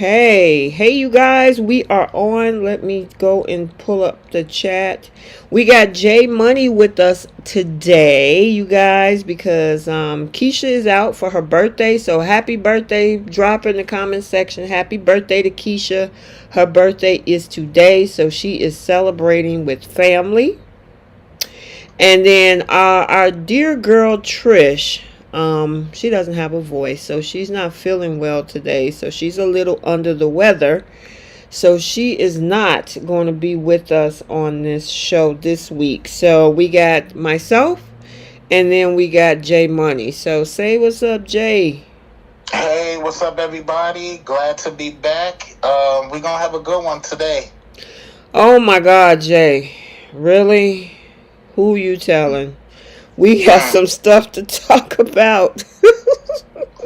Okay. Hey, you guys, we are on. Let me go and pull up the chat. We got J Money with us today, you guys, because Keisha is out for her birthday. So happy birthday. Drop in the comment section. Happy birthday to Keisha. Her birthday is today, so she is celebrating with family. And then our dear girl Trish, she doesn't have a voice, so she's not feeling well today. So she's a little under the weather. So she is not going to be with us on this show this week. So we got myself, and then we got Jay Money. So say what's up, Jay. Hey, what's up, everybody? Glad to be back. We're going to have a good one today. Oh my God, Jay. Really? Who you telling? We got some stuff to talk about.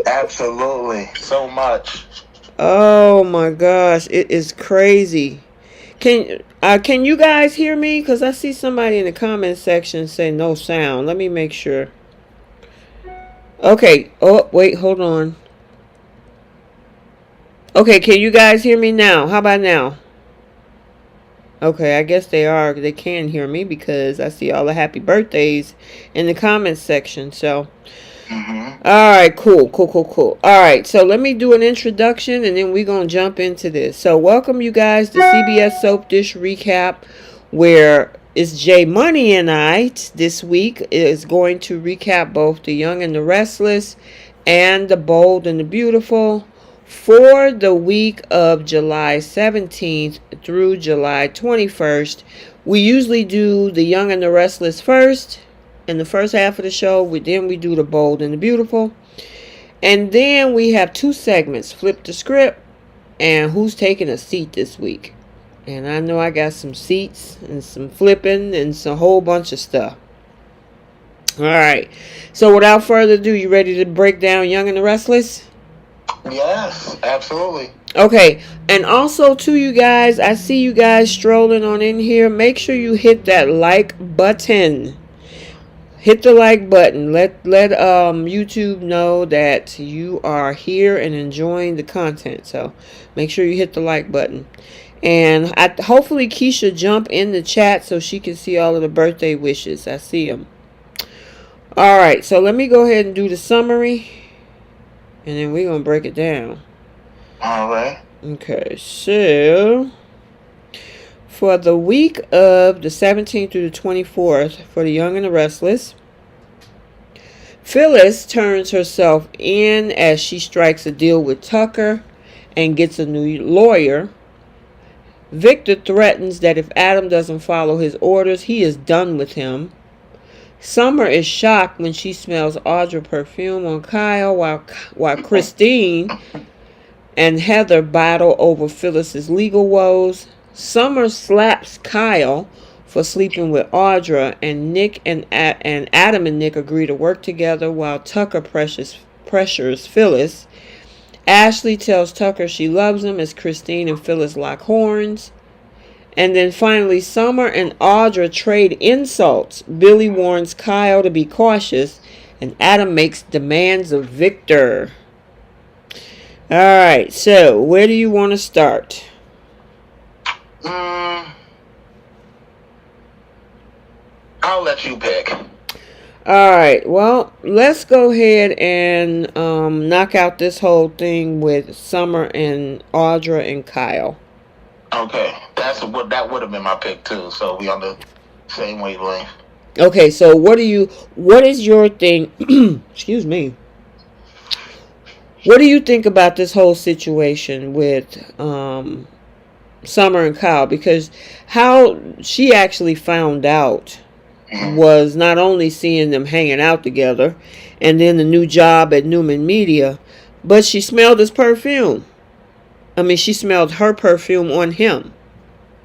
Absolutely. So much. Oh my gosh, it is crazy. Can you guys hear me? Because I see somebody in the comment section say no sound. Let me make sure. Okay. Oh, wait, hold on. Okay, can you guys hear me now? How about now? Okay, I guess they can hear me because I see all the happy birthdays in the comments section. So, all right, cool. All right, so let me do an introduction and then we're going to jump into this. So, welcome you guys to CBS Soap Dish Recap, where it's J Money and I this week is going to recap both The Young and the Restless and The Bold and the Beautiful for the week of July 17th through July 21st. We usually do The Young and the Restless first in the first half of the show. Then we do The Bold and the Beautiful. And then we have two segments, Flip the Script and Who's Taking a Seat this week. And I know I got some seats and some flipping and some whole bunch of stuff. All right. So without further ado, you ready to break down Young and the Restless? Yes, absolutely. Okay, and also to you guys, I see you guys strolling on in here. Make sure you hit that like button. Hit the like button. Let YouTube know that you are here and enjoying the content. So make sure you hit the like button. And hopefully Keisha jump in the chat so she can see all of the birthday wishes. I see them. All right, so let me go ahead and do the summary. And then we're going to break it down. All right. Okay, so for the week of the 17th through the 24th, for The Young and the Restless, Phyllis turns herself in as she strikes a deal with Tucker and gets a new lawyer. Victor threatens that if Adam doesn't follow his orders, he is done with him. Summer is shocked when she smells Audra perfume on Kyle while Christine and Heather battle over Phyllis's legal woes. Summer slaps Kyle for sleeping with Audra, and Nick and Adam and Nick agree to work together while Tucker pressures Phyllis. Ashley tells Tucker she loves him as Christine and Phyllis lock horns. And then finally, Summer and Audra trade insults. Billy warns Kyle to be cautious, and Adam makes demands of Victor. All right, so where do you want to start? I'll let you pick. All right, well, let's go ahead and knock out this whole thing with Summer and Audra and Kyle. Okay, that would have been my pick too. So we on the same wavelength. Okay, so what is your thing? Excuse me. What do you think about this whole situation with Summer and Kyle? Because how she actually found out was not only seeing them hanging out together and then the new job at Newman Media, but she smelled his perfume. I mean, she smelled her perfume on him.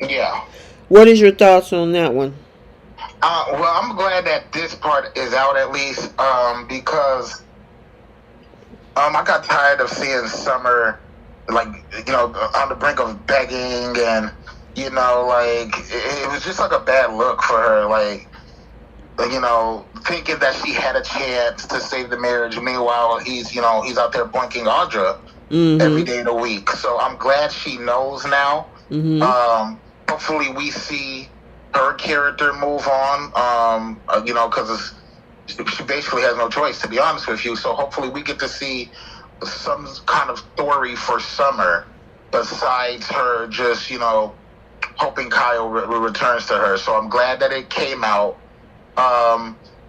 Yeah. What is your thoughts on that one? Well, I'm glad that this part is out at least, because I got tired of seeing Summer, like, on the brink of begging, and, it was just like a bad look for her, thinking that she had a chance to save the marriage. Meanwhile, he's out there blinking Audra. every Mm-hmm. day of the week. So I'm glad she knows now. Mm-hmm. Hopefully we see her character move on. Because she basically has no choice, to be honest with you. So hopefully we get to see some kind of story for Summer besides her just, hoping Kyle returns to her. So I'm glad that it came out.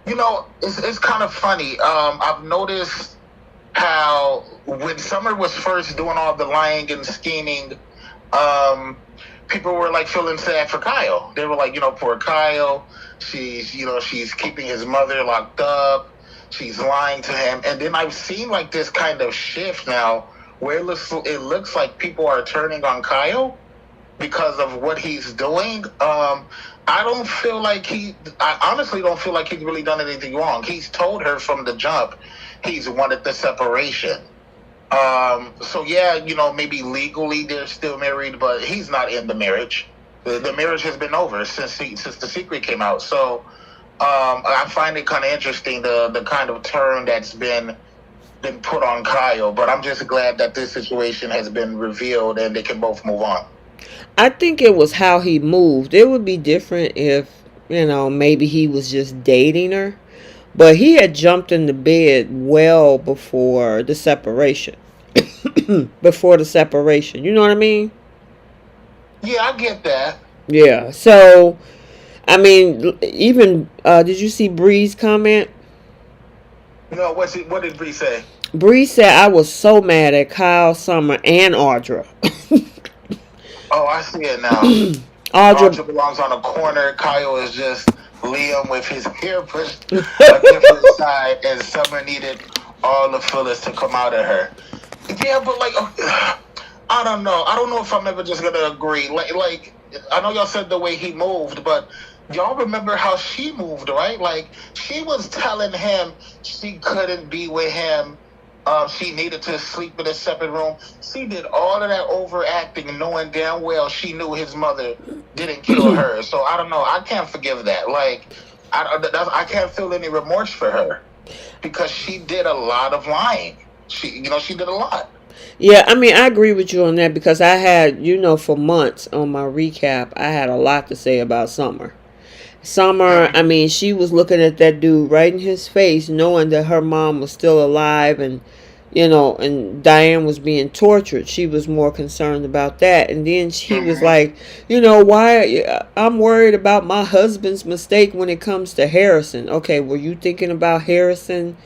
It's kind of funny. I've noticed how when Summer was first doing all the lying and scheming, people were like feeling sad for Kyle. They were like, poor Kyle. She's keeping his mother locked up. She's lying to him. And then I've seen like this kind of shift now where it looks like people are turning on Kyle because of what he's doing. I honestly don't feel like he's really done anything wrong. He's told her from the jump he's wanted the separation. Maybe legally they're still married, but he's not in the marriage. The marriage has been over since the secret came out. So I find it kind of interesting the kind of turn that's been put on Kyle. But I'm just glad that this situation has been revealed and they can both move on. I think it was how he moved. It would be different if, maybe he was just dating her. But he had jumped in the bed well before the separation. Before the separation. You know what I mean? Yeah, I get that. Yeah. So, I mean, even, did you see Bree's comment? No, what did Bree say? Bree said, I was so mad at Kyle, Summer, and Audra. Oh, I see it now. Audra belongs on a corner. Kyle is just Liam with his hair pushed a different side, and Summer needed all the Phyllis to come out of her. Yeah, but I don't know. I don't know if I'm ever just gonna agree. Like I know y'all said the way he moved, but y'all remember how she moved, right? Like she was telling him she couldn't be with him. She needed to sleep in a separate room. She did all of that overacting, knowing damn well she knew his mother didn't kill her. So I don't know. I can't forgive that. I can't feel any remorse for her because she did a lot of lying. She did a lot. Yeah, I mean, I agree with you on that because I had, for months on my recap, I had a lot to say about Summer. Summer, I mean, she was looking at that dude right in his face, knowing that her mom was still alive and, and Diane was being tortured. She was more concerned about that. And then she was like, why I'm worried about my husband's mistake when it comes to Harrison. Okay, were you thinking about Harrison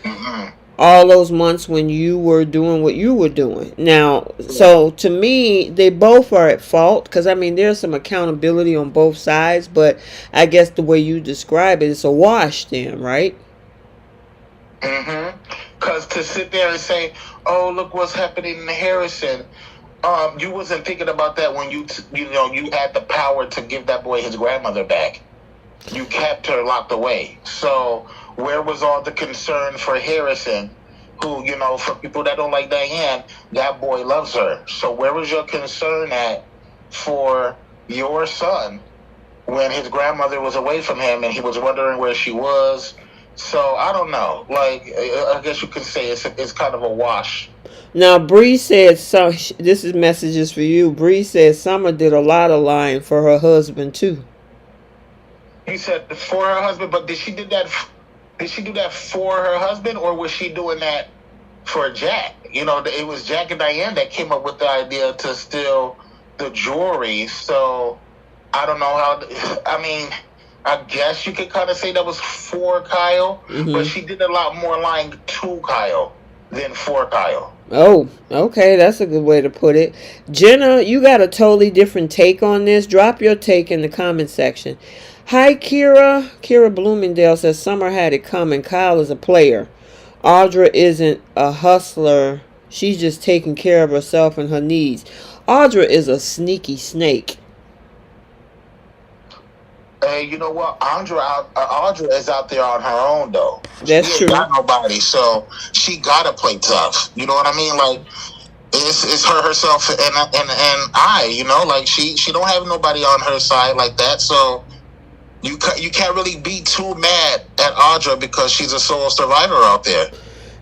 all those months when you were doing what you were doing? Now, so to me, they both are at fault because, I mean, there's some accountability on both sides, but I guess the way you describe it, it's a wash then, right? Because to sit there and say, oh, look what's happening to Harrison, you wasn't thinking about that when you had the power to give that boy his grandmother back. You kept her locked away. So where was all the concern for Harrison, who, for people that don't like Diane, that boy loves her. So where was your concern at for your son when his grandmother was away from him and he was wondering where she was? So I don't know. I guess you could say it's kind of a wash. Now, Bree said, so this is messages for you. Bree said Summer did a lot of lying for her husband, too. You said for her husband, but did she do that for her husband, or was she doing that for Jack? It was Jack and Diane that came up with the idea to steal the jewelry. So I don't know how. I mean, I guess you could kind of say that was for Kyle, but she did a lot more lying to Kyle than for Kyle. Oh, okay, that's a good way to put it. Jenna, you got a totally different take on this. Drop your take in the comment section. Hi, Kira. Kira Bloomingdale says Summer had it coming. Kyle is a player. Audra isn't a hustler. She's just taking care of herself and her needs. Audra is a sneaky snake. Hey, you know what? Audra is out there on her own, though. That's true. She ain't got nobody, so she gotta play tough. You know what I mean? Like, it's her, herself, and I. Like she don't have nobody on her side like that, so. You can't really be too mad at Audra because she's a sole survivor out there.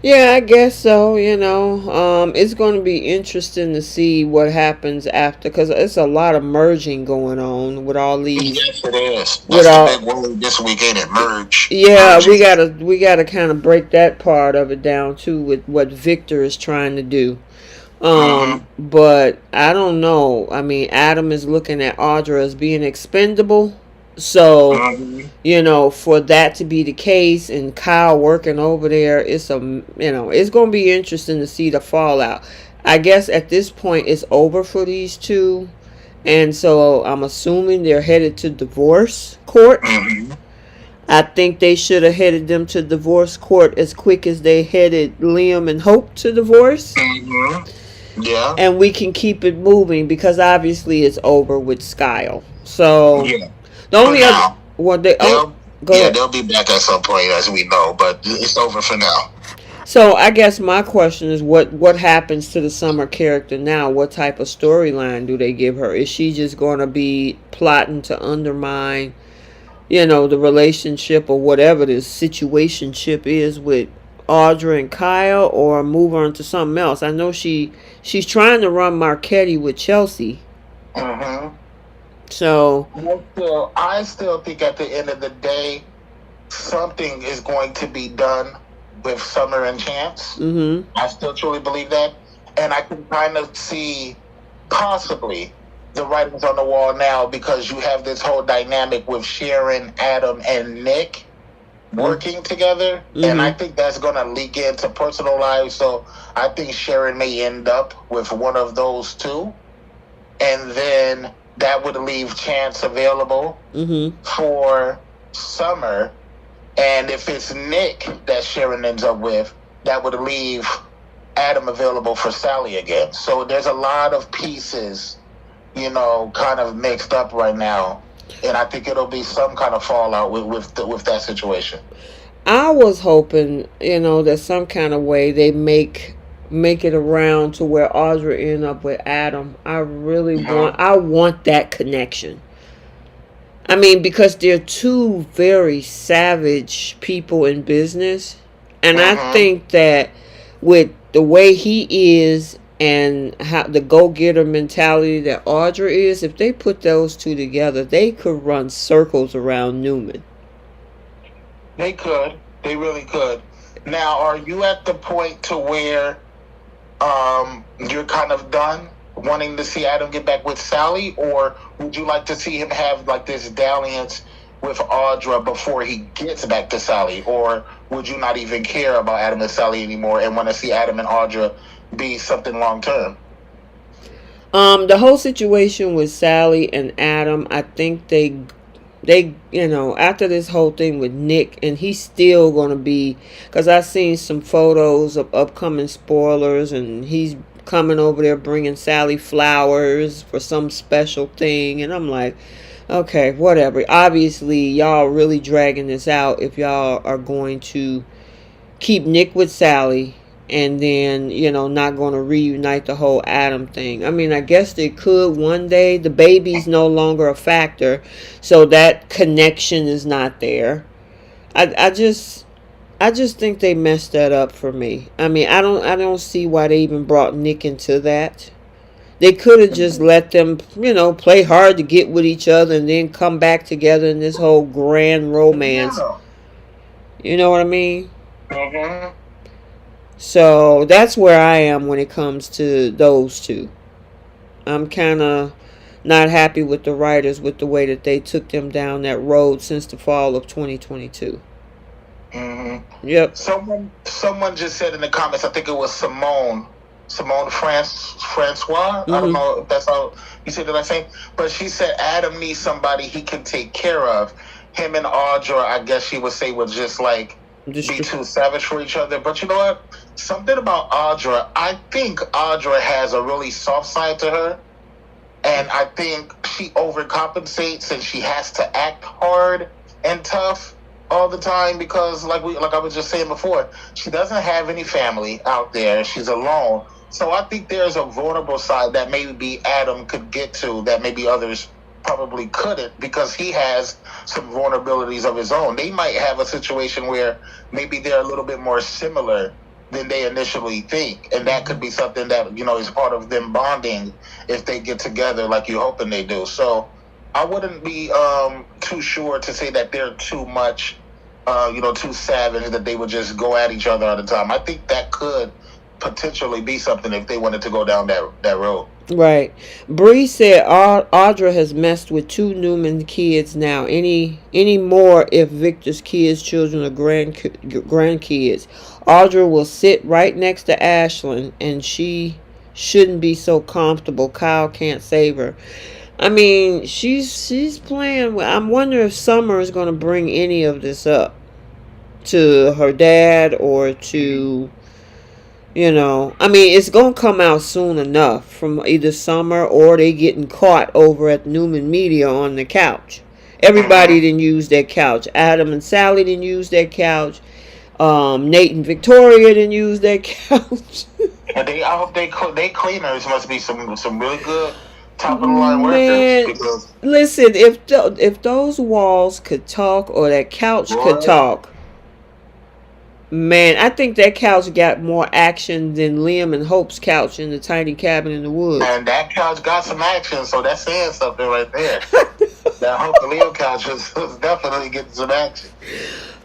Yeah, I guess so. It's going to be interesting to see what happens after, because it's a lot of merging going on with all these. Yes, it is. With That's the all, big word this week, ain't it? Merge. yeah, Merging. we gotta kind of break that part of it down too, with what Victor is trying to do. But I don't know. I mean, Adam is looking at Audra as being expendable. So, for that to be the case and Kyle working over there, it's going to be interesting to see the fallout. I guess at this point it's over for these two. And so I'm assuming they're headed to divorce court. I think they should have headed them to divorce court as quick as they headed Liam and Hope to divorce. Yeah. And we can keep it moving because obviously it's over with Skyle. So the only other they'll be back at some point, as we know, but it's over for now. So I guess my question is, what happens to the Summer character now? What type of storyline do they give her? Is she just going to be plotting to undermine, the relationship or whatever this situationship is with Audra and Kyle, or move on to something else? I know she's trying to run Marchetti with Chelsea. So I still think at the end of the day, something is going to be done with Summer and Chance. I still truly believe that, and I can kind of see possibly the writings on the wall now, because you have this whole dynamic with Sharon, Adam, and Nick working together, and I think that's going to leak into personal lives. So I think Sharon may end up with one of those two, and then that would leave Chance available for Summer. And if it's Nick that Sharon ends up with, that would leave Adam available for Sally again. So there's a lot of pieces, kind of mixed up right now. And I think it'll be some kind of fallout with that situation. I was hoping, that some kind of way they make it around to where Audra end up with Adam. I really want that connection. I mean, because they're two very savage people in business. And I think that with the way he is and how the go-getter mentality that Audra is, if they put those two together, they could run circles around Newman. They could. They really could. Now, are you at the point to where you're kind of done wanting to see Adam get back with Sally, or would you like to see him have like this dalliance with Audra before he gets back to Sally, or would you not even care about Adam and Sally anymore and want to see Adam and Audra be something long term? The whole situation with Sally and Adam, I think they after this whole thing with Nick, and he's still going to be, because I've seen some photos of upcoming spoilers, and he's coming over there bringing Sally flowers for some special thing, and I'm like, okay, whatever. Obviously, y'all really dragging this out if y'all are going to keep Nick with Sally and then, not going to reunite the whole Adam thing. I mean, I guess they could one day. The baby's no longer a factor, so that connection is not there. I just think they messed that up for me. I mean, I don't see why they even brought Nick into that. They could have just let them, play hard to get with each other and then come back together in this whole grand romance. You know what I mean? So that's where I am when it comes to those two. I'm kind of not happy with the writers with the way that they took them down that road since the fall of 2022. Yep. Someone just said in the comments, I think it was Simone Francois. I don't know if that's how you say the last name, but she said Adam needs somebody he can take care of. Him and Audra, I guess she would say, would just like be too savage for each other. But you know what? Something about Audra, I think Audra has a really soft side to her, and I think she overcompensates and she has to act hard and tough all the time because, like I was just saying before, she doesn't have any family out there. She's alone. So I think there's a vulnerable side that maybe Adam could get to that maybe others probably couldn't, because he has some vulnerabilities of his own. They might have a situation where maybe they're a little bit more similar than they initially think, and that could be something that is part of them bonding if they get together like you're hoping they do. So I wouldn't be too sure to say that they're too much, too savage that they would just go at each other all the time. I think that could potentially be something if they wanted to go down that road. Right. Bree said Audra has messed with 2 Newman kids now. Any more if Victor's kids, children, or grandkids. Audra will sit right next to Ashlyn, and she shouldn't be so comfortable. Kyle can't save her. I mean, she's playing. I'm wondering if Summer is going to bring any of this up to her dad or to. I mean, it's going to come out soon enough from either Summer or they getting caught over at Newman Media on the couch. Everybody didn't use their couch. Adam and Sally didn't use their couch. Nate and Victoria didn't use their couch. I hope they cleaners must be some really good top of the line workers. Because, listen, if those walls could talk or that couch could talk. Man, I think that couch got more action than Liam and Hope's couch in the tiny cabin in the woods. And that couch got some action, so that's saying something right there. That Hope and Liam couch was definitely getting some action.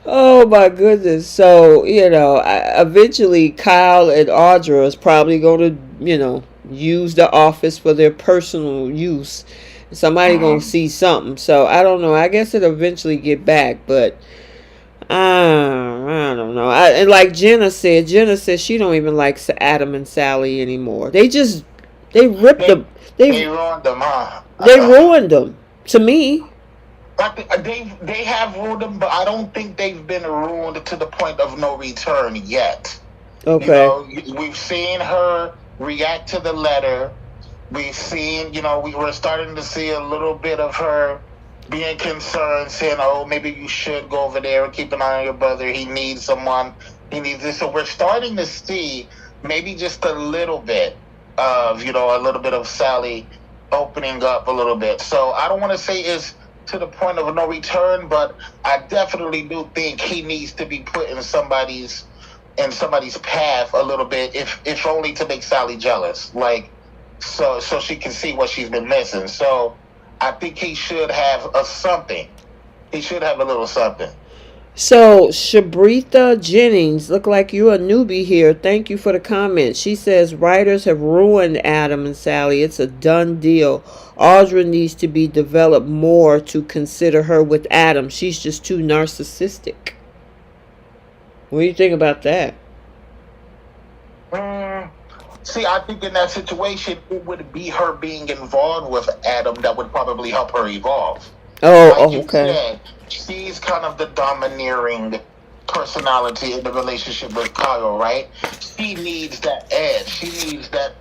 Oh my goodness. So, eventually Kyle and Audra is probably going to, use the office for their personal use. Somebody going to see something. So, I don't know. I guess it'll eventually get back, but I don't know. And like Jenna said she don't even like Adam and Sally anymore. They ripped them. They ruined them, huh? They ruined them. To me. They have ruined them, but I don't think they've been ruined to the point of no return yet. Okay. We've seen her react to the letter. We've seen, we were starting to see a little bit of her being concerned, saying, oh, maybe you should go over there and keep an eye on your brother. He needs someone. He needs this. So we're starting to see maybe just a little bit of, a little bit of Sally opening up a little bit. So I don't want to say it's to the point of no return, but I definitely do think he needs to be put in somebody's path a little bit, if only to make Sally jealous, so she can see what she's been missing. So I think he should have something. He should have a little something. So, Shabritha Jennings, look like you're a newbie here. Thank you for the comment. She says, writers have ruined Adam and Sally. It's a done deal. Audra needs to be developed more to consider her with Adam. She's just too narcissistic. What do you think about that? See, I think in that situation, it would be her being involved with Adam that would probably help her evolve. Okay. Said, she's kind of the domineering personality in the relationship with Kyle, right? She needs that edge. She needs that,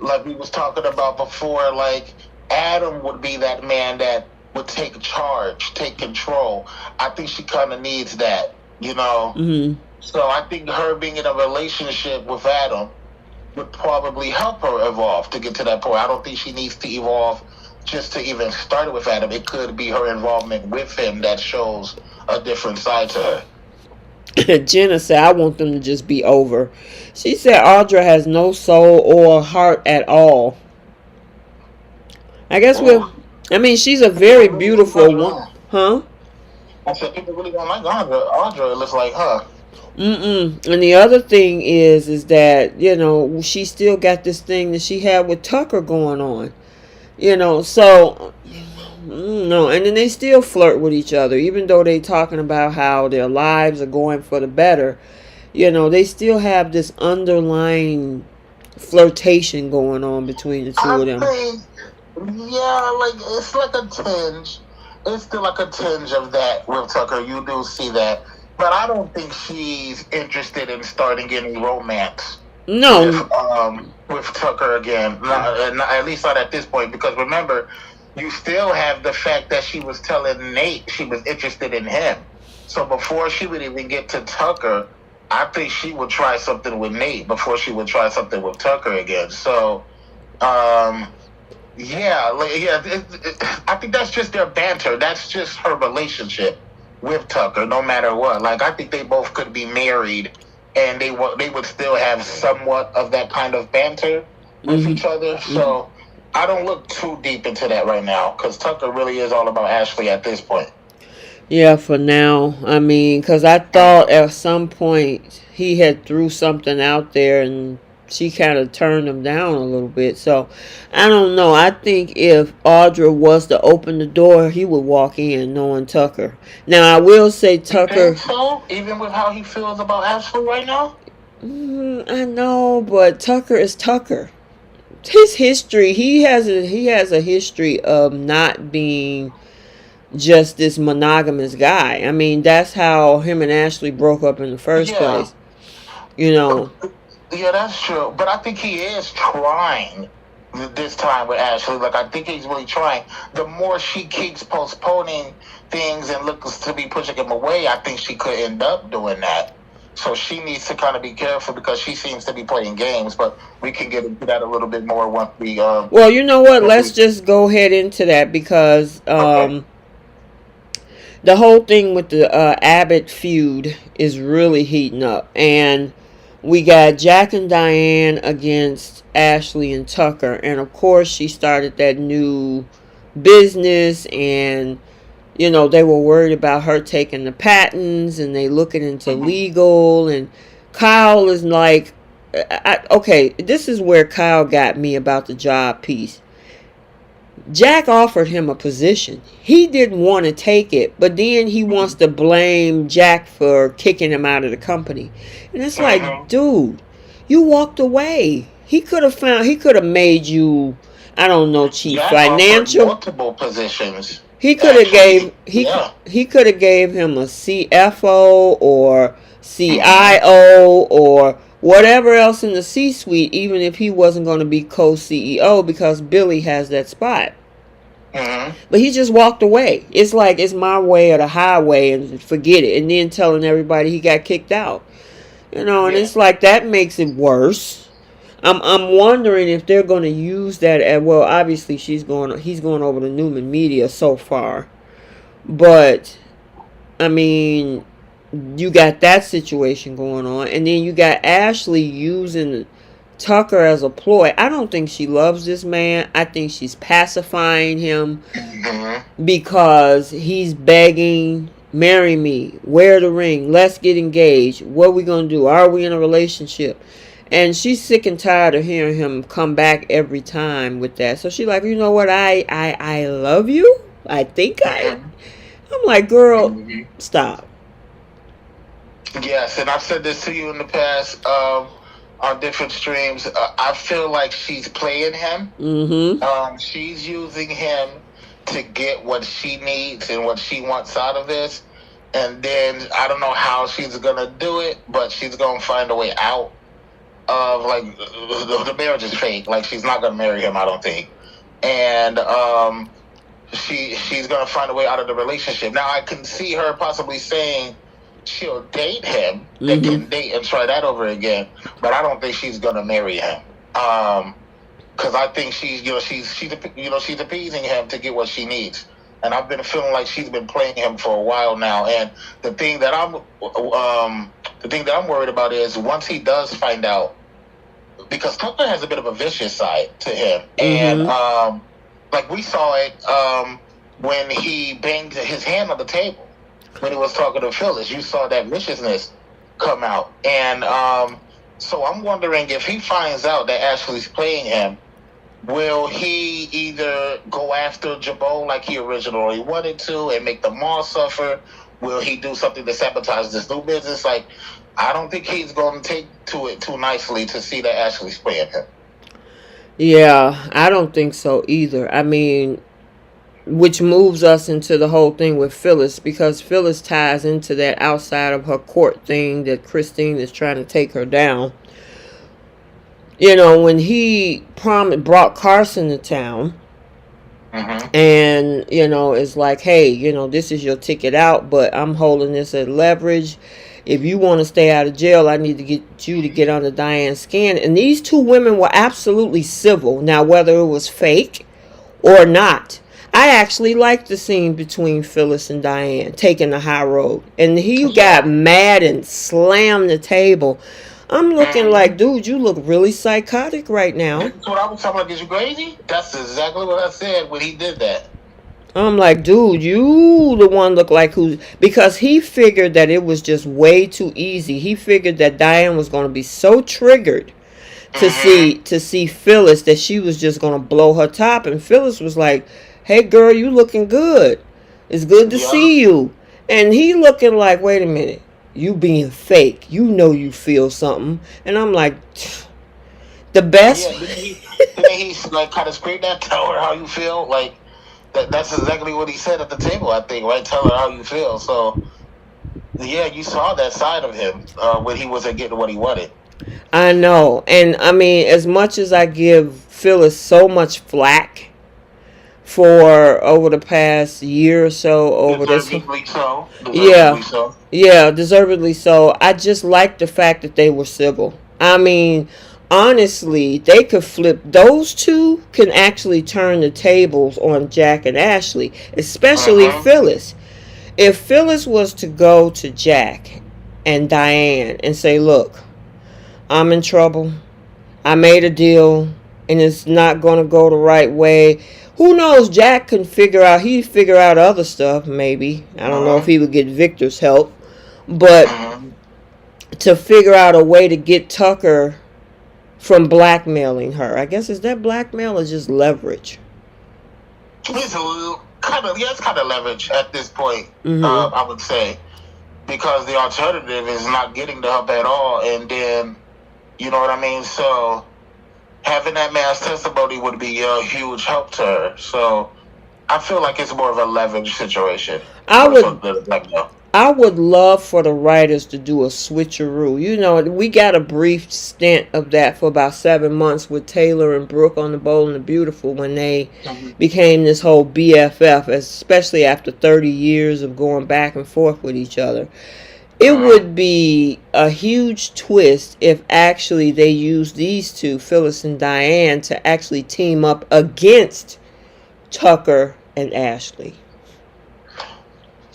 like we was talking about before, like Adam would be that man that would take charge, take control. I think she kind of needs that, So I think her being in a relationship with Adam would probably help her evolve to get to that point. I don't think she needs to evolve just to even start with Adam. It could be her involvement with him that shows a different side to her. Jenna said, I want them to just be over. She said Audra has no soul or heart at all. I guess she's a very beautiful woman. Huh? I said people really don't like Audra. Audra, it looks like her. And the other thing is that, she still got this thing that she had with Tucker going on. So, no. And then they still flirt with each other, even though they talking about how their lives are going for the better. They still have this underlying flirtation going on between the two of them. It's like a tinge. It's still like a tinge of that with Tucker. You do see that. But I don't think she's interested in starting any romance. No. With Tucker again. At least not at this point. Because remember, you still have the fact that she was telling Nate she was interested in him. So before she would even get to Tucker, I think she would try something with Nate before she would try something with Tucker again. So, I think that's just their banter. That's just her relationship with Tucker, no matter what. I think they both could be married and they would still have somewhat of that kind of banter with each other. So I don't look too deep into that right now, because Tucker really is all about Ashley at this point. Yeah, for now. I mean, because I thought at some point he had threw something out there and she kind of turned him down a little bit. So, I don't know. I think if Audra was to open the door, he would walk in knowing Tucker. Now, I will say Tucker... You think so? Even with how he feels about Ashley right now? I know, but Tucker is Tucker. His history, he has a history of not being just this monogamous guy. I mean, that's how him and Ashley broke up in the first place. You know. Yeah, that's true. But I think he is trying this time with Ashley. Like, I think he's really trying. The more she keeps postponing things and looks to be pushing him away, I think she could end up doing that. So she needs to kind of be careful, because she seems to be playing games. But we can get into that a little bit more once we... well, you know what? Let's just go ahead into that, because... the whole thing with the Abbott feud is really heating up. And we got Jack and Diane against Ashley and Tucker. And of course, she started that new business. And, you know, they were worried about her taking the patents. And they looking into legal. And Kyle is like... okay, this is where Kyle got me about the job piece. Jack offered him a position. He didn't want to take it, but then he wants to blame Jack for kicking him out of the company. And it's like, dude, you walked away. He could have made you, I don't know, chief Jack financial. Multiple positions. He could have gave him a CFO or CIO or whatever else in the C-suite, even if he wasn't going to be co-CEO, because Billy has that spot. But he just walked away. It's like, it's my way or the highway, and forget it. And then telling everybody he got kicked out. You know, and it's like, that makes it worse. I'm wondering if they're going to use that as, well, obviously he's going over to Newman Media so far. But, I mean... you got that situation going on, and then you got Ashley using Tucker as a ploy. I don't think she loves this man. I think she's pacifying him because he's begging, marry me, wear the ring, let's get engaged, what are we gonna do, are we in a relationship? And she's sick and tired of hearing him come back every time with that. So she's like, you know what, I love you, I'm like, girl, stop. Yes, and I've said this to you in the past on different streams. I feel like she's playing him. She's using him to get what she needs and what she wants out of this. And then I don't know how she's going to do it, but she's going to find a way out of, like, the marriage is fake. Like, she's not going to marry him, I don't think. And she's going to find a way out of the relationship. Now, I can see her possibly saying she'll date him. They can date and try that over again, but I don't think she's gonna marry him. Because I think she's appeasing him to get what she needs, and I've been feeling like she's been playing him for a while now. And the thing that I'm worried about is once he does find out, because Tucker has a bit of a vicious side to him, and like we saw it when he banged his hand on the table. When he was talking to Phyllis, you saw that viciousness come out. And so I'm wondering, if he finds out that Ashley's playing him, will he either go after Jabo like he originally wanted to and make them all suffer? Will he do something to sabotage this new business? Like, I don't think he's going to take to it too nicely to see that Ashley's playing him. Yeah, I don't think so either. I mean... which moves us into the whole thing with Phyllis, because Phyllis ties into that outside of her court thing that Christine is trying to take her down. You know, when he brought Carson to town, and, you know, it's like, hey, you know, this is your ticket out, but I'm holding this as leverage. If you want to stay out of jail, I need to get you to get under Diane's skin. And these two women were absolutely civil. Now, whether it was fake or not, I actually liked the scene between Phyllis and Diane taking the high road. And he got mad and slammed the table. I'm looking like, dude, you look really psychotic right now. That's what I was talking about. Is you crazy? That's exactly what I said when he did that. I'm like, dude, you the one look like who, because he figured that it was just way too easy. He figured that Diane was going to be so triggered to see Phyllis that she was just going to blow her top. And Phyllis was like, hey, girl, you looking good. It's good to see you. And he looking like, wait a minute, you being fake. You know you feel something. And I'm like, the best. Yeah, didn't he like kind of scream that, tell her how you feel? Like, that's exactly what he said at the table, I think, right? Tell her how you feel. So, yeah, you saw that side of him when he wasn't getting what he wanted. I know. And, I mean, as much as I give Phyllis so much flack for over the past year or so over deservedly this. So. Yeah, deservedly so. I just like the fact that they were civil. I mean, honestly, they could flip. Those two can actually turn the tables on Jack and Ashley, especially Phyllis. If Phyllis was to go to Jack and Diane and say, look, I'm in trouble. I made a deal and it's not going to go the right way. Who knows? Jack can figure out other stuff, maybe. I don't know if he would get Victor's help. But to figure out a way to get Tucker from blackmailing her. I guess, is that blackmail or just leverage? It's kind of leverage at this point, I would say. Because the alternative is not getting the help at all. And then, you know what I mean? So having that man's testimony would be a huge help to her. So I feel like it's more of a leverage situation. I would love for the writers to do a switcheroo. You know, we got a brief stint of that for about 7 months with Taylor and Brooke on The Bold and the Beautiful when they became this whole BFF, especially after 30 years of going back and forth with each other. It would be a huge twist if actually they used these two, Phyllis and Diane, to actually team up against Tucker and Ashley.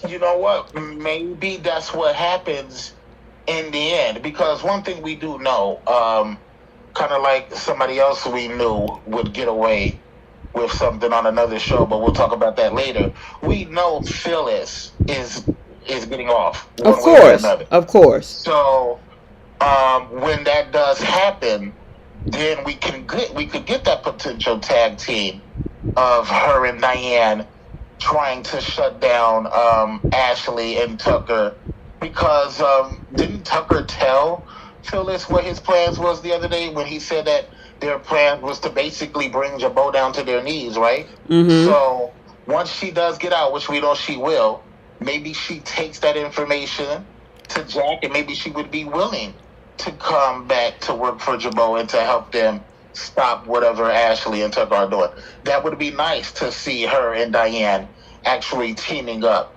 You know what? Maybe that's what happens in the end. Because one thing we do know, kind of like somebody else we knew would get away with something on another show, but we'll talk about that later. We know Phyllis is getting off. Of course. So when that does happen, then we could get that potential tag team of her and Diane trying to shut down Ashley and Tucker, because didn't Tucker tell Phyllis what his plans was the other day when he said that their plan was to basically bring Jabo down to their knees, right? So once she does get out, which we know she will, maybe she takes that information to Jack, and maybe she would be willing to come back to work for Jabo and to help them stop whatever Ashley and Tucker are doing. That would be nice to see her and Diane actually teaming up,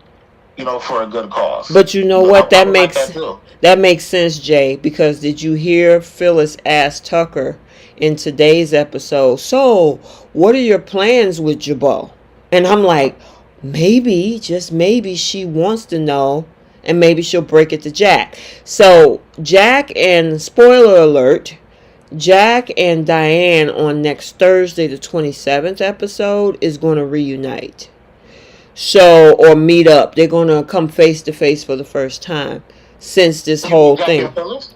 you know, for a good cause. But you know what? That makes sense, Jay, because did you hear Phyllis ask Tucker in today's episode, so what are your plans with Jabo? And I'm like, maybe, just maybe she wants to know, and maybe she'll break it to Jack. So Jack and, spoiler alert, Jack and Diane on next Thursday, the 27th episode, is going to reunite. So, or meet up. They're going to come face to face for the first time since this whole thing.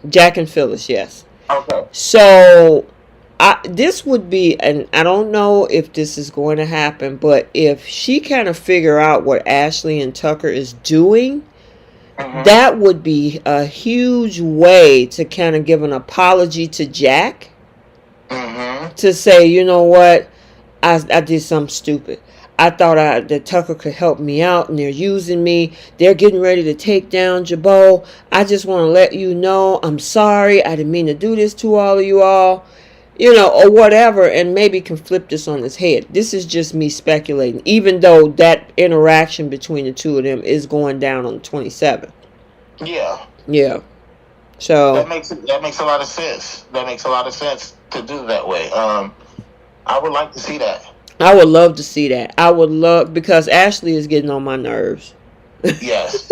Jack and Phyllis, yes. Okay. So, this would be, and I don't know if this is going to happen, but if she kind of figure out what Ashley and Tucker is doing, that would be a huge way to kind of give an apology to Jack. To say, you know what, I did something stupid. I thought that Tucker could help me out, and they're using me. They're getting ready to take down Jabo. I just want to let you know I'm sorry. I didn't mean to do this to all of you all. You know, or whatever, and maybe can flip this on his head. This is just me speculating, even though that interaction between the two of them is going down on the 27th. Yeah. So that makes a lot of sense. That makes a lot of sense to do that way. I would like to see that. I would love to see that. I would love, because Ashley is getting on my nerves. Yes.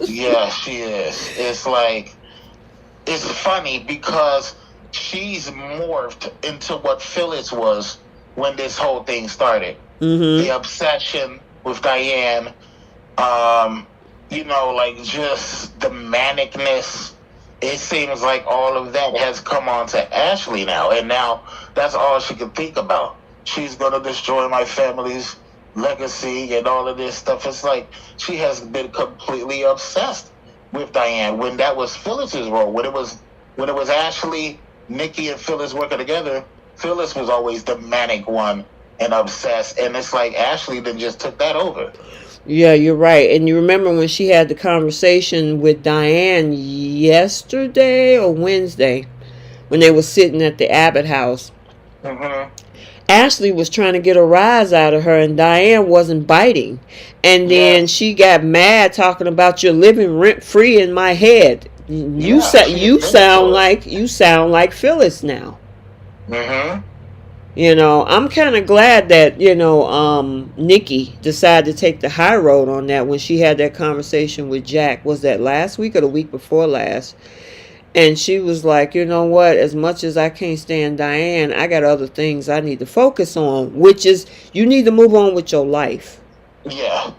Yeah, she is. It's like, it's funny because she's morphed into what Phyllis was when this whole thing started. Mm-hmm. The obsession with Diane, like just the manicness. It seems like all of that has come on to Ashley now, and now that's all she can think about. She's gonna destroy my family's legacy and all of this stuff. It's like she has been completely obsessed with Diane when that was Phyllis's role. When it was Ashley, Nikki, and Phyllis working together, Phyllis was always the manic one and obsessed, and it's like Ashley then just took that over. Yeah, you're right. And you remember when she had the conversation with Diane yesterday or Wednesday when they were sitting at the Abbott house. Mm-hmm. Ashley was trying to get a rise out of her, and Diane wasn't biting. And then she got mad, talking about you're living rent free in my head. You sound like Phyllis now. Mm-hmm. I'm kind of glad that Nikki decided to take the high road on that when she had that conversation with Jack. Was that last week or the week before last? And she was like, you know what? As much as I can't stand Diane, I got other things I need to focus on, which is you need to move on with your life. Yeah.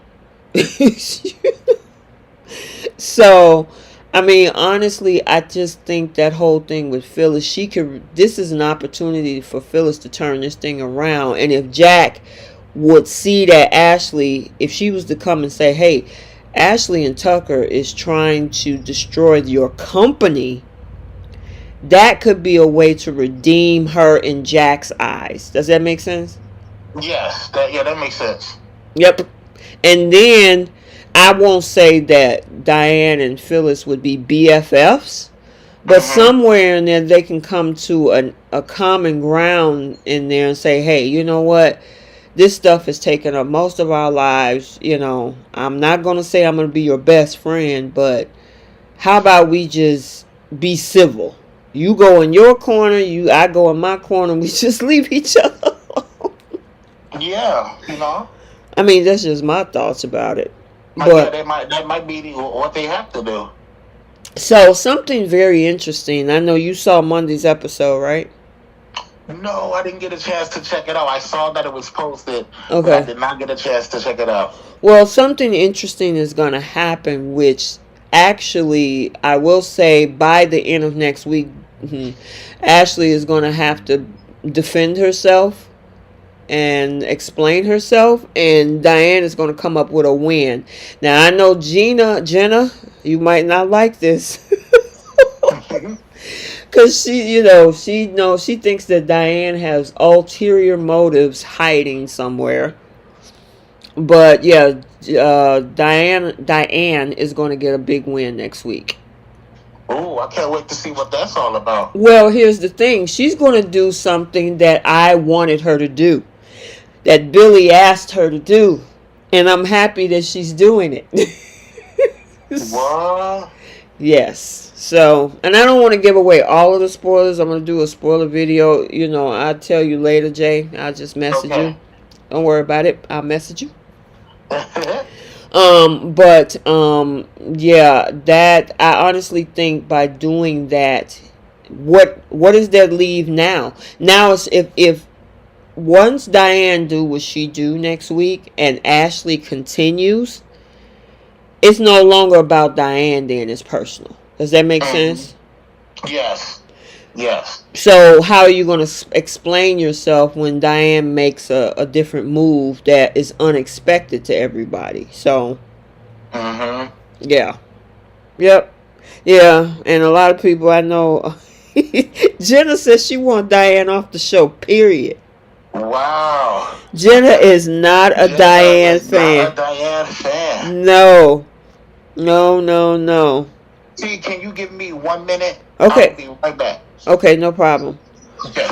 So, I mean, honestly, I just think that whole thing with Phyllis, this is an opportunity for Phyllis to turn this thing around. And if Jack would see that Ashley, if she was to come and say, hey, Ashley and Tucker is trying to destroy your company, that could be a way to redeem her in Jack's eyes. Does that make sense? Yes, that makes sense. Yep. And then I won't say that Diane and Phyllis would be BFFs, but somewhere in there they can come to a common ground in there and say, hey, you know what? This stuff is taking up most of our lives. I'm not going to say I'm going to be your best friend, but how about we just be civil? You go in your corner, I go in my corner, we just leave each other alone. Yeah, I mean, that's just my thoughts about it. But that might be what they have to do. So, something very interesting. I know you saw Monday's episode, right? No, I didn't get a chance to check it out. I saw that it was posted, okay, but I did not get a chance to check it out. Well, something interesting is going to happen, which actually, I will say by the end of next week, Ashley is going to have to defend herself and explain herself, and Diane is going to come up with a win. Now, I know Jenna, you might not like this. Because she thinks that Diane has ulterior motives hiding somewhere. But yeah, Diane is going to get a big win next week. Oh, I can't wait to see what that's all about. Well, here's the thing. She's going to do something that I wanted her to do, that Billy asked her to do. And I'm happy that she's doing it. What? Yes. So, and I don't want to give away all of the spoilers. I'm going to do a spoiler video. I'll tell you later, Jay. I'll just message you. Don't worry about it. I'll message you. Yeah, that I honestly think by doing that, what does that leave now? Now it's if once Diane do what she do next week and Ashley continues, it's no longer about Diane, then it's personal. Does that make sense? Yes. So how are you going to explain yourself when Diane makes a different move that is unexpected to everybody? So, yeah. Yep. Yeah. And a lot of people I know, Jenna says she wants Diane off the show, period. Wow. Jenna is not a Diane fan. Not a Diane fan. No. See, can you give me 1 minute? Okay. I'll be right back. Okay, no problem. Okay.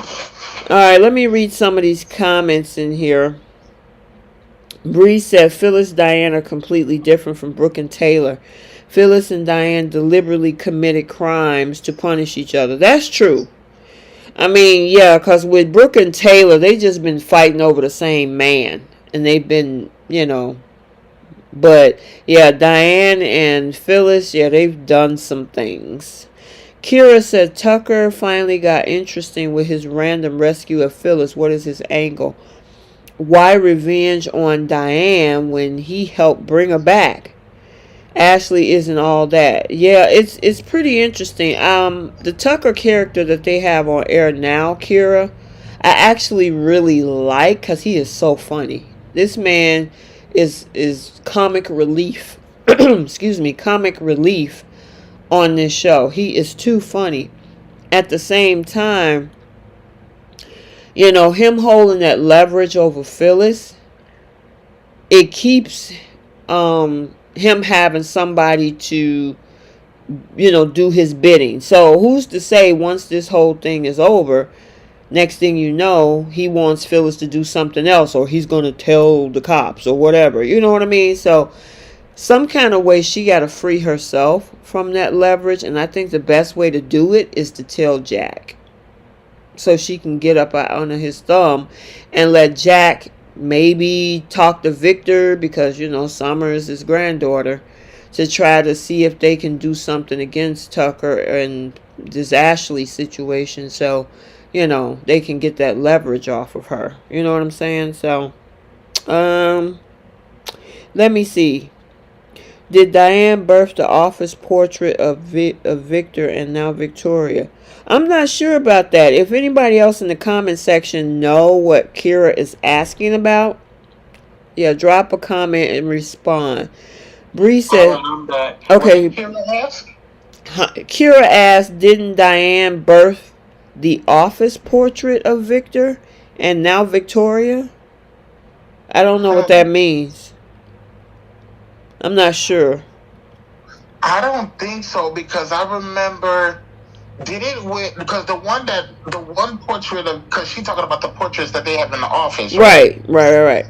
Alright, let me read some of these comments in here. Bree said Phyllis and Diane are completely different from Brooke and Taylor. Phyllis and Diane deliberately committed crimes to punish each other. That's true. I mean, yeah, because with Brooke and Taylor, they just been fighting over the same man. And they've been, but yeah, Diane and Phyllis, yeah, they've done some things. Kira said Tucker finally got interesting with his random rescue of Phyllis. What is his angle? Why revenge on Diane when he helped bring her back? Ashley isn't all that. Yeah, it's pretty interesting. The Tucker character that they have on air now, Kira, I actually really like because he is so funny. This man is comic relief. Excuse me, comic relief on this show. He is too funny. At the same time, him holding that leverage over Phyllis, it keeps him having somebody to do his bidding. So who's to say once this whole thing is over, next thing you know, he wants Phyllis to do something else, or he's going to tell the cops or whatever. You know what I mean? So some kind of way she got to free herself from that leverage, and I think the best way to do it is to tell Jack, so she can get up under his thumb and let Jack maybe talk to Victor, because Summer is his granddaughter, to try to see if they can do something against Tucker and this Ashley situation, so they can get that leverage off of her. You know what I'm saying? So let me see. Did Diane birth the office portrait of Victor and now Victoria? I'm not sure about that. If anybody else in the comment section know what Kira is asking about, yeah, drop a comment and respond. Bree said, okay. Kira asked, didn't Diane birth the office portrait of Victor and now Victoria? I don't know what that means. I'm not sure. I don't think so, because I remember, did it with, because the one portrait of, because she's talking about the portraits that they have in the office, right? Right.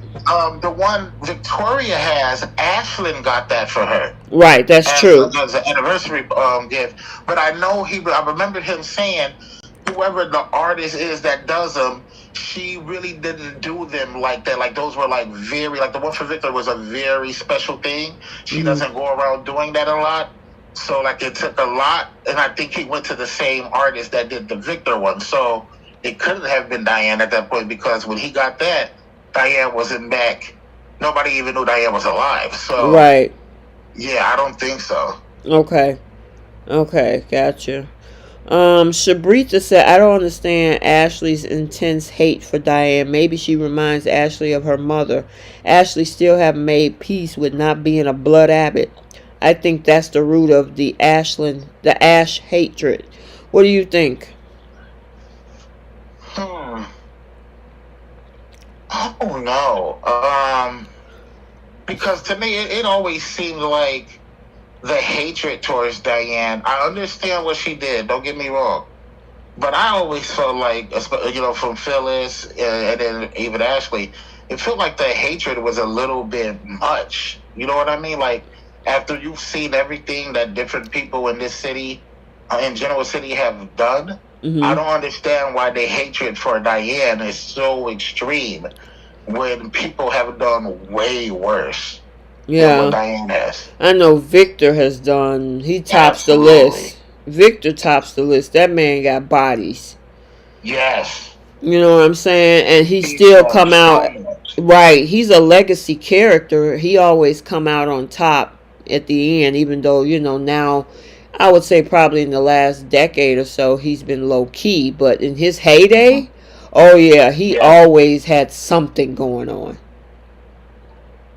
The one Victoria has, Ashlyn got that for her. Right, that's true. As an anniversary gift. But I know I remember him saying, whoever the artist is that does them, she really didn't do them like that. Like, those were very, the one for Victor was a very special thing. She doesn't go around doing that a lot. So it took a lot, and I think he went to the same artist that did the Victor one. So it couldn't have been Diane at that point, because when he got that, Diane wasn't back. Nobody even knew Diane was alive. So right. Yeah, I don't think so. Okay, gotcha. Shabritha said, I don't understand Ashley's intense hate for Diane. Maybe she reminds Ashley of her mother. Ashley still haven't made peace with not being a blood Abbott. I think that's the root of the Ash hatred. What do you think? Oh no. Because to me, it always seemed like the hatred towards Diane. I understand what she did, don't get me wrong, but I always felt like, from Phyllis and then even Ashley, it felt like the hatred was a little bit much. You know what I mean? Like, after you've seen everything that different people in this city, in Genoa City, have done, I don't understand why the hatred for Diane is so extreme when people have done way worse. Yeah, what Diane has. I know Victor has done. He tops the list. Victor tops the list. That man got bodies. Yes. You know what I'm saying? And he still come out. Right. He's a legacy character. He always come out on top at the end, even though, now I would say probably in the last decade or so he's been low key. But in his heyday, oh yeah, he always had something going on.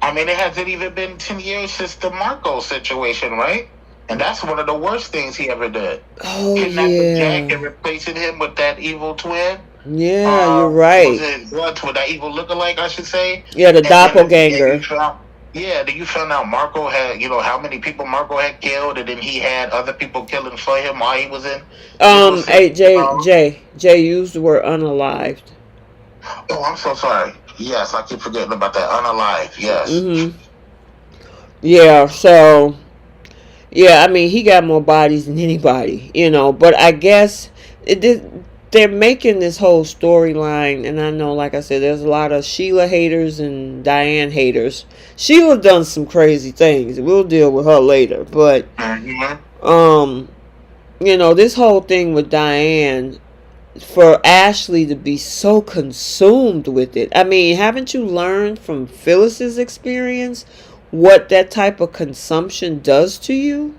I mean, it hasn't even been 10 years since the Marco situation, right? And that's one of the worst things he ever did. Oh, Kidnapping Jack and replacing him with that evil twin. Yeah, you're right. Was it with that evil lookalike, I should say? Yeah, the doppelganger. Then you found out Marco had, how many people Marco had killed, and then he had other people killing for him while he was in. Hey, Jay used the word unalived. Oh, I'm so sorry. Yes, I keep forgetting about that. Unalive, yes. Yeah, so, I mean, he got more bodies than anybody, but I guess they're making this whole storyline, and I know, like I said, there's a lot of Sheila haters and Diane haters. Sheila done some crazy things. We'll deal with her later, but this whole thing with Diane, for Ashley to be so consumed with it. I mean, haven't you learned from Phyllis's experience what that type of consumption does to you?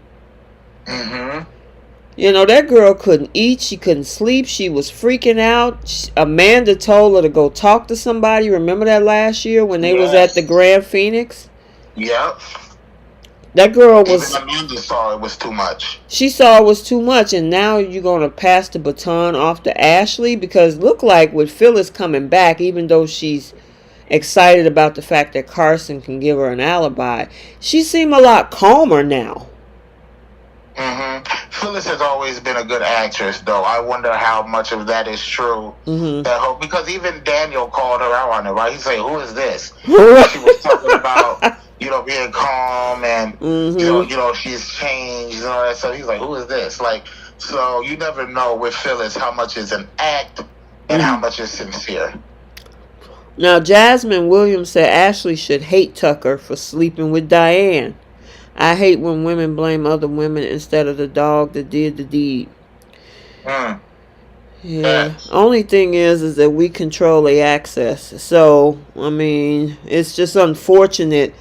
That girl couldn't eat. She couldn't sleep. She was freaking out. Amanda told her to go talk to somebody. Remember that last year when they was at the Grand Phoenix? Yep. That girl was... Even Amanda saw it was too much. She saw it was too much, and now you're going to pass the baton off to Ashley? Because look like with Phyllis coming back, even though she's excited about the fact that Carson can give her an alibi, she seemed a lot calmer now. Phyllis has always been a good actress, though. I wonder how much of that is true. Because even Daniel called her out on it, right? He said, "Who is this?" She was talking about, being calm and, she's changed and all that. So he's like, "Who is this?" Like, so you never know with Phyllis how much is an act and how much is sincere. Now, Jasmine Williams said Ashley should hate Tucker for sleeping with Diane. I hate when women blame other women instead of the dog that did the deed. Yeah. Only thing is that we control the access. So, I mean, it's just unfortunate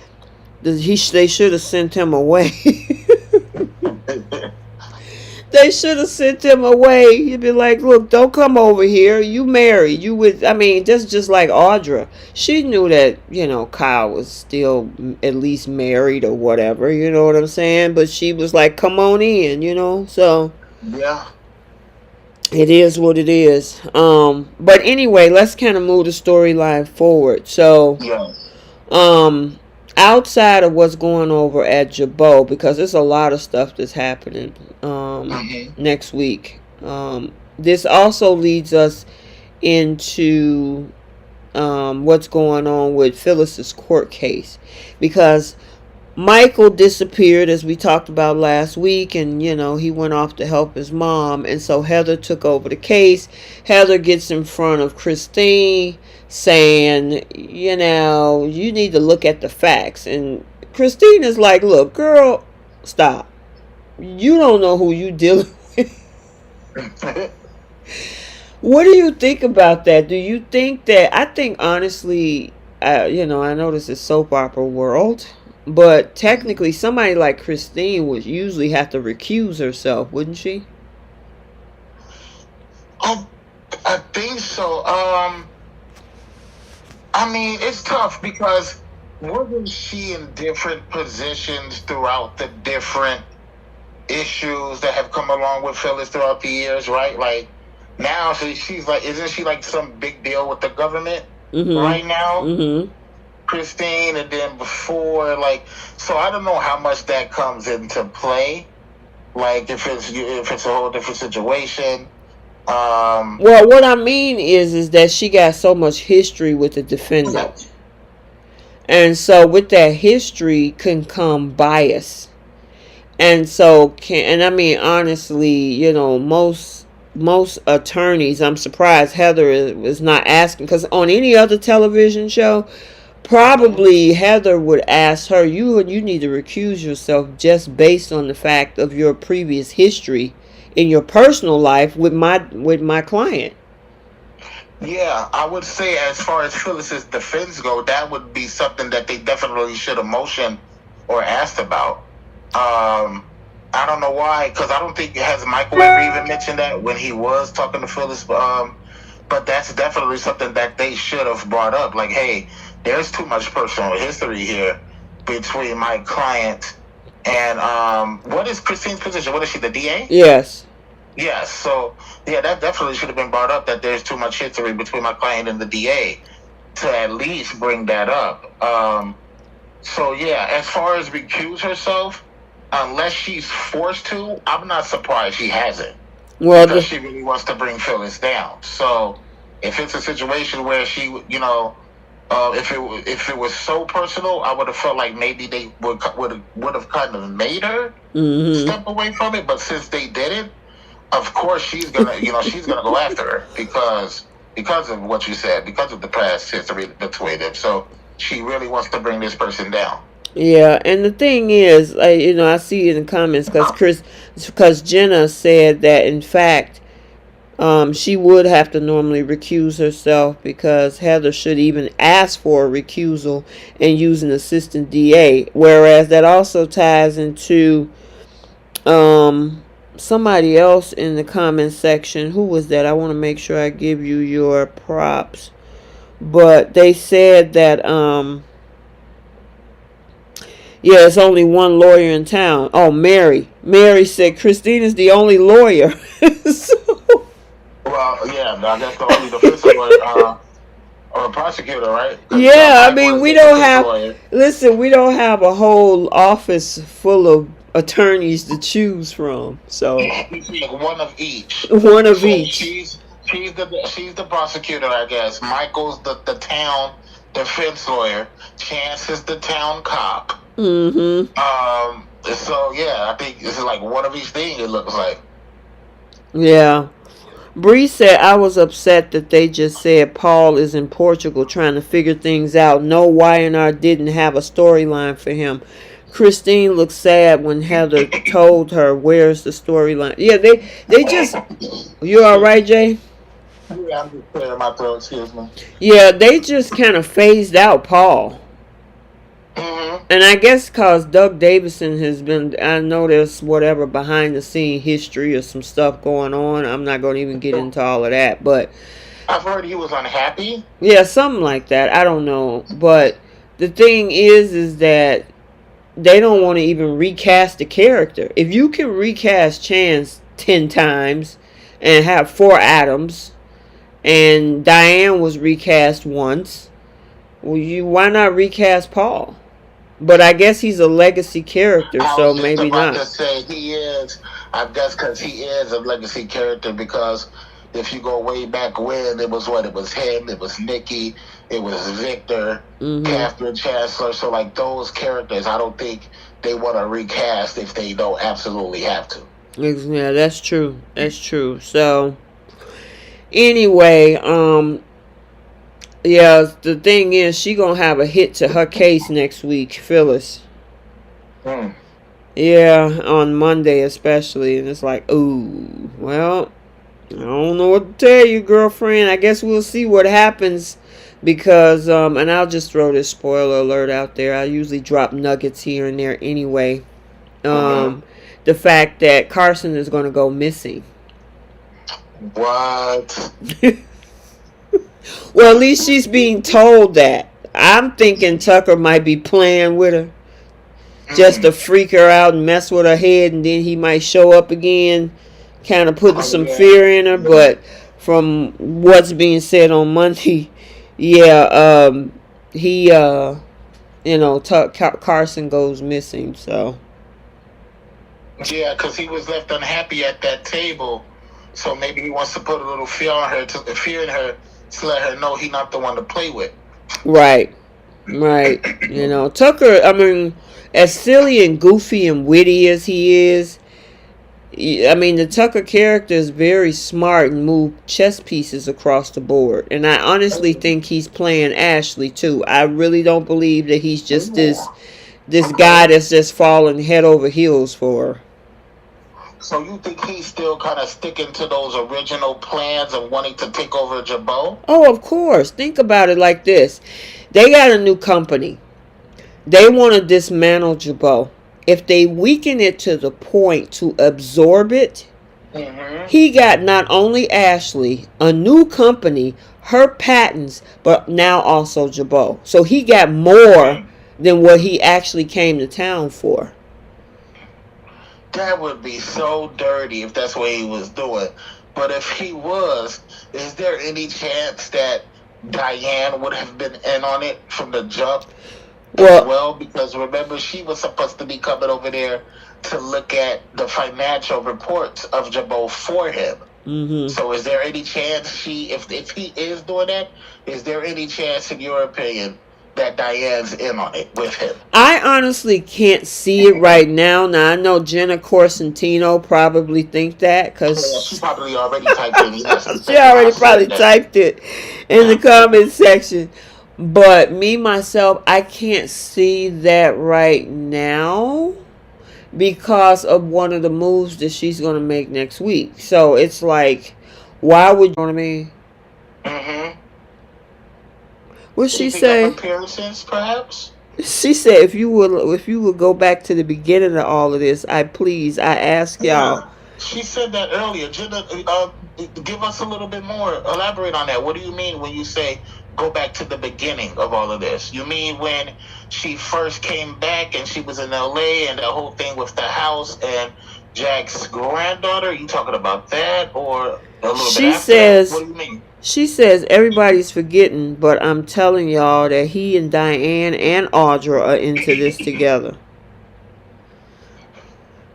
that they should have sent him away. They should have sent him away. You'd be like, look, don't come over here. You married. You would, that's just like Audra. She knew that, Kyle was still at least married or whatever. You know what I'm saying? But she was like, come on in, so. Yeah. It is what it is. But anyway, let's kind of move the storyline forward. So, outside of what's going over at Jabo, because there's a lot of stuff that's happening next week. This also leads us into what's going on with Phyllis's court case, because Michael disappeared, as we talked about last week, and he went off to help his mom, and so Heather took over the case. Heather gets in front of Christine saying, you need to look at the facts, and Christine is like, look, girl, stop. You don't know who you dealing with. What do you think about that? Do you think that... I think honestly, I know this is soap opera world, but technically somebody like Christine would usually have to recuse herself, wouldn't she? I think so. It's tough because wasn't she in different positions throughout the different issues that have come along with Phyllis throughout the years, right? Like, now she's like, isn't she like some big deal with the government right now? Christine, and then before, so I don't know how much that comes into play. Like, if it's a whole different situation. Well, what I mean is that she got so much history with the defendant, and so with that history can come bias, and so honestly, most attorneys, I'm surprised Heather is not asking, because on any other television show, probably Heather would ask her, you need to recuse yourself just based on the fact of your previous history in your personal life with my client. Yeah, I would say as far as Phyllis's defense go, that would be something that they definitely should have motioned or asked about. I don't know why, because I don't think has Michael ever even mentioned that when he was talking to Phyllis. But that's definitely something that they should have brought up. Like, hey, there's too much personal history here between my client and what is Christine's position? What is she, the DA? Yes. Yes. So yeah, that definitely should have been brought up, that there's too much history between my client and the DA, to at least bring that up. So yeah, as far as recuse herself, unless she's forced to, I'm not surprised she hasn't. Well, because she really wants to bring Phyllis down. So if it's a situation where she, if it was so personal, I would have felt like maybe they would have kind of made her step away from it. But since they didn't, of course she's gonna go after her because of what you said, because of the past history between them. So she really wants to bring this person down. Yeah, and the thing is, I see in the comments because Jenna said that in fact, she would have to normally recuse herself because Heather should even ask for a recusal and use an assistant DA. Whereas that also ties into somebody else in the comment section. Who was that? I want to make sure I give you your props. But they said that yeah, it's only one lawyer in town. Oh, Mary. Mary said Christine is the only lawyer. So, well, yeah, I guess the only defense lawyer or a prosecutor, right? Yeah, I mean, we don't have. Listen, we don't have a whole office full of attorneys to choose from. So one of each. One of each. She's the prosecutor, I guess. Michael's the town defense lawyer. Chance is the town cop. Mm-hmm. So yeah, I think this is like one of each thing. It looks like. Yeah. Bree said, I was upset that they just said Paul is in Portugal trying to figure things out. No, Y&R didn't have a storyline for him. Christine looked sad when Heather told her, where's the storyline? Yeah, they just... You all right, Jay? Yeah, I'm just clearing my throat, excuse me. Yeah, they just kind of phased out Paul. Mm-hmm. And I guess because Doug Davison has been, I know there's whatever behind the scene history or some stuff going on. I'm not going to even get into all of that, but I've heard he was unhappy. Yeah, something like that. I don't know, but the thing is that they don't want to even recast the character. If you can recast Chance 10 times and have 4 Adams, and Diane was recast once, why not recast Paul? But I guess he's a legacy character, so maybe not. I was just about to say he is. I guess because he is a legacy character, because if you go way back when, it was him, it was Nikki, it was Victor, Catherine Chancellor. So like those characters, I don't think they want to recast if they don't absolutely have to. Yeah, that's true. That's true. So anyway, yeah, the thing is, she gonna have a hit to her case next week, Phyllis. Yeah, on Monday especially, and it's like, ooh, well, I don't know what to tell you, girlfriend. I guess we'll see what happens, because and I'll just throw this spoiler alert out there. I usually drop nuggets here and there anyway. The fact that Carson is gonna go missing. What? Well, at least she's being told that. I'm thinking Tucker might be playing with her just to freak her out and mess with her head, and then he might show up again, kind of putting some fear in her. But from what's being said on Monday, yeah, he, Carson goes missing, so. Yeah, because he was left unhappy at that table, so maybe he wants to put a little fear in her, to let her know he's not the one to play with. Right. Tucker, I mean, as silly and goofy and witty as he is, I mean, the Tucker character is very smart and move chess pieces across the board. And I honestly think he's playing Ashley too. I really don't believe that he's just this guy that's just falling head over heels for her. So you think he's still kind of sticking to those original plans of wanting to take over Jabo? Oh, of course. Think about it like this. They got a new company. They want to dismantle Jabo. If they weaken it to the point to absorb it, he got not only Ashley, a new company, her patents, but now also Jabo. So he got more than what he actually came to town for. That would be so dirty if that's what he was doing. But if he was, is there any chance that Diane would have been in on it from the jump as well? Because remember, she was supposed to be coming over there to look at the financial reports of Jabo for him. So is there any chance if he is doing that, is there any chance, in your opinion, that Diane's in on it with him. I honestly can't see it right now. Now, I know Jenna Corsentino probably think that because she probably already typed it. Yes, she already probably typed it in the comment section. But me, myself, I can't see that right now because of one of the moves that she's going to make next week. So it's like, why would you know what I mean? Mm-hmm. What she say? Appearances, perhaps. She said, if you would go back to the beginning of all of this, I ask y'all. She said that earlier. Jenna, give us a little bit more. Elaborate on that. What do you mean when you say go back to the beginning of all of this? You mean when she first came back and she was in LA and the whole thing with the house and Jack's granddaughter? You talking about that or a little bit after that? What do you mean? She says everybody's forgetting, but I'm telling y'all that he and Diane and Audra are into this together.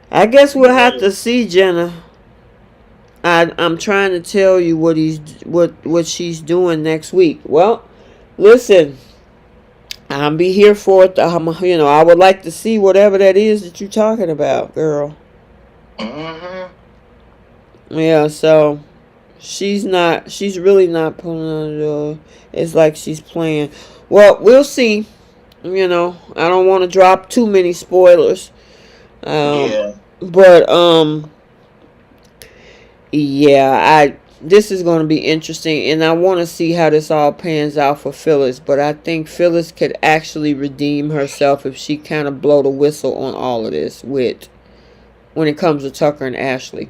I guess we'll have to see, Jenna. I'm trying to tell you what she's doing next week. Well, listen, I'll be here for it. I would like to see whatever that is that you're talking about, girl. Mm-hmm. Yeah, so she's really not pulling on it. It's like she's playing. Well, we'll see. I don't want to drop too many spoilers. Yeah. But this is going to be interesting, and I want to see how this all pans out for Phyllis. But I think Phyllis could actually redeem herself if she kind of blow the whistle on all of this when it comes to Tucker and Ashley.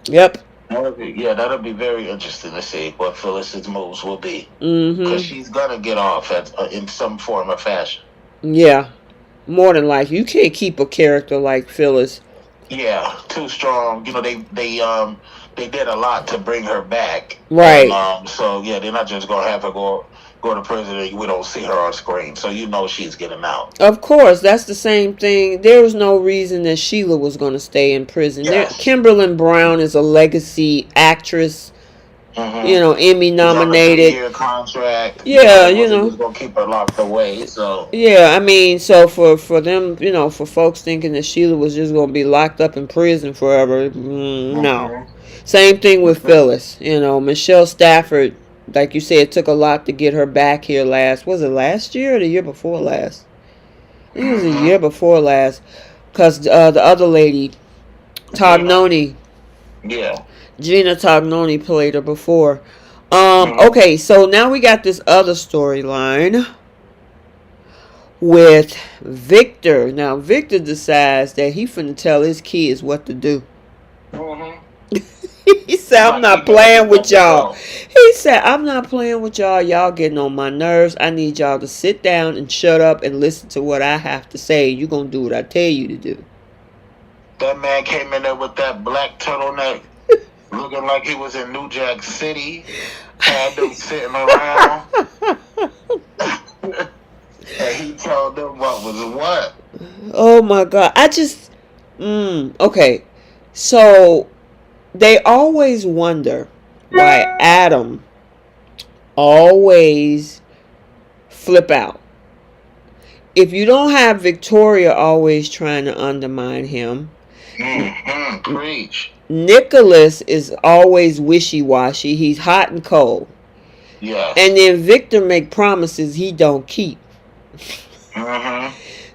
Yep. That'll be very interesting to see what Phyllis's moves will be. Because she's gonna get off in some form or fashion. Yeah, more than likely. You can't keep a character like Phyllis. Yeah, too strong. They did a lot to bring her back. Right. And, so they're not just gonna have her go to prison and we don't see her on screen. So she's getting out. Of course, that's the same thing. There was no reason that Sheila was going to stay in prison. Yes. Kimberly Brown is a legacy actress. Mm-hmm. Emmy nominated. Year contract. Yeah, was gonna keep her locked away. So yeah, I mean, so for them, for folks thinking that Sheila was just gonna be locked up in prison forever, no. Same thing with Phyllis. Michelle Stafford. Like you said, it took a lot to get her back here was it last year or the year before last? I think it was the year before last. Because the other lady, Tognoni. Yeah. Gina Tognoni played her before. Okay, so now we got this other storyline with Victor. Now, Victor decides that he finna tell his kids what to do. He said, I'm not playing with y'all. He said, I'm not playing with y'all. Y'all getting on my nerves. I need y'all to sit down and shut up and listen to what I have to say. You're going to do what I tell you to do. That man came in there with that black turtleneck, looking like he was in New Jack City. Had them sitting around. And he told them what was what. Oh, my God. Okay. So they always wonder why Adam always flip out. If you don't have Victoria always trying to undermine him, preach. Nicholas is always wishy-washy. He's hot and cold. Yeah. And then Victor make promises he don't keep.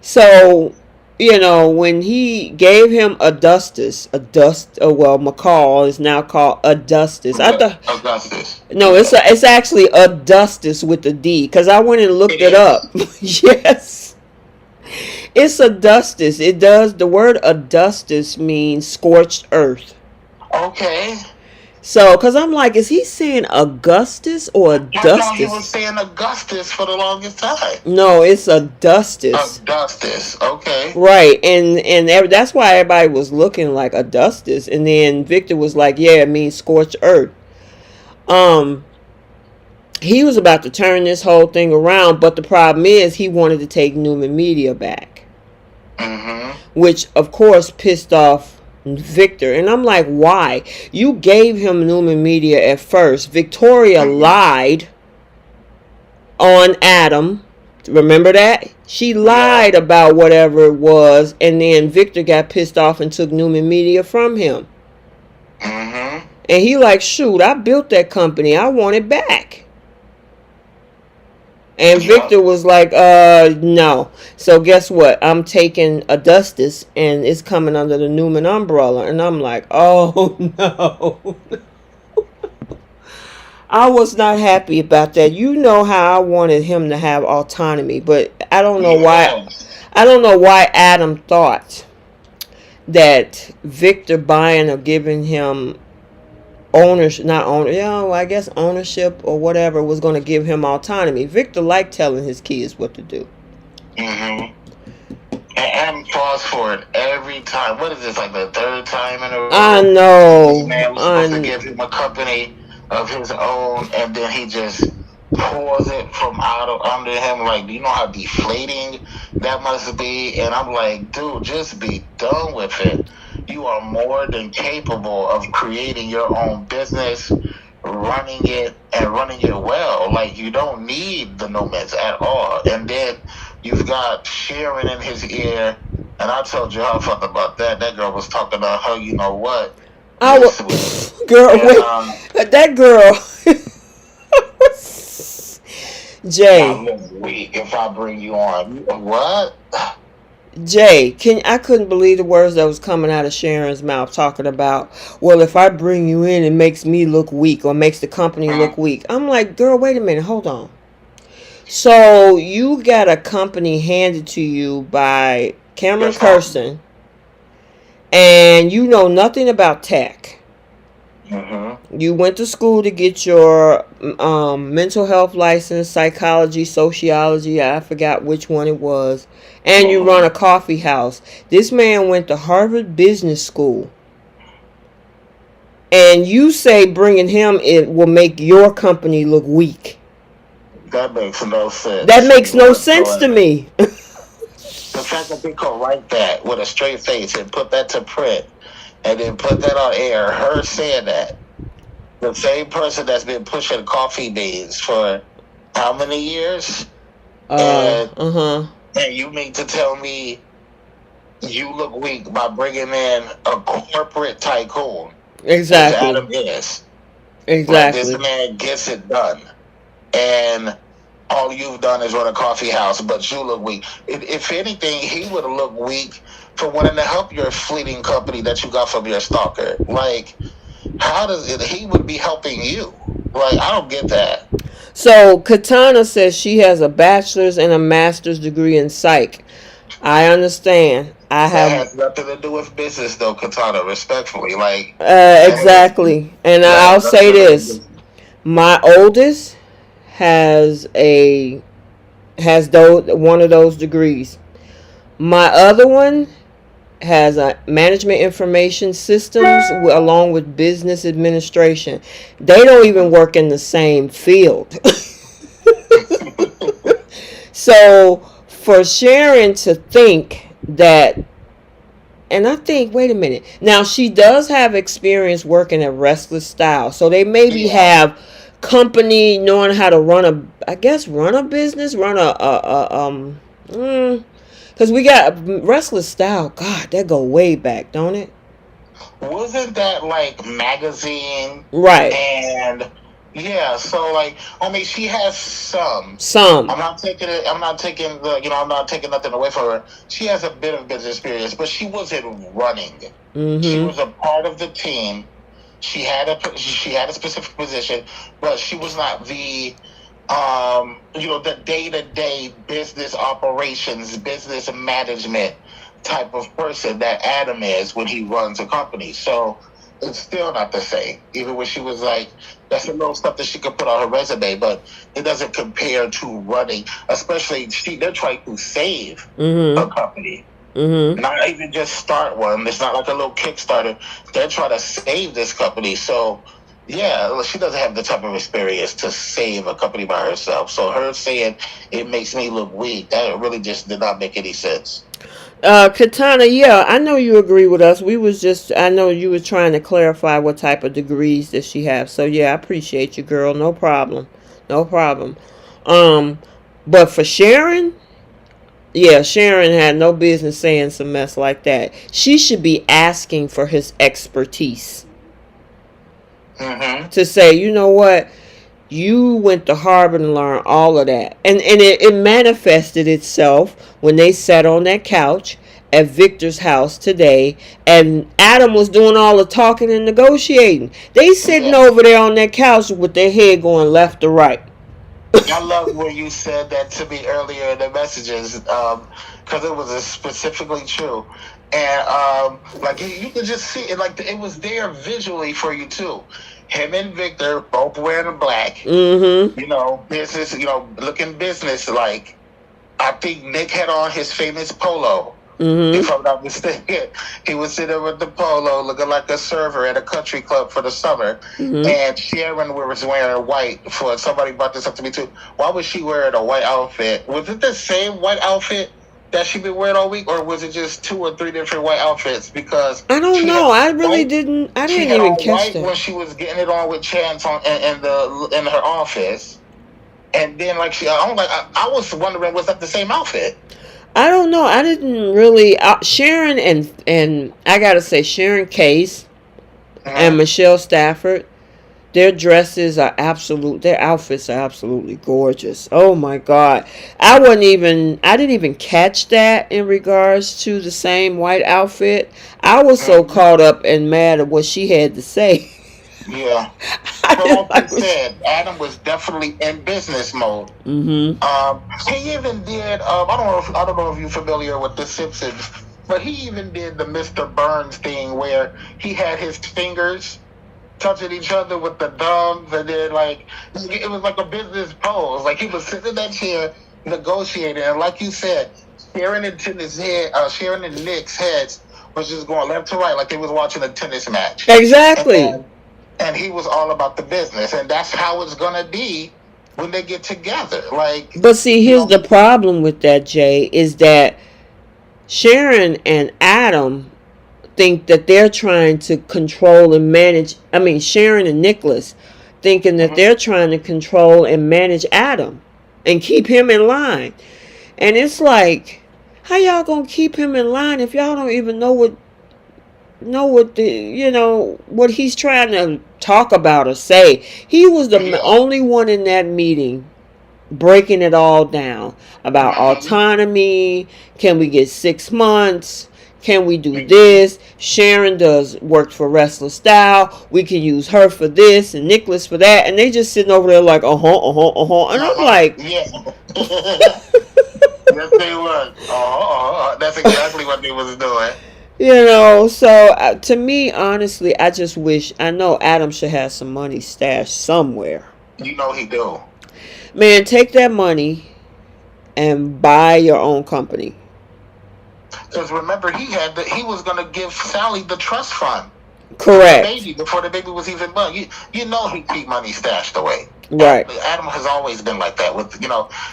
So when he gave him McCall is now called Adustus. Augustus. No, it's actually Adustus with a D, because I went and looked it up. Yes. It's Adustus. It does. The word Adustus means scorched earth. Okay. So, because I'm like, is he saying Augustus or Adustus? I thought he was saying Augustus for the longest time. No, it's Adustus. Adustus, okay. Right, and that's why everybody was looking like Adustus, and then Victor was like, yeah, it means scorched earth. He was about to turn this whole thing around, but the problem is he wanted to take Newman Media back. Which, of course, pissed off Victor. And I'm like, why? You gave him Newman Media at first. Victoria lied on Adam. Remember that? She lied about whatever it was, and then Victor got pissed off and took Newman Media from him. Mm-hmm. And he like, shoot, I built that company. I want it back. And Victor was like, no. So guess what? I'm taking Adustus, and it's coming under the Newman umbrella. And I'm like, oh, no. I was not happy about that. You know how I wanted him to have autonomy, but I don't know why. I don't know why Adam thought that Victor buying or giving him ownership, I guess ownership or whatever was going to give him autonomy. Victor liked telling his kids what to do. Mm-hmm. And Adam falls for it every time. What is this, like the third time in a row? I know. This man was supposed to give him a company of his own, and then he just pulls it from out of under him. Like, do you know how deflating that must be? And I'm like, dude, just be done with it. You are more than capable of creating your own business, running it, and running it well. Like, you don't need the nomads at all. And then you've got Sharon in his ear, and I told you how I felt about that. That girl was talking about her, you know what? Girl, and, wait, that girl. Jay. Weak if I bring you on. What? Jay, I couldn't believe the words that was coming out of Sharon's mouth talking about, well, if I bring you in, it makes me look weak or makes the company look weak. I'm like, girl, wait a minute, hold on. So you got a company handed to you by Cameron Kirsten, and you know nothing about tech. Mm-hmm. You went to school to get your mental health license, psychology, sociology, I forgot which one it was, and you run a coffee house. This man went to Harvard Business School, and you say bringing him in will make your company look weak. That makes no sense. That makes no sense to me. The fact that they could write that with a straight face and put that to print and then put that on air, her saying that, the same person that's been pushing coffee beans for how many years? And you mean to tell me you look weak by bringing in a corporate tycoon? Exactly. Adam is. Exactly. Like, this man gets it done. And all you've done is run a coffee house, but you look weak. If anything, he would have looked weak for wanting to help your fleeting company that you got from your stalker. Like, how does it? He would be helping you. Like, I don't get that. So Katana says she has a bachelor's and a master's degree in psych. I understand. That has nothing to do with business, though, Katana. Respectfully, like exactly. And I'll say this: my oldest has one of those degrees. My other one has a management information systems along with business administration. They don't even work in the same field. So for Sharon to think that, and I think, wait a minute. Now she does have experience working at Restless Style, so they maybe have company knowing how to run a business, because we got Restless Style. God, that go way back, don't it? Wasn't that like magazine? Right. And yeah, so like, I mean, she has some. I'm not taking nothing away from her. She has a bit of business experience, but she wasn't running. Mm-hmm. She was a part of the team. She had a specific position, but she was not the the day-to-day business operations, business management type of person that Adam is when he runs a company. So it's still not the same. Even when she was like, that's a little stuff that she could put on her resume, but it doesn't compare to running, especially they're trying to save a company. Mm-hmm. Not even just start one. It's not like a little Kickstarter. They're trying to save this company. So yeah, she doesn't have the type of experience to save a company by herself. So her saying it makes me look weak, that really just did not make any sense. Katana, yeah, I know you agree with us. I know you were trying to clarify what type of degrees that she has. So yeah, I appreciate you, girl. No problem. Um, but for Sharon, yeah, Sharon had no business saying some mess like that. She should be asking for his expertise to say, you know what, you went to Harvard and learned all of that. And it manifested itself when they sat on that couch at Victor's house today, and Adam was doing all the talking and negotiating. They sitting over there on that couch with their head going left to right. I love where you said that to me earlier in the messages, because it was specifically true. And like you could just see it, like it was there visually for you too. Him and Victor both wearing black. Mm-hmm. You know, business. You know, looking business like. I think Nick had on his famous polo. Mm-hmm. If I'm not mistaken, he was sitting with the polo, looking like a server at a country club for the summer. Mm-hmm. And Sharon was wearing white. For somebody brought this up to me too. Why was she wearing a white outfit? Was it the same white outfit that she been wearing all week, or was it just 2 or 3 different white outfits? Because I don't know. I really didn't. I didn't even catch that when she was getting it on with Chance in her office. And then, like, I was wondering, was that the same outfit? I don't know. I didn't really. Sharon and I gotta say, Sharon Case and Michelle Stafford, their dresses are their outfits are absolutely gorgeous. Oh my God. I didn't even catch that in regards to the same white outfit. I was so caught up and mad at what she had to say. Yeah. But like you said, Adam was definitely in business mode. Mm-hmm. He even did. I don't know if you're familiar with The Simpsons, but he even did the Mr. Burns thing where he had his fingers touching each other with the thumbs, and then like it was like a business pose. Like he was sitting in that chair negotiating, and like you said, Sharon and Nick's heads was just going left to right, like they was watching a tennis match. Exactly. And he was all about the business, and that's how it's gonna be when they get together. Like, but see, here's the problem with that, Jay, is that Sharon and Adam think that they're trying to control and manage. I mean, Sharon and Nicholas thinking that they're trying to control and manage Adam and keep him in line. And it's like, how y'all gonna keep him in line if y'all don't even know what what he's trying to talk about or say? He was the only one in that meeting breaking it all down about autonomy. Can we get 6 months? Can we do this? Sharon work for Restless Style. We can use her for this and Nicholas for that. And they just sitting over there like, and I'm like, yeah. Yes, they was. That's exactly what they was doing. So to me, honestly, I know Adam should have some money stashed somewhere. You know he do. Man, take that money and buy your own company. Because remember, he was going to give Sally the trust fund. Correct. Before the baby was even born. You know he keep money stashed away. Right. Adam has always been like that.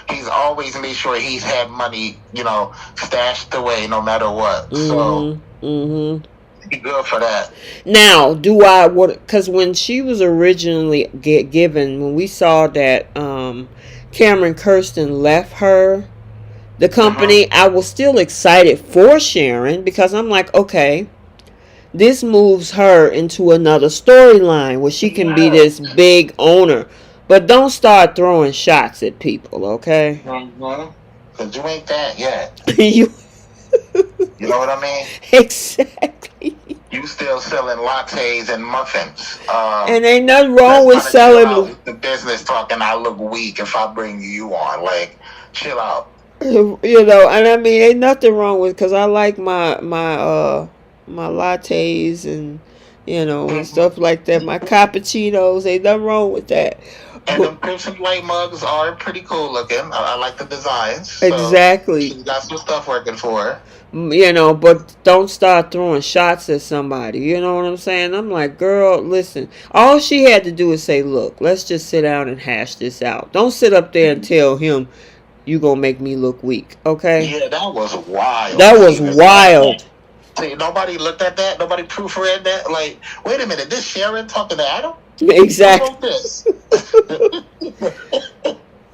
He's always made sure he's had money, stashed away no matter what. So, be good for that. Now, because when she was originally given, when we saw that Cameron Kirsten left her, the company, I was still excited for Sharon because I'm like, okay, this moves her into another storyline where she can be this big owner. But don't start throwing shots at people, okay? Because you ain't that yet. You know what I mean? Exactly. You still selling lattes and muffins. And ain't nothing wrong with selling. The business talking, I look weak if I bring you on. Like, chill out. And I mean, ain't nothing wrong with, because I like my lattes and and stuff like that. My cappuccinos, ain't nothing wrong with that. And the Crimson Light mugs are pretty cool looking. I like the designs. So exactly. She's got some stuff working for her. But don't start throwing shots at somebody. You know what I'm saying? I'm like, girl, listen. All she had to do is say, look, let's just sit down and hash this out. Don't sit up there and tell him you gonna make me look weak, okay? Yeah, that was wild. That was wild. See, nobody looked at that. Nobody proofread that. Like, wait a minute, this Sharon talking to Adam? Exactly. Who wrote this?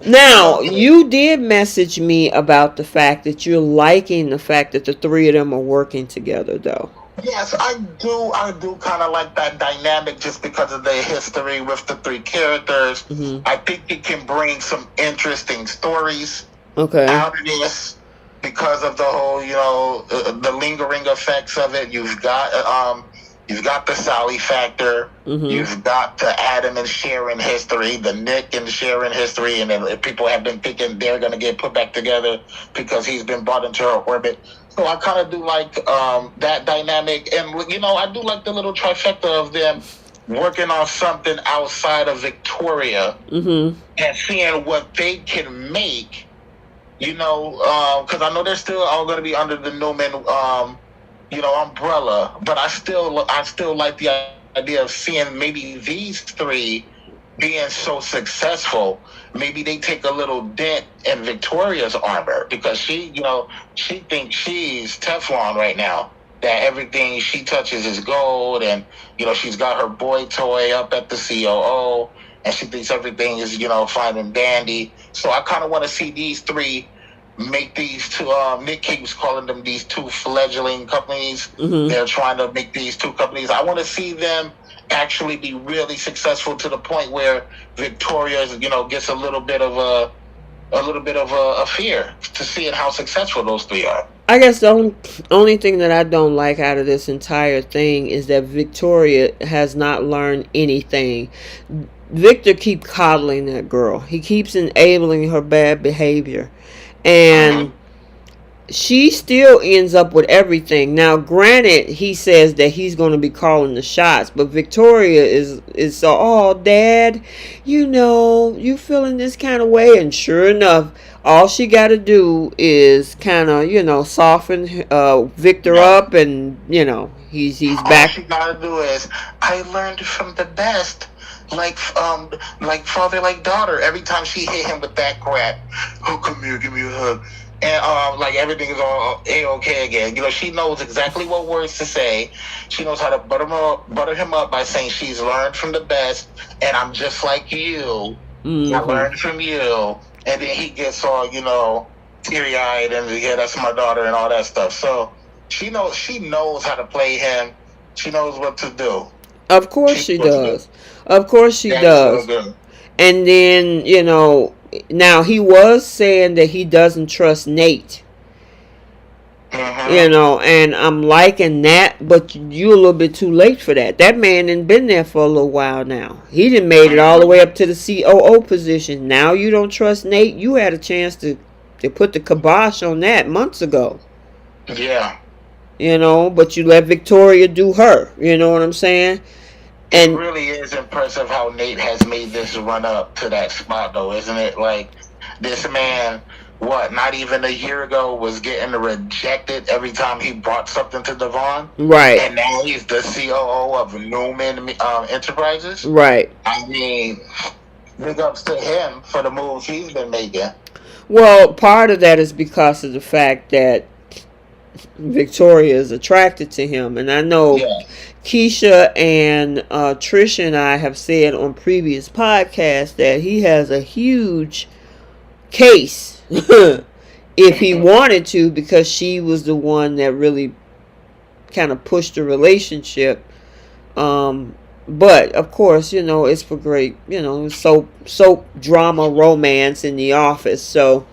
Now, you did message me about the fact that you're liking the fact that the three of them are working together, though. Yes, I do. I do kind of like that dynamic just because of the history with the three characters. I think it can bring some interesting stories out of this because of the whole, the lingering effects of it. You've got the Sally factor. You've got the Adam and Sharon history, the Nick and Sharon history, and then people have been thinking they're going to get put back together because he's been brought into her orbit. So I kind of do like that dynamic. And, I do like the little trifecta of them working on something outside of Victoria and seeing what they can make, because I know they're still all going to be under the Newman, umbrella. But I still like the idea of seeing maybe these three being so successful. Maybe they take a little dent in Victoria's armor because she thinks she's Teflon right now. That everything she touches is gold, and she's got her boy toy up at the COO, and she thinks everything is fine and dandy. So I kind of want to see these three make these two. Nick keeps calling them these two fledgling companies. They're trying to make these two companies. I want to see them actually be really successful to the point where Victoria, gets a little bit of a fear to seeing how successful those three are. I guess the only thing that I don't like out of this entire thing is that Victoria has not learned anything. Victor keeps coddling that girl. He keeps enabling her bad behavior. And she still ends up with everything. Now, granted, he says that he's going to be calling the shots, but Victoria is so, oh, Dad, you feeling this kind of way, and sure enough, all she got to do is kind of, soften Victor up, and he's back. All she got to do is, I learned from the best. Like father, like daughter. Every time she hit him with that crap, oh, come here, give me a hug. And everything is all A-okay again. She knows exactly what words to say. She knows how to butter him up by saying she's learned from the best, and I'm just like you. I learned from you. And then he gets all, teary-eyed and, yeah, that's my daughter and all that stuff. So she knows how to play him. She knows what to do. Of course she does. Of course she does. So and then, now he was saying that he doesn't trust Nate. And I'm liking that, but you a little bit too late for that. That man done been there for a little while now. He done made it all the way up to the COO position. Now you don't trust Nate. You had a chance to put the kibosh on that months ago. Yeah. But you let Victoria do her. You know what I'm saying? And it really is impressive how Nate has made this run up to that spot, though, isn't it? Like, this man, not even a year ago, was getting rejected every time he brought something to Devon. Right. And now he's the COO of Newman Enterprises. Right. I mean, big ups to him for the moves he's been making. Well, part of that is because of the fact that Victoria is attracted to him. And I know Keisha and Trisha and I have said on previous podcasts that he has a huge case if he wanted to, because she was the one that really kind of pushed the relationship. But of course, it's for great, soap drama romance in the office. So,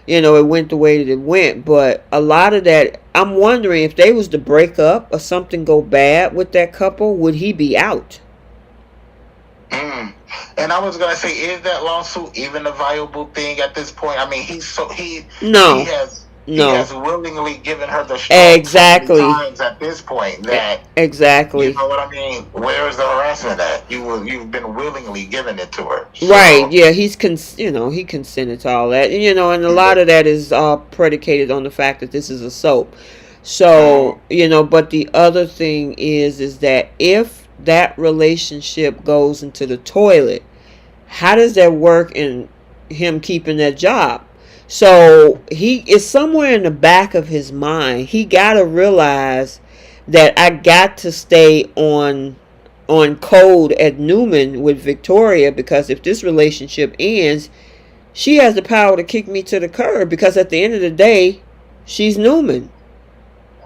it went the way that it went. But a lot of that, I'm wondering if they was to break up or something go bad with that couple, would he be out? And I was gonna say, is that lawsuit even a viable thing at this point? I mean, he has willingly given her the exactly times at this point that exactly. You know what I mean? Where is the harassment at? You've been willingly giving it to her. So. Right? Yeah, he consented to all that. And a lot of that is predicated on the fact that this is a soap. So but the other thing is that if that relationship goes into the toilet, how does that work in him keeping that job? So he is somewhere in the back of his mind. He got to realize that I got to stay on code at Newman with Victoria, because if this relationship ends, she has the power to kick me to the curb because at the end of the day, she's Newman.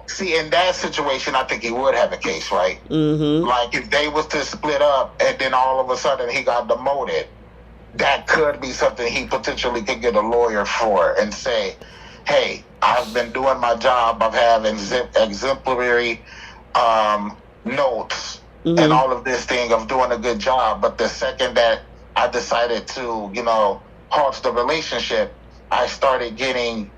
See, in that situation, I think he would have a case, right? Mm-hmm. Like if they was to split up and then all of a sudden he got demoted, that could be something he potentially could get a lawyer for and say, hey, I've been doing my job. I've had exemplary notes and all of this thing of doing a good job. But the second that I decided to, halt the relationship, I started getting,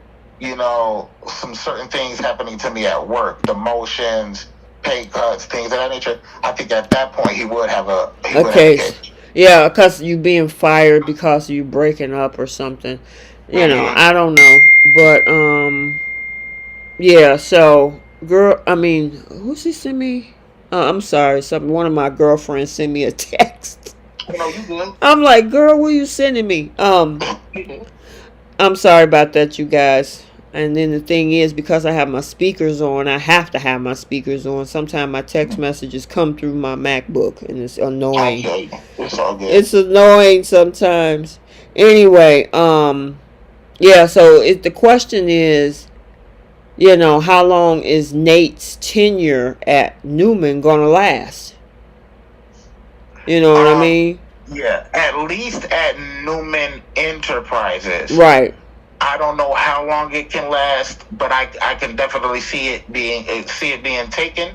some certain things happening to me at work, demotions, pay cuts, things of that nature. I think at that point he would have a case. Yeah, because you being fired because you breaking up or something. I don't know. But, yeah, so, girl, I mean, who she sent me? I'm sorry, one of my girlfriends sent me a text. No, you good. I'm like, girl, what are you sending me? I'm sorry about that, you guys. And then the thing is, because I have my speakers on, I have to have my speakers on. Sometimes my text messages come through my MacBook, and it's annoying. Okay. It's all good. It's annoying sometimes. Anyway, yeah, so the question is, how long is Nate's tenure at Newman gonna last? You know what I mean? Yeah, at least at Newman Enterprises. Right. I don't know how long it can last, but I can definitely see it being taken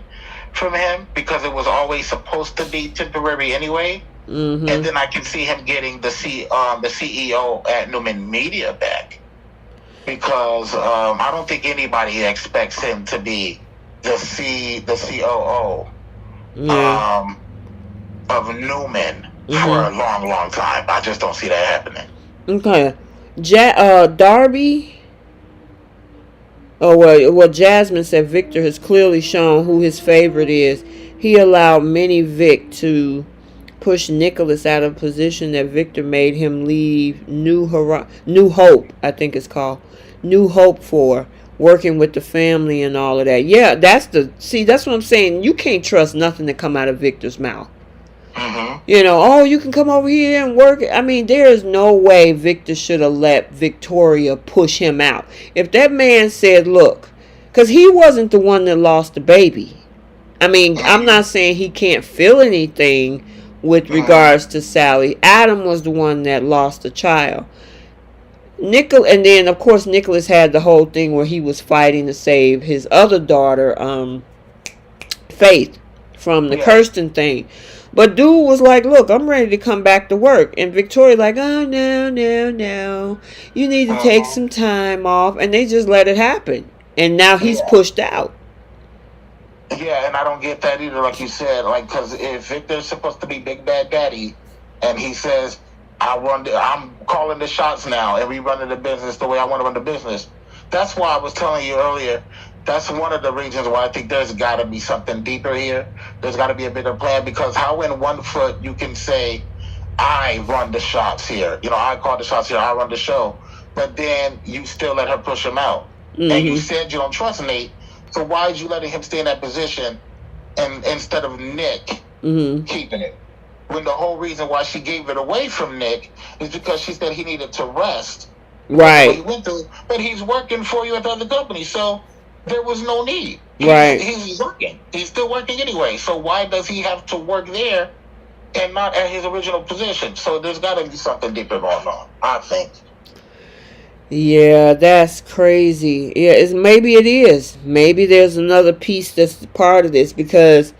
from him because it was always supposed to be temporary anyway. Mm-hmm. And then I can see him getting the CEO at Newman Media back because I don't think anybody expects him to be the COO of Newman for a long, long time. I just don't see that happening. Okay. Darby. Oh, well, Jasmine said Victor has clearly shown who his favorite is. He allowed Minnie Vic to push Nicholas out of a position that Victor made him leave New Hope, I think it's called. New Hope for working with the family and all of that. Yeah, that's what I'm saying. You can't trust nothing that come out of Victor's mouth. Mm-hmm. You can come over here and work. I mean, there is no way Victor should have let Victoria push him out. If that man said, look, because he wasn't the one that lost the baby. I mean, I'm not saying he can't feel anything with regards to Sally. Adam was the one that lost the child. And then, of course, Nicholas had the whole thing where he was fighting to save his other daughter, Faith, from the Kirsten thing. But dude was like, look, I'm ready to come back to work. And Victoria like, oh, no. You need to take some time off. And they just let it happen. And now he's pushed out. Yeah, and I don't get that either, like you said. Like, because if Victor's supposed to be Big Bad Daddy, and he says, I'm calling the shots now, and we running the business the way I want to run the business. That's why I was telling you earlier, that's one of the reasons why I think there's got to be something deeper here. There's got to be a bigger plan, because how in one foot you can say, I run the shots here. I call the shots here, I run the show. But then you still let her push him out. Mm-hmm. And you said you don't trust Nate, so why is you letting him stay in that position and instead of Nick keeping it? When the whole reason why she gave it away from Nick is because she said he needed to rest. Right. He went through, but he's working for you at the other company, so there was no need. He's working. He's still working anyway. So why does he have to work there and not at his original position? So there's got to be something deeper going on, I think. Yeah, that's crazy. Yeah, maybe it is. Maybe there's another piece that's part of this because,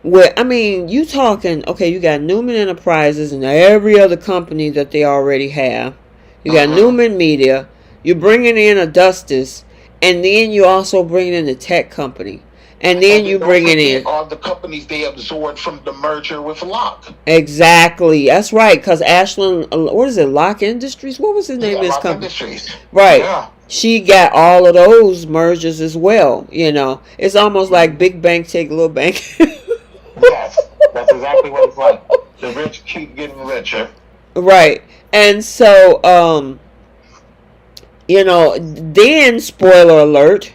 you talking, okay, you got Newman Enterprises and every other company that they already have. You got Newman Media. You're bringing in Adustus. And then you also bring in the tech company. And then you bring it in all the companies they absorbed from the merger with Locke. Exactly. That's right. Because Ashland, what is it, Locke Industries? What was the name of this company? Industries. Right. Yeah. She got all of those mergers as well. It's almost like big bank take little bank. Yes. That's exactly what it's like. The rich keep getting richer. Right. And so, then, spoiler alert,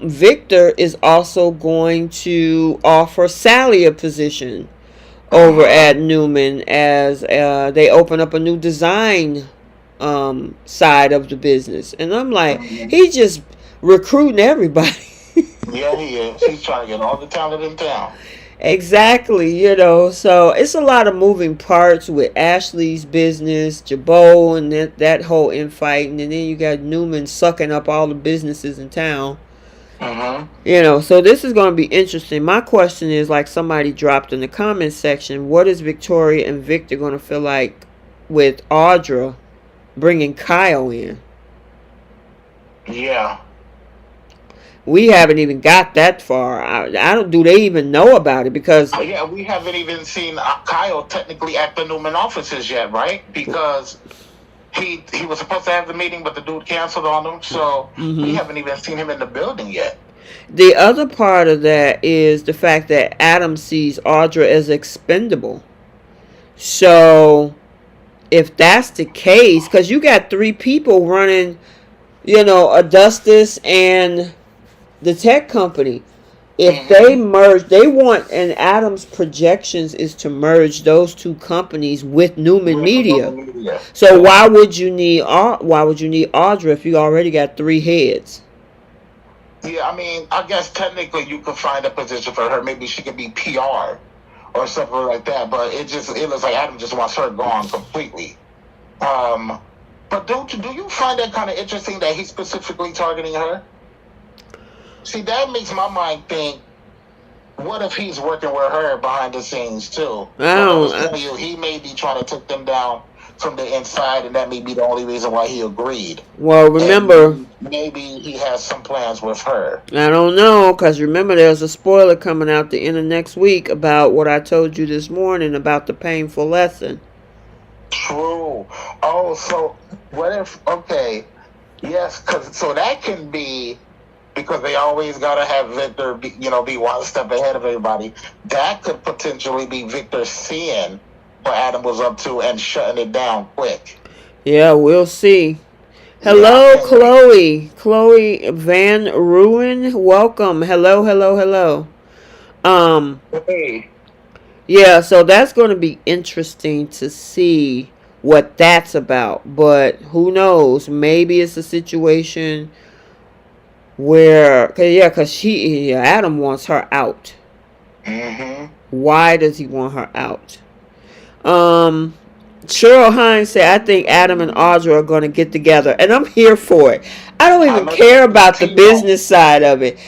Victor is also going to offer Sally a position over at Newman as they open up a new design side of the business. And I'm like, Mhm. he's just recruiting everybody. Yeah, he is. He's trying to get all the talent in town. Exactly, so it's a lot of moving parts with Ashley's business, Jabo, and that whole infight, and then you got Newman sucking up all the businesses in town. So this is going to be interesting. My question is, like somebody dropped in the comments section, what is Victoria and Victor going to feel like with Audra bringing Kyle in? Yeah. We haven't even got that far. I don't. Do they even know about it? Because yeah, we haven't even seen Kyle technically at the Newman offices yet, right? Because he was supposed to have the meeting, but the dude canceled on him, so we haven't even seen him in the building yet. The other part of that is the fact that Adam sees Audra as expendable. So if that's the case, because you got 3 people running, Adustus and the tech company. If they merge, they want, and Adam's projections is to merge those 2 companies with Newman Media. So why would you need Audra if you already got 3 heads? Yeah, I mean, I guess technically you could find a position for her. Maybe she could be PR or something like that. But it looks like Adam just wants her gone completely. But do you find that kind of interesting that he's specifically targeting her? See, that makes my mind think, what if he's working with her behind the scenes too? He may be trying to take them down from the inside, and that may be the only reason why he agreed. Well, remember, and maybe he has some plans with her. I don't know, because remember, there's a spoiler coming out the end of next week about what I told you this morning about the painful lesson. True. Oh, so what if? Okay, yes, so that can be. Because they always gotta have Victor, be one step ahead of everybody. That could potentially be Victor seeing what Adam was up to and shutting it down quick. Yeah, we'll see. Hello, Chloe. Chloe Van Ruin. Welcome. Hello. Hey. Yeah, so that's going to be interesting to see what that's about. But who knows? Maybe it's a situation where, because Adam wants her out. Why does he want her out? Cheryl Hines said, I think Adam and Audra are going to get together. And I'm here for it. I don't even care about the business side of it.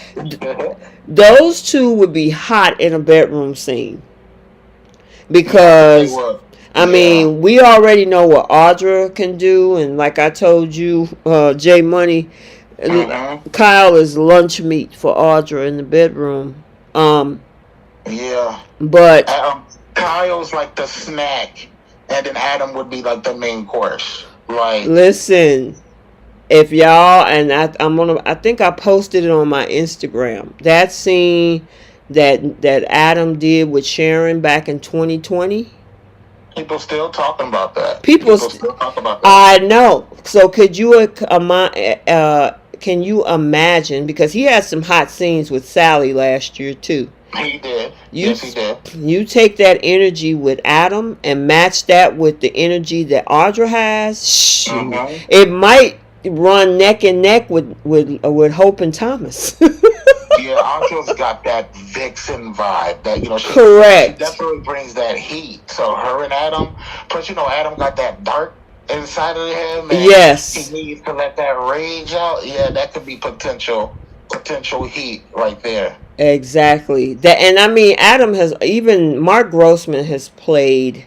Those 2 would be hot in a bedroom scene. Because, I mean, we already know what Audra can do. And like I told you, J Money, Kyle is lunch meat for Audra in the bedroom. Yeah. But Kyle's like the snack, and then Adam would be like the main course. Like, listen, if y'all, and I think I posted it on my Instagram. That scene that Adam did with Sharon back in 2020. People still talking about that. People still talk about that. I know. So could you can you imagine? Because he had some hot scenes with Sally last year too. He did. Yes, he did. You take that energy with Adam and match that with the energy that Audra has. It might run neck and neck with Hope and Thomas. Yeah, Audra's got that Vixen vibe. That correct. She definitely brings that heat. So her and Adam, plus Adam got that dark inside of him. And yes. He needs to let that rage out. Yeah, that could be potential heat right there. Exactly. That, and I mean, Adam has, even Mark Grossman has played,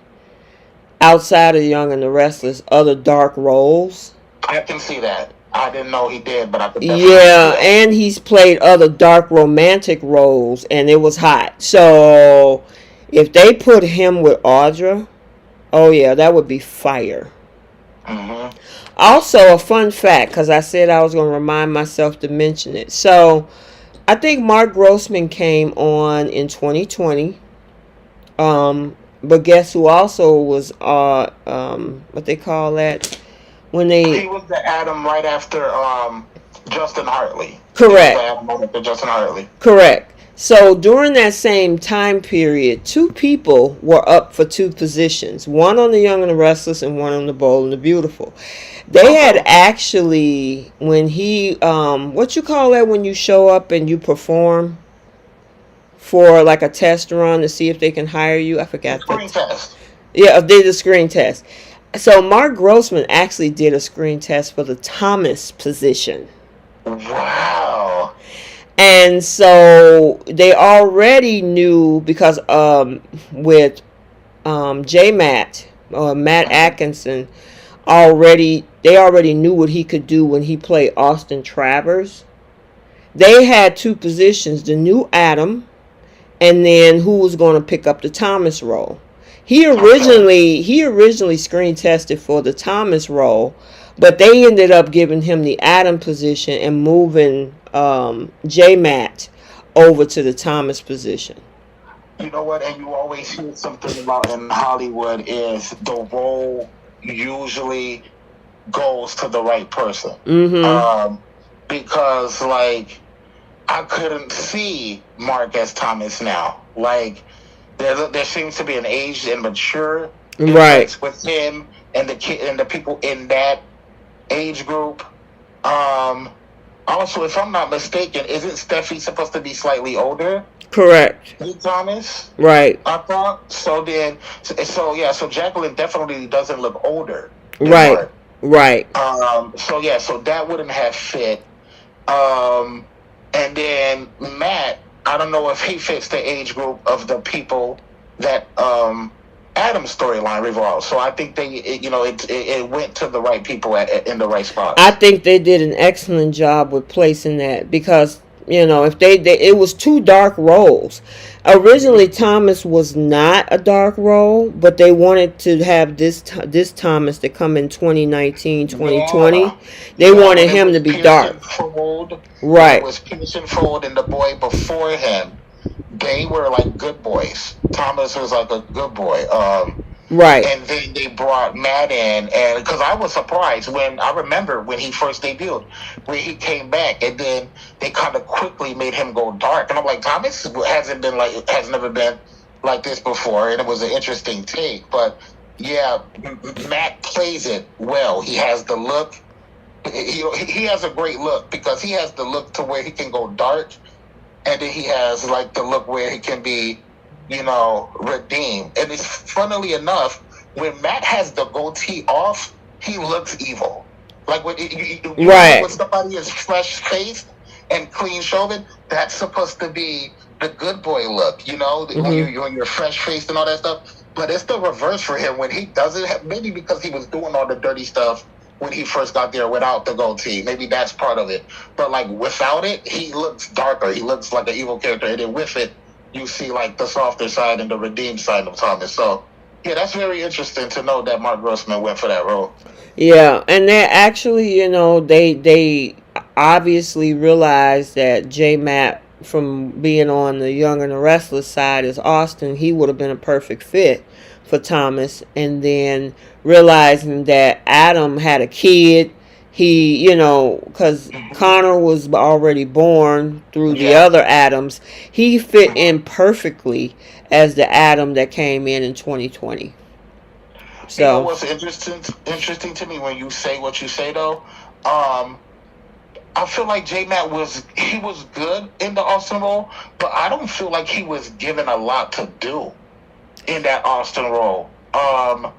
outside of Young and the Restless, other dark roles. I can see that. I didn't know he did, but I could definitely see that. And he's played other dark romantic roles, and it was hot. So if they put him with Audra, oh yeah, that would be fire. Also, a fun fact, because I said I was going to remind myself to mention it. So I think Mark Grossman came on in 2020. But guess who also was what they call that? When he was the Adam after Justin Hartley. Correct. Justin Hartley. Correct. So during that same time period, two people were up for two positions. One on The Young and the Restless and one on The Bold and the Beautiful. They had actually, when he, what you call that when you show up and you perform for like a test run to see if they can hire you? I forgot Screen that. test. Yeah, they did a screen test. So Mark Grossman actually did a screen test for the Thomas position. Wow. And so they already knew because with J Matt or Matt Atkinson they already knew what he could do when he played Austin Travers. They had two positions, the new Adam and then who was going to pick up the Thomas role. He originally screen tested for the Thomas role, but they ended up giving him the Adam position and moving J Matt over to the Thomas position. You know what? And you always hear something about in Hollywood is the role usually goes to the right person. Mm-hmm. Because like I couldn't see Mark as Thomas now. Like there seems to be an aged and mature difference with him and the people in that age group. Also, if I'm not mistaken, isn't Steffi supposed to be slightly older? Correct. Than Thomas? Right. I thought. So Jacqueline definitely doesn't look older. Right. Mark. Right. So that wouldn't have fit. And then Matt, I don't know if he fits the age group of the people that Adam's storyline revolves. So I think it went to the right people in the right spot. I think they did an excellent job with placing that because if they it was two dark roles. Originally, Thomas was not a dark role, but they wanted to have this Thomas to come in 2019, 2020. Yeah. They wanted him to be dark. Right. It was Pearson Fold and the boy before him. They were like good boys. Thomas was like a good boy. Right. And then they brought Matt in, and because I was surprised when he first debuted, when he came back, and then they kind of quickly made him go dark, and I'm like, Thomas has never been like this before, and it was an interesting take. But yeah, Matt plays it well. He has the look. He has a great look because he has the look to where he can go dark, and then he has like the look where he can be, redeemed. And it's funnily enough, when Matt has the goatee off, he looks evil. Like when when somebody is fresh faced and clean shaven, that's supposed to be the good boy look. Mm-hmm. When you're fresh faced and all that stuff. But it's the reverse for him when he doesn't. Maybe because he was doing all the dirty stuff when he first got there without the goatee. Maybe that's part of it. But like without it, he looks darker. He looks like an evil character. And then with it, you see like the softer side and the redeemed side of Thomas. So yeah, that's very interesting to know that Mark Grossman went for that role. Yeah, and they actually, they obviously realized that J Matt, from being on the Young and the Restless side as Austin, he would have been a perfect fit for Thomas. And then realizing that Adam had a kid, he, because Connor was already born through the other Adams, he fit in perfectly as the Adam that came in 2020. So what's interesting to me when you say what you say though, I feel like J Matt was good in the Austin role, but I don't feel like he was given a lot to do in that Austin role. I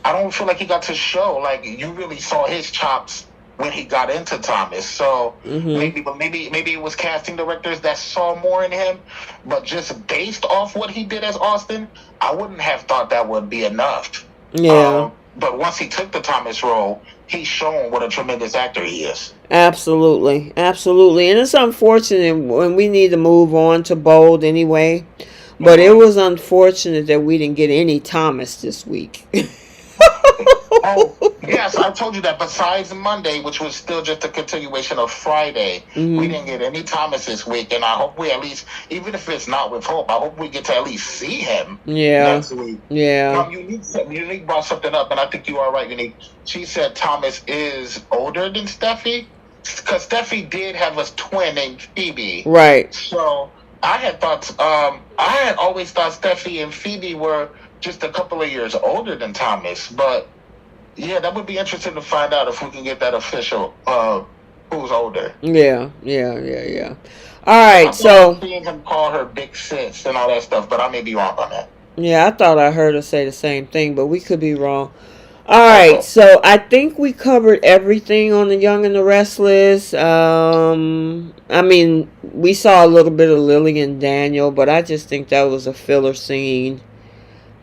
don't feel like he got to show, like you really saw his chops when he got into Thomas. So maybe it was casting directors that saw more in him, but just based off what he did as Austin, I wouldn't have thought that would be enough. Yeah. But once he took the Thomas role, he's shown what a tremendous actor he is. Absolutely. And it's unfortunate when we need to move on to Bold anyway. But it was unfortunate that we didn't get any Thomas this week. Oh, yes, I told you that. Besides Monday, which was still just a continuation of Friday, we didn't get any Thomas this week. And I hope we at least, even if it's not with Hope, I hope we get to at least see him next week. Yeah. Unique brought something up, and I think you are right, Unique. She said Thomas is older than Steffi, because Steffi did have a twin named Phoebe. Right. So I had always thought Steffi and Phoebe were just a couple of years older than Thomas, but yeah, that would be interesting to find out if we can get that official, who's older. Yeah. All right, so seeing him call her big sis and all that stuff, but I may be wrong on that. yeah, I thought I heard her say the same thing, but we could be wrong. All right, so I think we covered everything on The Young and the Restless. I mean, we saw a little bit of Lily and Daniel, but I just think that was a filler scene.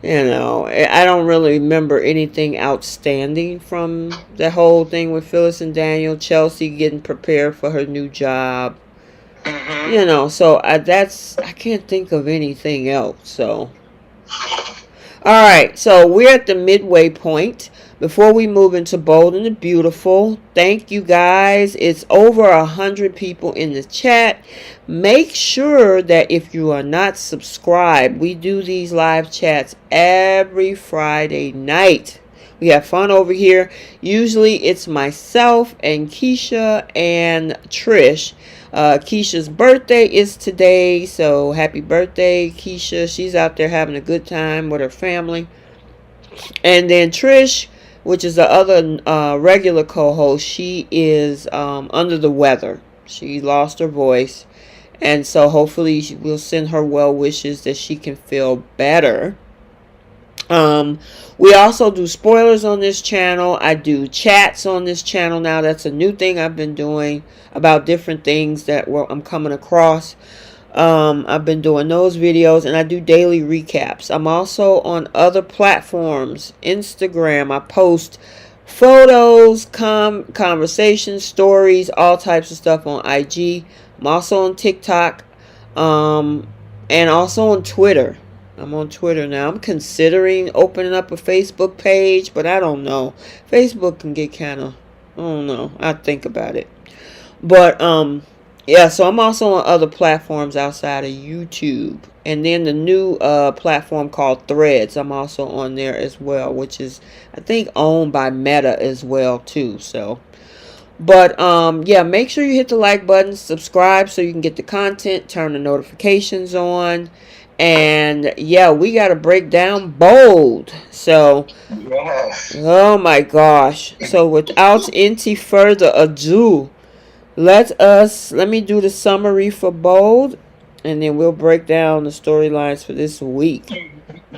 You know, I don't really remember anything outstanding from the whole thing with Phyllis and Daniel. Chelsea getting prepared for her new job. Mm-hmm. You know, so I can't think of anything else. So, all right, so we're at the midway point. Before we move into Bold and the Beautiful, thank you guys. It's over 100 people in the chat. Make sure that if you are not subscribed, we do these live chats every Friday night. We have fun over here. Usually it's myself and Keisha and Trish. Keisha's birthday is today, so happy birthday, Keisha. She's out there having a good time with her family. And then Trish, which is the other regular co-host, she is under the weather. She lost her voice, and so hopefully we'll send her well wishes that she can feel better. We also do spoilers on this channel. I do chats on this channel now. That's a new thing I've been doing about different things that I'm coming across. I've been doing those videos, and I do daily recaps. I'm also on other platforms. Instagram, I post photos, conversations, stories, all types of stuff on IG. I'm also on TikTok, and also on Twitter. I'm on Twitter now. I'm considering opening up a Facebook page, but I don't know. Facebook can get kind of, I don't know. I'll think about it. But, yeah, so I'm also on other platforms outside of YouTube. And then the new platform called Threads, I'm also on there as well, which is, I think, owned by Meta as well, too. So, but, yeah, make sure you hit the like button, subscribe so you can get the content, turn the notifications on. And yeah, we got to break down Bold. So, yes. Oh my gosh. So without any further ado, let me do the summary for Bold, and then we'll break down the storylines for this week.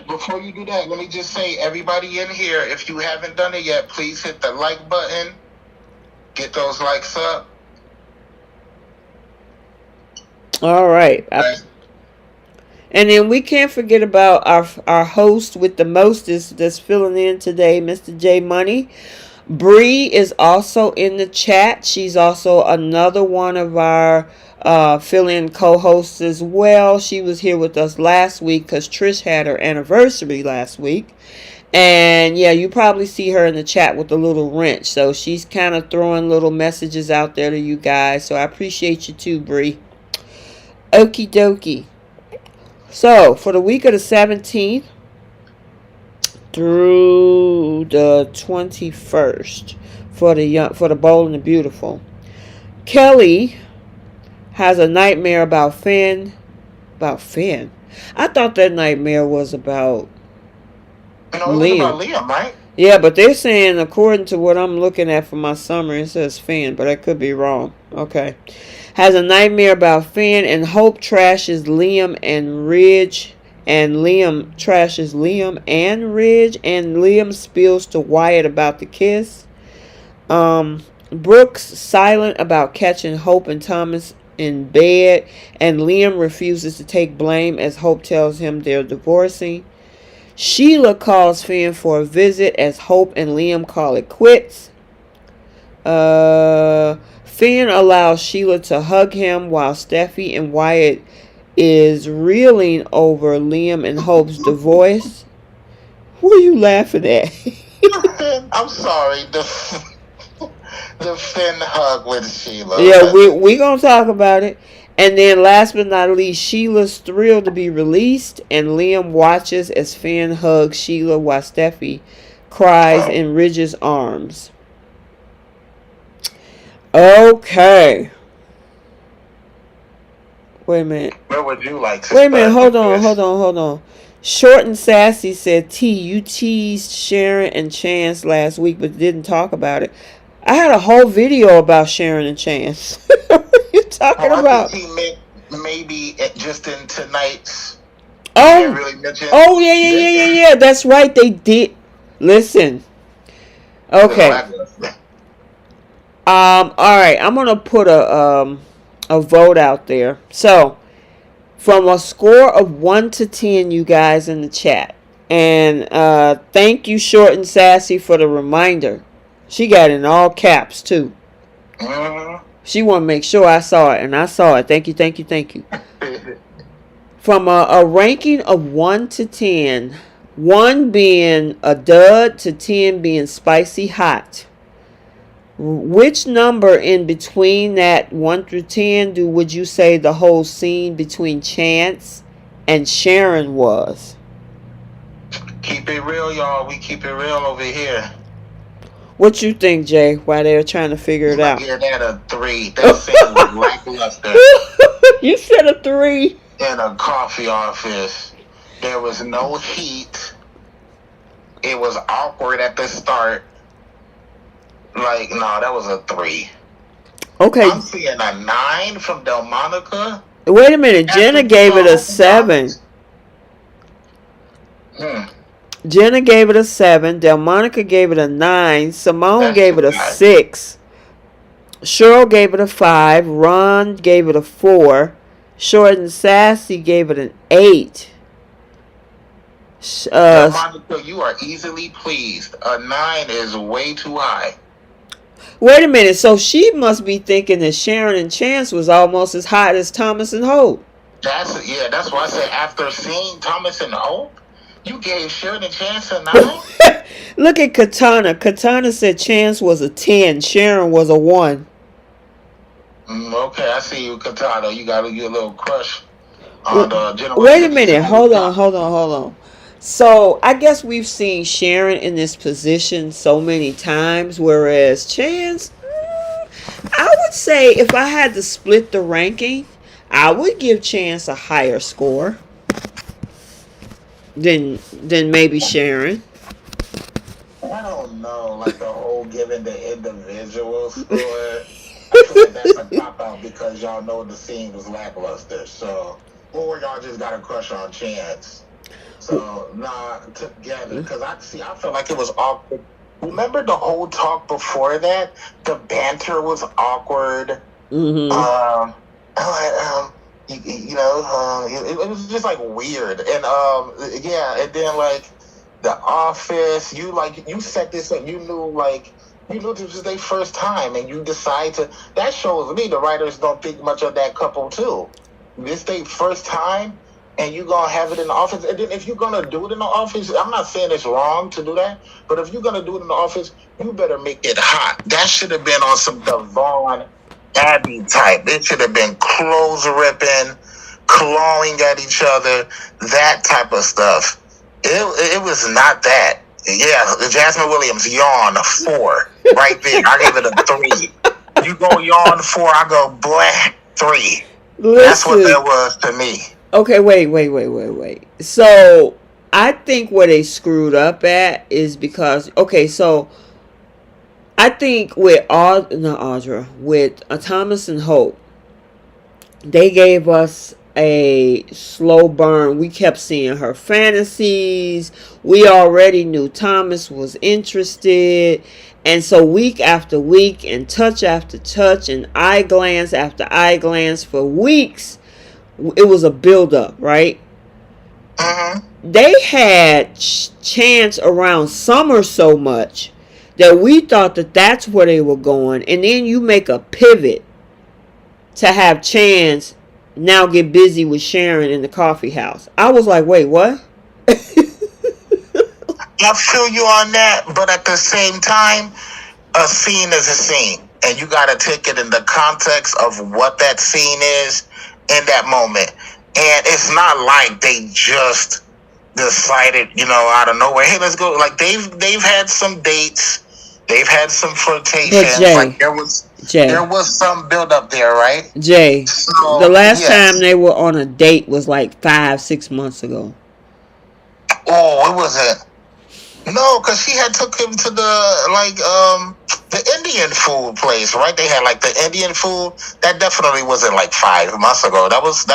Before you do that, let me just say, everybody in here, if you haven't done it yet, please hit the like button. Get those likes up. All right. And then we can't forget about our host with the mostest that's filling in today, Mr. J Money. Bree is also in the chat. She's also another one of our fill-in co-hosts as well. She was here with us last week because Trish had her anniversary last week. And yeah, you probably see her in the chat with a little wrench. So she's kind of throwing little messages out there to you guys. So I appreciate you too, Bree. Okie dokie. So, for the week of the 17th through the 21st for the Bold and the Beautiful, Kelly has a nightmare about Finn. About Finn? I thought that nightmare was about Liam. About Liam, right? Yeah, but they're saying, according to what I'm looking at for my summary, it says Finn, but I could be wrong. Okay. Has a nightmare about Finn, and Hope trashes Liam and Ridge, and Liam trashes Liam and Ridge, and Liam spills to Wyatt about the kiss. Brooks silent about catching Hope and Thomas in bed, and Liam refuses to take blame as Hope tells him they're divorcing. Sheila calls Finn for a visit as Hope and Liam call it quits. Finn allows Sheila to hug him while Steffi and Wyatt is reeling over Liam and Hope's divorce. What are you laughing at? I'm sorry. The Finn hug with Sheila. Yeah, we gonna talk about it. And then last but not least, Sheila's thrilled to be released, and Liam watches as Finn hugs Sheila while Steffi cries in Ridge's arms. Okay. Wait a minute. Where would you like to Wait a minute. start? Hold on. Short and Sassy said, T, you teased Sharon and Chance last week, but didn't talk about it. I had a whole video about Sharon and Chance. What are you talking about? I think he meant maybe just in tonight's. Oh, really yeah. That's right. They did. Listen. Okay. All right. I'm gonna put a vote out there. So, from a score of 1 to 10, you guys in the chat, and thank you, Short and Sassy, for the reminder. She got it in all caps too. She want to make sure I saw it, and I saw it. Thank you. From a ranking of 1 to 10, 1 being a dud to 10 being spicy hot, which number in between that 1 through 10 would you say the whole scene between Chance and Sharon was? Keep it real, y'all. We keep it real over here. What you think, Jay, while they're trying to figure it out? Yeah, that a 3. That scene was lackluster. You said a 3. In a coffee office. There was no heat. It was awkward at the start. Like, no, that was a 3. Okay. I'm seeing a 9 from Delmonica. Wait a minute. Jenna gave it a 7. Jenna gave it a 7. Delmonica gave it a 9. Simone gave it a 6. Cheryl gave it a 5. Ron gave it a 4. Short and Sassy gave it an 8. Delmonica, you are easily pleased. A 9 is way too high. Wait a minute. So she must be thinking that Sharon and Chance was almost as hot as Thomas and Hope. That's why I said after seeing Thomas and Hope, you gave Sharon and Chance a 9? Look at Katana. Katana said Chance was a 10. Sharon was a 1. Okay, I see you, Katana. You got a little crush on the general. Wait a minute. Hold on. So I guess we've seen Sharon in this position so many times, whereas Chance, I would say if I had to split the ranking, I would give Chance a higher score than maybe Sharon. I don't know, like the whole giving the individual score. I feel like that's a cop-out because y'all know the scene was lackluster. So, or y'all just got a crush on Chance. So, together. Because I felt like it was awkward. Remember the whole talk before that? The banter was awkward. Mm-hmm. It was just like weird. And, and then like the office, you set this up, you knew this was their first time, and you decide to. That shows me the writers don't think much of that couple too. This their first time, and you gonna have it in the office. And then if you're gonna do it in the office, I'm not saying it's wrong to do that, but if you're gonna do it in the office, you better make it hot. That should have been on some Devon Abbey type. It should have been clothes ripping, clawing at each other, that type of stuff. It was not that. Yeah, Jasmine Williams, yawn, 4. Right there. I gave it a 3. You go yawn 4, I go, boy, 3. Listen, that's what that was to me. Okay, wait. So, I think where they screwed up at is because, so I think with Audra, with Thomas and Hope, they gave us a slow burn. We kept seeing her fantasies. We already knew Thomas was interested, and so week after week and touch after touch and eye glance after eye glance for weeks, it was a build-up, right? They had Chance around Summer so much that we thought that that's where they were going, and then you make a pivot to have Chance now get busy with Sharon in the coffee house. I was like, wait, what? I feel you on that, but at the same time, a scene is a scene, and you got to take it in the context of what that scene is in that moment. And it's not like they just decided, out of nowhere, hey, let's go. Like they've had some dates. They've had some But flirtations. Jay, Like there was some build up there, right? Jay, the So last time yes. they were on a date was like 5-6 months ago. Oh, it wasn't. No, because she had took him to the Indian food place, right? They had like the Indian food. That definitely wasn't like 5 months ago. That was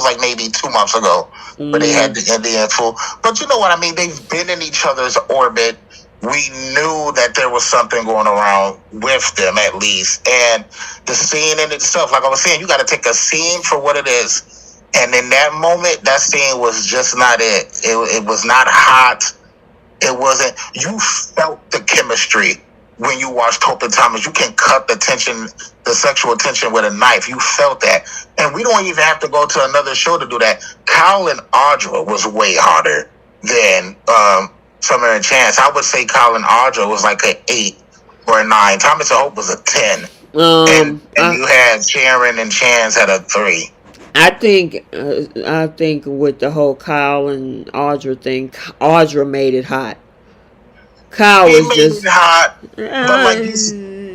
like maybe 2 months ago, where they had the Indian food. But you know what I mean? They've been in each other's orbit. We knew that there was something going around with them at least, and the scene in itself, like I was saying, you got to take a scene for what it is. And in that moment, that scene was just not it. It was not hot. It wasn't. You felt the chemistry when you watched Hope and Thomas. You can cut the tension, the sexual tension with a knife. You felt that. And we don't even have to go to another show to do that. Kyle and Audra was way harder than Summer and Chance. I would say Kyle and Audra was like an 8 or a 9. Thomas and Hope was a 10. And you had Sharon and Chance at a 3. I think with the whole Kyle and Audra thing, Audra made it hot. Kyle was just it hot, but like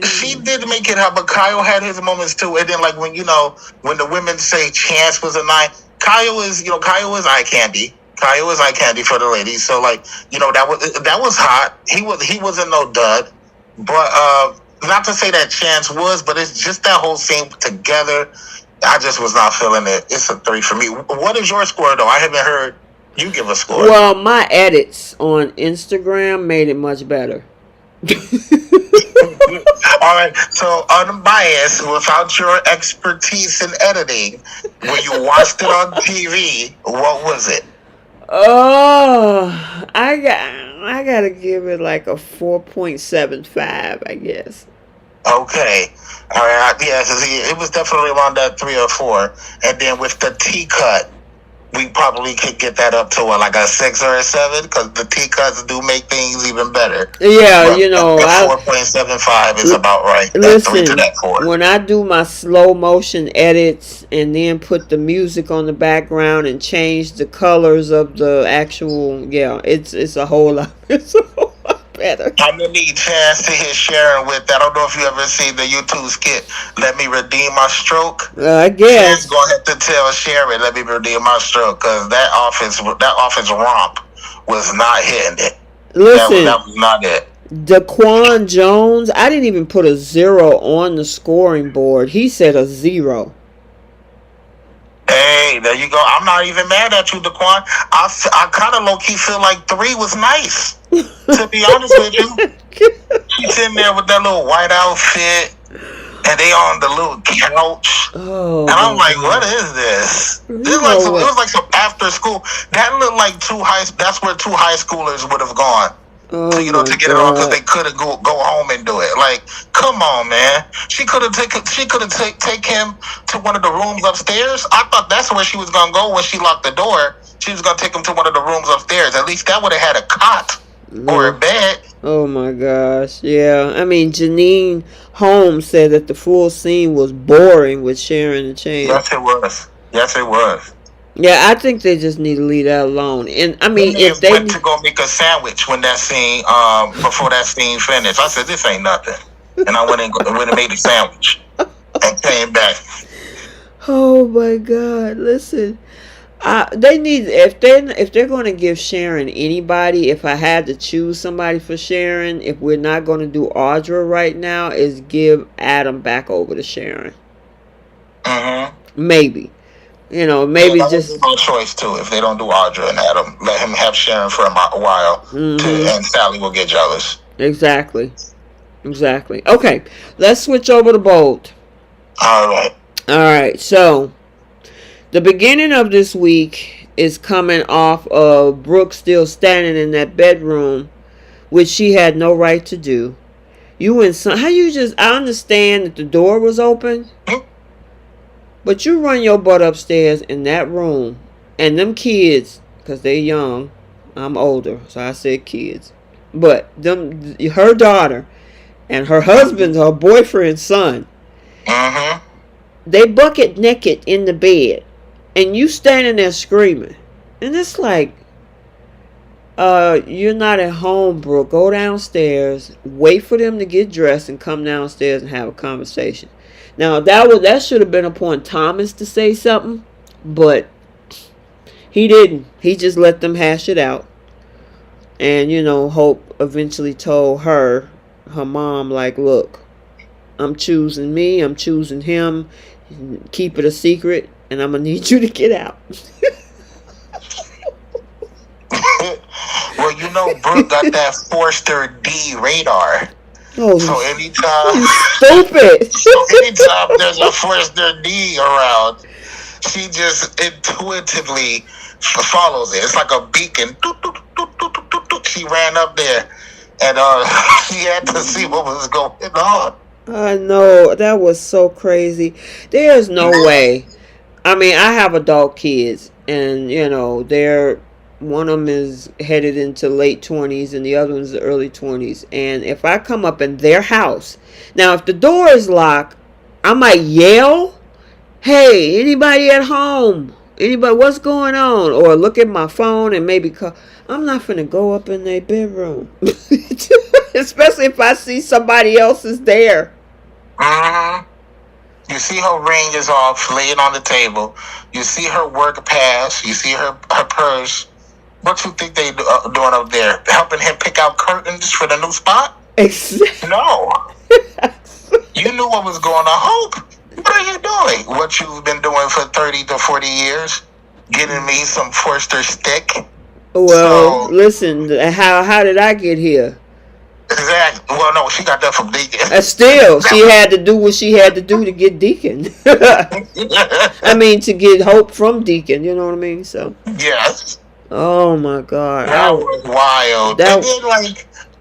she did make it hot. But Kyle had his moments too. And then like when the women say Chance was a 9, Kyle is eye candy. Kyle is eye candy for the ladies. So like that was hot. He wasn't no dud. But not to say that Chance was, but it's just that whole scene together. I just was not feeling it. It's a 3 for me. What is your score, though? I haven't heard you give a score. Well, my edits on Instagram made it much better. All right. So, unbiased, without your expertise in editing, when you watched it on TV, what was it? Oh, I gotta give it like a 4.75, I guess. Okay. All right. Yeah, it was definitely around that 3 or 4. And then with the T cut, we probably could get that up to like a 6 or a 7, because the T cuts do make things even better. Yeah, but 4.75 is about right. Listen, 3 to that 4. When I do my slow motion edits and then put the music on the background and change the colors of the actual, it's a whole lot. It's a whole lot better. I'm gonna need Chance to hit Sharon with that. I don't know if you ever seen the YouTube skit, Let Me Redeem My Stroke. I guess. Chance gonna have to tell Sharon, let me redeem my stroke, because that office romp was not hitting it. Listen, that was not it. Daquan Jones, I didn't even put a 0 on the scoring board. He said a 0. Hey, there you go. I'm not even mad at you, Daquan. I kind of low-key feel like 3 was nice, to be honest with you. She's in there with that little white outfit, and they on the little couch. Oh, and I'm like, what is this? It was like some after school. That looked like that's where 2 high schoolers would have gone. Oh, to get it on, because they couldn't go home and do it. Like, come on, man. She could have take him to one of the rooms upstairs. I thought that's where she was gonna go when she locked the door. She was gonna take him to one of the rooms upstairs. At least that would have had a cot or a bed. Oh my gosh, yeah. I mean, Janine Holmes said that the full scene was boring with Sharon and Chance. Yes, it was. Yeah, I think they just need to leave that alone. And I mean, if they went to go make a sandwich when that scene, before that scene finished, I said, "This ain't nothing," and I went and made a sandwich and came back. Oh my God! Listen, they need if they're going to give Sharon anybody. If I had to choose somebody for Sharon, if we're not going to do Audra right now, is give Adam back over to Sharon. Maybe. Maybe just no choice too. If they don't do Audra and Adam, let him have Sharon for a while, and Sally will get jealous. Exactly. Okay, let's switch over to Bold. All right. So, the beginning of this week is coming off of Brooke still standing in that bedroom, which she had no right to do. I understand that the door was open. But you run your butt upstairs in that room, and them kids, because they're young, I'm older, so I said kids, but her daughter and her husband, her boyfriend's son, they bucket naked in the bed, and you standing there screaming, and it's like, You're not at home, Brooke. Go downstairs, wait for them to get dressed, and come downstairs and have a conversation. Now that should have been upon Thomas to say something, but he didn't. He just let them hash it out. And Hope eventually told her mom, like, look, I'm choosing me, I'm choosing him. Keep it a secret, and I'm gonna need you to get out. Well, Brooke got that Forster D radar. Oh, so anytime, stupid. So anytime there's a Forster D around, she just intuitively follows it. It's like a beacon. She ran up there, and she had to see what was going on. I know, that was so crazy. There's no way. I mean, I have adult kids, and they're one of them is headed into late 20s and the other one's early 20s. And if I come up in their house, now if the door is locked, I might yell, hey, anybody at home? Anybody, what's going on? Or look at my phone and maybe call. I'm not finna go up in their bedroom. Especially if I see somebody else is there. Mm-hmm. You see her ring is off, laying on the table. You see her work pass. You see her purse. What you think they doing up there? Helping him pick out curtains for the new spot? Exactly. No. You knew what was going on. Hope, what are you doing? What you've been doing for 30 to 40 years? Getting me some Forster stick? Well, listen, how did I get here? Exactly. Well, no, she got that from Deacon. Still, she had to do what she had to do to get Deacon. I mean, to get Hope from Deacon, you know what I mean? So. Yes. Oh, my God. That was wild. And then,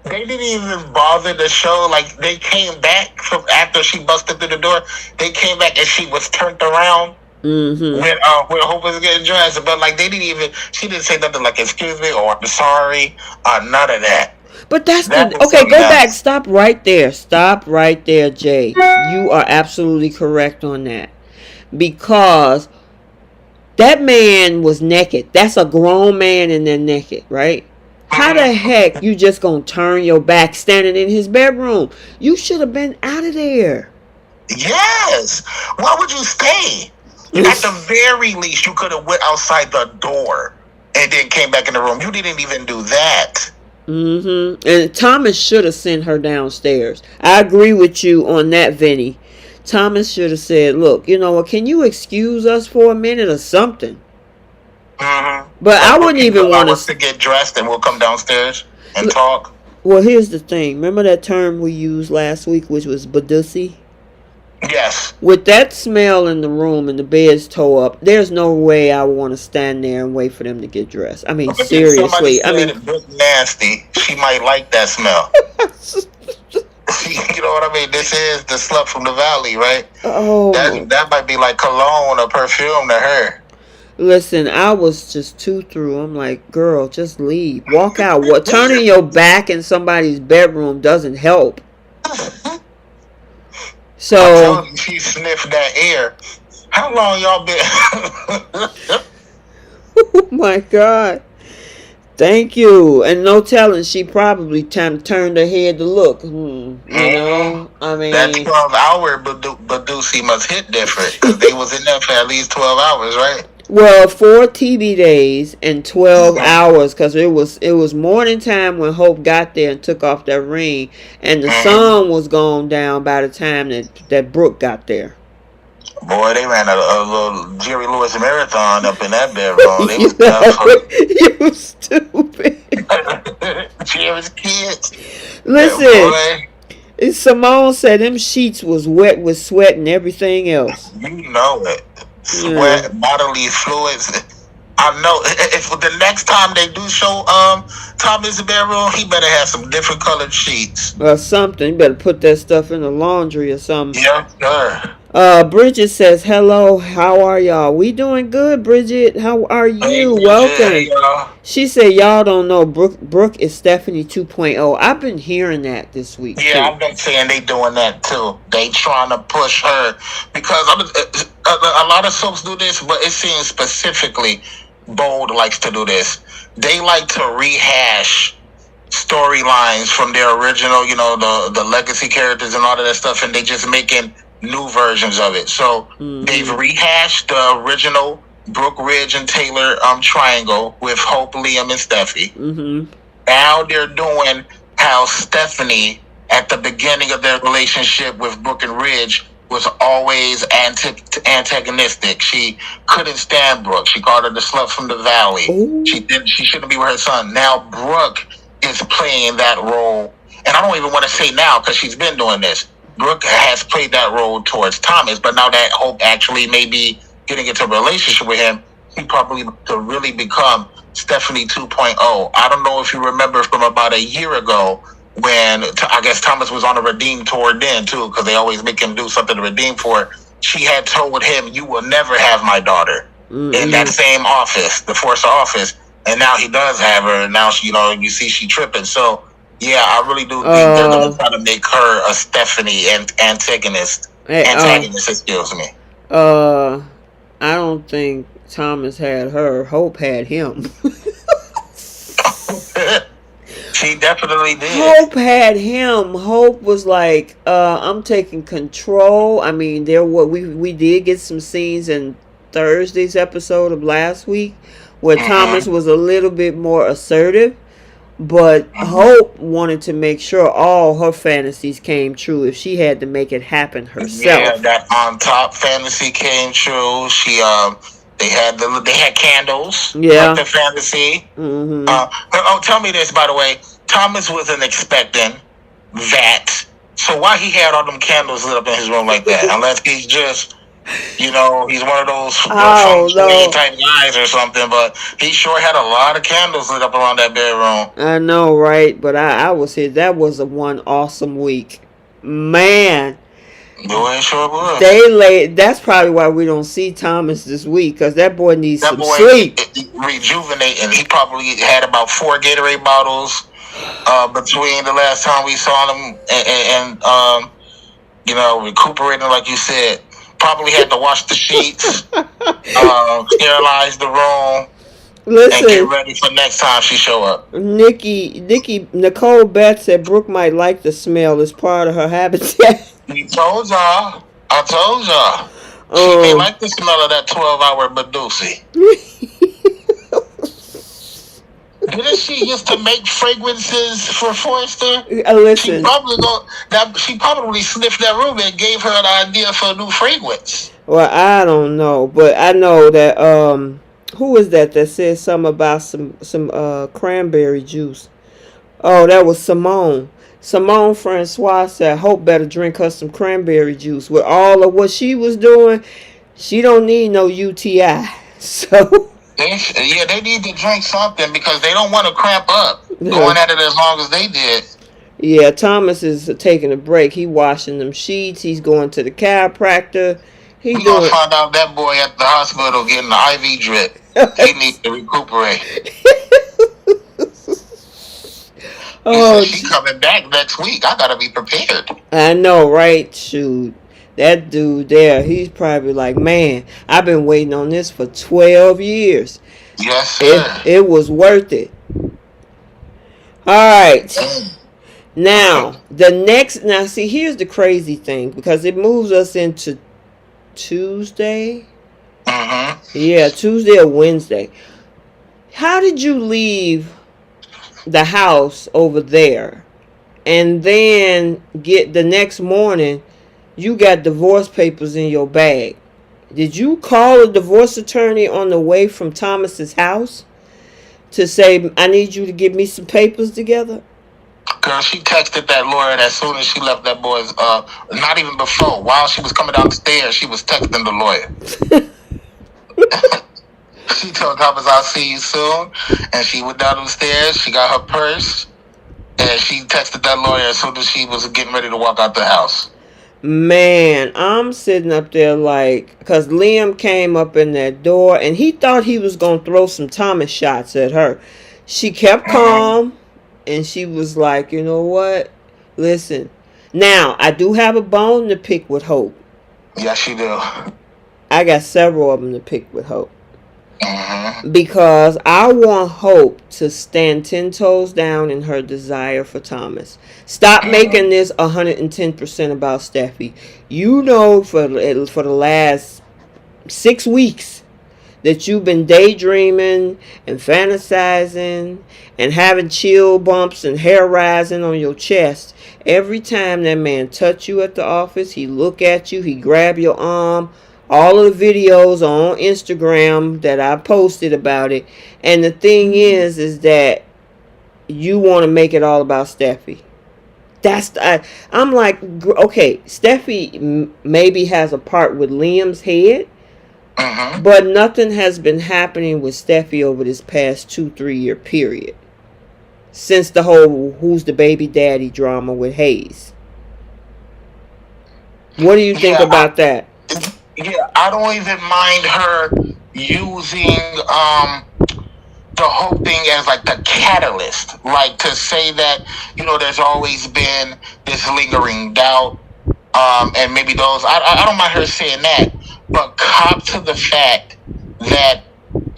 they didn't even bother to show, they came back from after she busted through the door. They came back and she was turned around. Mm-hmm. When Hope was getting dressed. But, they didn't even, she didn't say nothing like, excuse me, or I'm sorry, none of that. But okay, go back. Stop right there, Jay. You are absolutely correct on that. Because that man was naked. That's a grown man and they're naked, right? How the heck you just gonna turn your back standing in his bedroom? You should have been out of there. Yes. Why would you stay? At the very least, you could have went outside the door and then came back in the room. You didn't even do that. Mm-hmm. And Thomas should have sent her downstairs. I agree with you on that, Vinny. Thomas should have said, look, you know what, can you excuse us for a minute or something? Mm-hmm. But I wouldn't even want us to get dressed and we'll come downstairs and talk. Well, here's the thing. Remember that term we used last week, which was badussy? Yes. With that smell in the room and the bed's tore up, there's no way I would want to stand there and wait for them to get dressed. I mean, seriously. I mean, it looked nasty. She might like that smell. You know what I mean? This is the slut from the valley, right? Oh. That might be like cologne or perfume to her. Listen, I was just too through. I'm like, girl, just leave. Walk out. What? Turning your back in somebody's bedroom doesn't help. So she sniffed that air. How long y'all been? Oh my God. Thank you. And no telling, she probably turned her head to look. You know? I mean, that 12-hour Badusi must hit different because they was in there for at least 12 hours, right? Well, 4 TV days and 12 hours, because it was morning time when Hope got there and took off that ring, and the sun was going down by the time that Brooke got there. Boy, they ran a little Jerry Lewis marathon up in that bedroom. They was you stupid. Jerry's kids. Listen, Simone said them sheets was wet with sweat and everything else. You know it. Sweat, bodily fluids. I know. If the next time they do show Thomas' bedroom, he better have some different colored sheets or something. You better put that stuff in the laundry or something. Yeah, sure. Bridget says, hello, how are y'all? We doing good, Bridget. How are you? Hey, welcome. Hey, y'all. She said, y'all don't know Brooke is Stephanie 2.0. I've been hearing that this week. Yeah, too. I've been saying they doing that too. They trying to push her because a lot of soaps do this, but it seems specifically Bold likes to do this. They like to rehash storylines from their original, the legacy characters and all of that stuff, and they just making new versions of it. So they've rehashed the original Brooke, Ridge, and Taylor triangle with Hope, Liam, and Steffi. Now they're doing how Stephanie, at the beginning of their relationship with Brooke and Ridge, was always antagonistic. She couldn't stand Brooke. She called her the slut from the valley. Ooh. She shouldn't be with her son. Now Brooke is playing that role, and I don't even want to say now because she's been doing this. Brooke has played that role towards Thomas, but now that Hope actually may be getting into a relationship with him, he probably to really become Stephanie 2.0. I don't know if you remember from about a year ago when I guess Thomas was on a redeem tour then too, because they always make him do something to redeem for. She had told him, "You will never have my daughter," in that same office, the Forcer office, and now he does have her, and now she, you see she tripping. So yeah, I really do think they're going to try to make her a Stephanie antagonist. Excuse me. I don't think Thomas had her. Hope had him. She definitely did. Hope had him. Hope was like, I'm taking control. I mean, we did get some scenes in Thursday's episode of last week where Thomas was a little bit more assertive, but Hope wanted to make sure all her fantasies came true if she had to make it happen herself. Yeah, that on top fantasy came true. She they had candles. Yeah, like the fantasy. Tell me this, by the way. Thomas wasn't expecting that. So why he had all them candles lit up in his room like that? Unless he's just, he's one of those type guys or something. But he sure had a lot of candles lit up around that bedroom. I know, right? But I was here. That was a one awesome week, man. Boy, sure was. That's probably why we don't see Thomas this week, because that boy needs some sleep. Rejuvenating. He probably had about 4 Gatorade bottles between the last time we saw him and recuperating, like you said. Probably had to wash the sheets, sterilize the room. Listen, and get ready for next time she show up. Nicole Beth said Brooke might like the smell as part of her habitat. I told y'all. She may like the smell of that 12-hour Badusi. Didn't she used to make fragrances for Forrester? Listen. She probably sniffed that room and gave her an idea for a new fragrance. Well, I don't know, but I know that who is that said something about some cranberry juice? Oh, that was Simone. Simone Francois said Hope better drink her some cranberry juice. With all of what she was doing, she don't need no UTI. So they need to drink something because they don't want to cramp up going at it as long as they did. Yeah, Thomas is taking a break. He washing them sheets. He's going to the chiropractor. We're going to find out that boy at the hospital getting the IV drip. He needs to recuperate. She's coming back next week. I gotta be prepared. I know, right? Shoot. That dude there, he's probably like, man, I've been waiting on this for 12 years. Yes, sir. It was worth it. Alright. Now, see, here's the crazy thing, because it moves us into Tuesday. Yeah, Tuesday or Wednesday. How did you leave the house over there and then get the next morning you got divorce papers in your bag? Did you call a divorce attorney on the way from Thomas's house to say, I need you to give me some papers together? Girl, she texted that lawyer as soon as she left that boy's, not even before. While she was coming down the stairs, she was texting the lawyer. She told Thomas, I'll see you soon. And she went down the stairs. She got her purse. And she texted that lawyer as soon as she was getting ready to walk out the house. Man, I'm sitting up there like, because Liam came up in that door and he thought he was going to throw some Thomas shots at her. She kept calm and she was like, you know what? Listen, now I do have a bone to pick with Hope. Yes, you do. I got several of them to pick with Hope. Because I want Hope to stand 10 toes down in her desire for Thomas. Stop making this 110% about Steffi. You know, for the last 6 weeks that you've been daydreaming and fantasizing and having chill bumps and hair rising on your chest every time that man touch you at the office. He look at you, he grab your arm. All of the videos on Instagram that I posted about it. And the thing is that you want to make it all about Steffi. I'm like, okay, Steffi maybe has a part with Liam's head, but nothing has been happening with Steffi over this past 2-3 year period since the whole who's the baby daddy drama with Hayes. What do you think about that? Yeah, I don't even mind her using the whole thing as like the catalyst, like to say that, you know, there's always been this lingering doubt, and maybe those, I don't mind her saying that, but cop to the fact that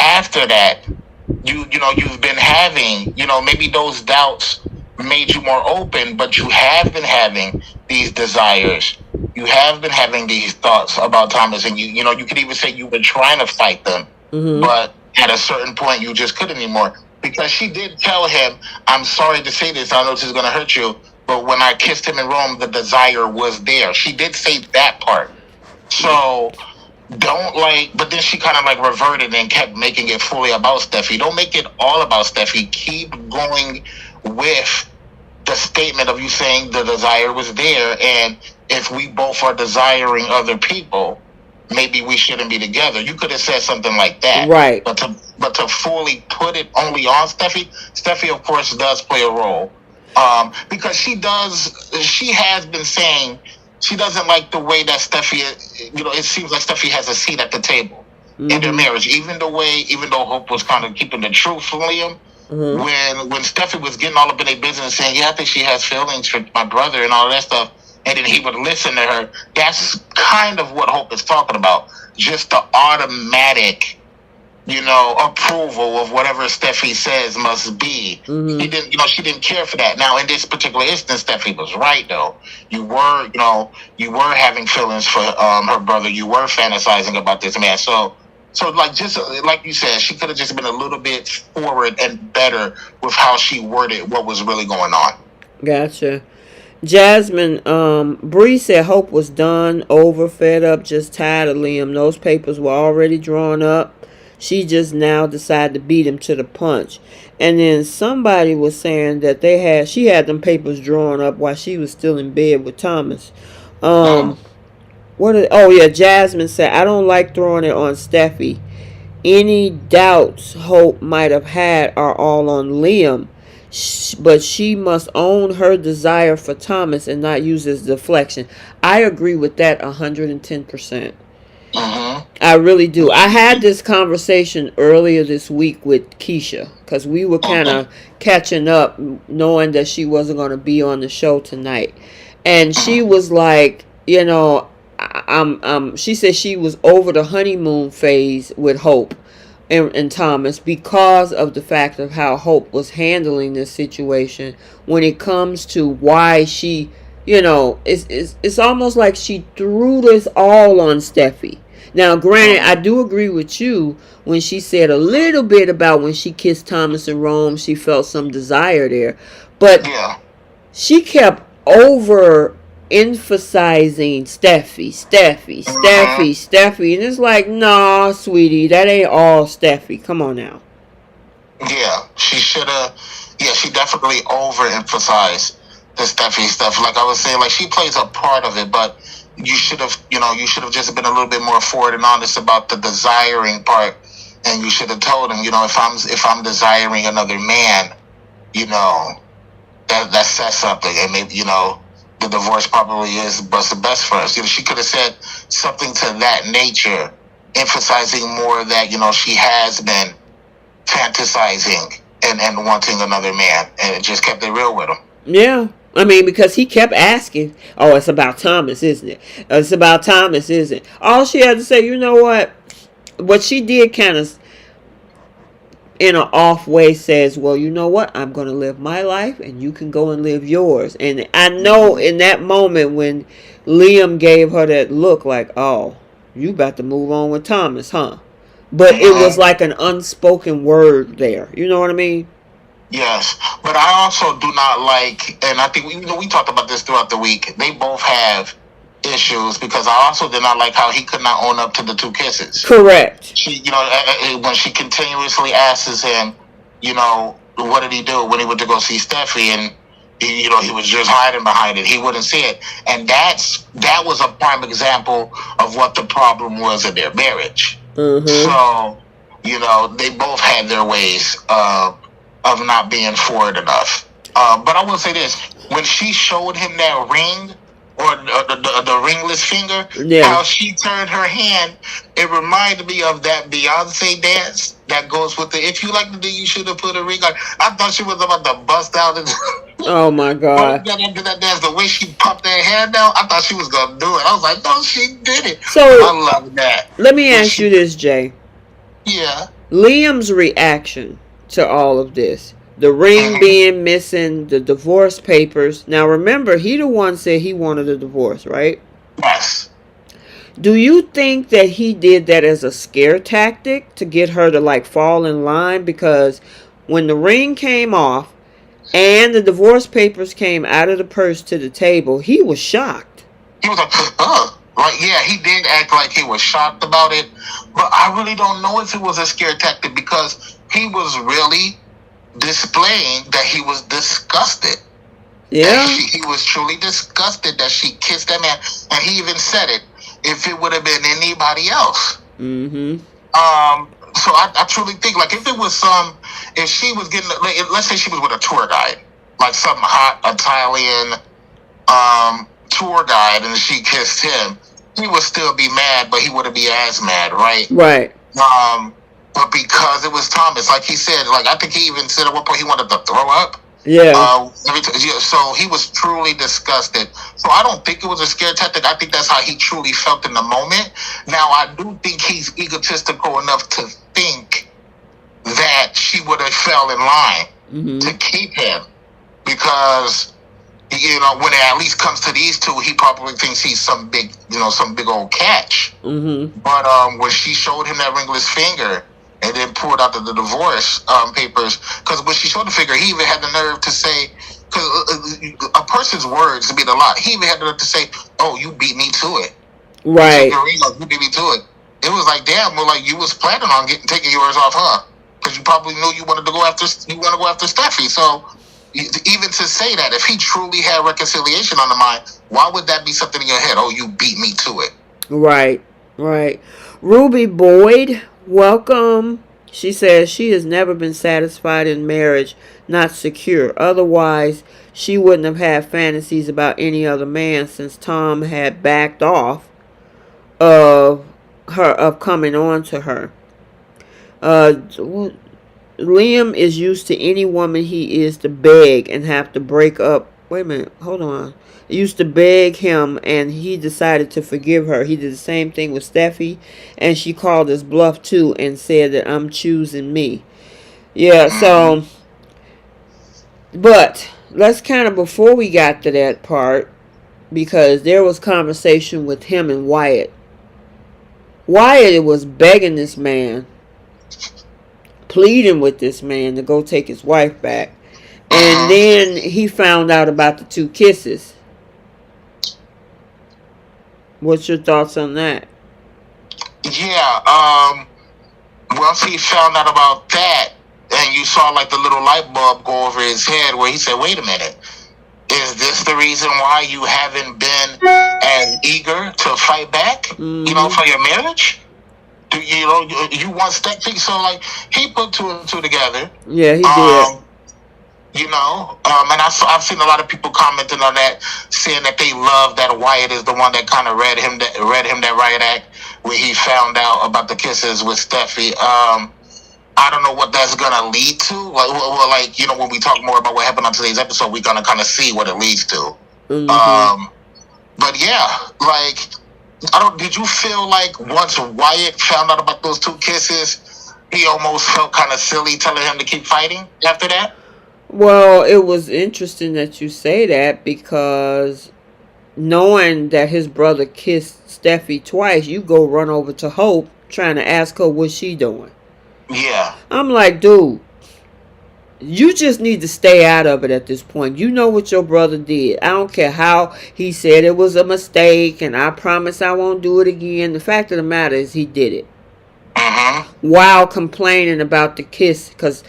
after that, you know, you've been having, you know, maybe those doubts made you more open, but you have been having these desires. You have been having these thoughts about Thomas, and you know, you could even say you've been trying to fight them, but at a certain point, you just couldn't anymore. Because she did tell him, I'm sorry to say this, I know this is going to hurt you, but when I kissed him in Rome, the desire was there. She did say that part. So don't but then she kind of like reverted and kept making it fully about Steffi. Don't make it all about Steffi. Keep going with the statement of you saying the desire was there, and if we both are desiring other people, maybe we shouldn't be together. You could have said something like that, right? But to fully put it only on Steffi of course does play a role, because she has been saying she doesn't like the way that Steffi, you know, it seems like Steffi has a seat at the table in their marriage. Even though Hope was kind of keeping the truth from Liam. When Steffi was getting all up in their business saying, yeah, I think she has feelings for my brother and all that stuff, and then he would listen to her, that's kind of what Hope is talking about. Just the automatic, you know, approval of whatever Steffi says must be. He didn't, you know, she didn't care for that. Now, in this particular instance, Steffi was right, though. You were having feelings for her brother. You were fantasizing about this man. So, like, just like you said, she could have just been a little bit forward and better with how she worded what was really going on. Gotcha. Jasmine, Bree said Hope was done, over, fed up, just tired of Liam. Those papers were already drawn up. She just now decided to beat him to the punch. And then somebody was saying that she had them papers drawn up while she was still in bed with Thomas. Jasmine said, I don't like throwing it on Steffi. Any doubts Hope might have had are all on Liam, but she must own her desire for Thomas and not use it as deflection. I agree with that 110%. I really do. I had this conversation earlier this week with Keisha because we were kind of catching up, knowing that she wasn't going to be on the show tonight, and she was like, you know, she said she was over the honeymoon phase with Hope and Thomas because of the fact of how Hope was handling this situation when it comes to why she, you know, it's almost like she threw this all on Steffi. Now, granted, I do agree with you when she said a little bit about when she kissed Thomas in Rome, she felt some desire there, but she kept over emphasizing Steffi, and it's like, nah, sweetie, that ain't all Steffi. Come on now. Yeah, she should have. Yeah, she definitely overemphasized the Steffi stuff. Like I was saying, like she plays a part of it, but you should have just been a little bit more forward and honest about the desiring part, and you should have told him, you know, if I'm desiring another man, you know, that says something, and maybe, you know, the divorce probably is what's the best for us. You know, she could have said something to that nature, emphasizing more that, you know, she has been fantasizing and wanting another man, and it just kept it real with him. Yeah. I mean, because he kept asking, oh, it's about Thomas, isn't it? It's about Thomas, isn't it? All she had to say, you know what she did kind of in an off way says, well, you know what, I'm going to live my life and you can go and live yours. And I know in that moment when Liam gave her that look like, oh, you about to move on with Thomas, huh? But it was like an unspoken word there. You know what I mean? Yes, but I also do not like, and I think we talked about this throughout the week. They both have issues because I also did not like how he could not own up to the 2 kisses. Correct. She, when she continuously asks him, what did he do when he went to go see Steffi, and he was just hiding behind it. He wouldn't see it, and that was a prime example of what the problem was in their marriage. Mm-hmm. So, they both had their ways of not being forward enough. But I will say this: when she showed him that ring, or the ringless finger, how she turned her hand, it reminded me of that Beyonce dance that goes with the "if you like the thing, you should have put a ring on." I thought she was about to bust out into oh my God. After that dance, the way she popped that hand down, I thought she was gonna do it. I was like, no, she did it. So I love that. Let me ask you this, Jay. Yeah. Liam's reaction to all of this. The ring being missing, the divorce papers. Now remember, he the one said he wanted a divorce, right? Yes. Do you think that he did that as a scare tactic to get her to fall in line? Because when the ring came off and the divorce papers came out of the purse to the table, he was shocked. He was like, yeah, he did act like he was shocked about it. But I really don't know if it was a scare tactic because he was really displaying that he was disgusted. Yeah. He was truly disgusted that she kissed that man. And he even said it, if it would have been anybody else. Mm-hmm. So I truly think, if it was if she was getting, let's say she was with a tour guide, like some hot Italian tour guide, and she kissed him, he would still be mad, but he wouldn't be as mad, right? Right. But because it was Thomas, like he said, I think he even said at one point he wanted to throw up. Yeah. So he was truly disgusted. So I don't think it was a scare tactic. I think that's how he truly felt in the moment. Now, I do think he's egotistical enough to think that she would have fell in line to keep him. Because, when it at least comes to these two, he probably thinks he's some big old catch. Mm-hmm. But when she showed him that ringless finger, and then pulled out the divorce papers, because when she showed the finger, he even had the nerve to say, because a person's words mean a lot. He even had the nerve to say, "Oh, you beat me to it." Right. You beat me to it. It was like, damn, you was planning on taking yours off, huh? Because you probably knew you wanted to go after Steffi. So even to say that, if he truly had reconciliation on the mind, why would that be something in your head? Oh, you beat me to it. Right. Ruby Boyd, welcome. She says she has never been satisfied in marriage, not secure. Otherwise, she wouldn't have had fantasies about any other man since Tom had backed off of coming on to her. Liam is used to any woman he is to beg and have to break up. Wait a minute, hold on. Used to beg him, and he decided to forgive her. He did the same thing with Steffi, and she called his bluff too and said that I'm choosing me. Yeah, so, but let's kind of, before we got to that part, because there was conversation with him and Wyatt. Wyatt was begging this man, pleading with this man to go take his wife back. And then he found out about the 2 kisses. What's your thoughts on that? Yeah, once he found out about that, and you saw the little light bulb go over his head where he said, wait a minute, is this the reason why you haven't been as eager to fight back, for your marriage? You want Steffi? So, he put 2 and 2 together. Yeah, he did. And I've seen a lot of people commenting on that, saying that they love that Wyatt is the one that kind of read him that riot act where he found out about the kisses with Steffi. I don't know what that's gonna lead to. When we talk more about what happened on today's episode, we're gonna kind of see what it leads to. Mm-hmm. But yeah, did you feel like once Wyatt found out about those 2 kisses, he almost felt kind of silly telling him to keep fighting after that? Well, it was interesting that you say that, because knowing that his brother kissed Steffi twice, you go run over to Hope trying to ask her what she doing. Yeah. I'm like, dude, you just need to stay out of it at this point. You know what your brother did. I don't care how he said it was a mistake and I promise I won't do it again. The fact of the matter is he did it. While complaining about the kiss, because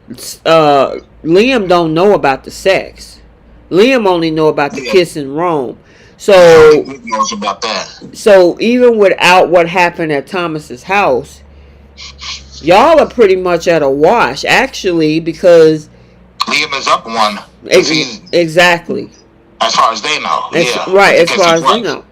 Liam don't know about the sex. Liam only know about the kiss in Rome. So he knows about that. So even without what happened at Thomas's house, y'all are pretty much at a wash, actually, because Liam is up one. Exactly. As far as they know. Right, as far as they know.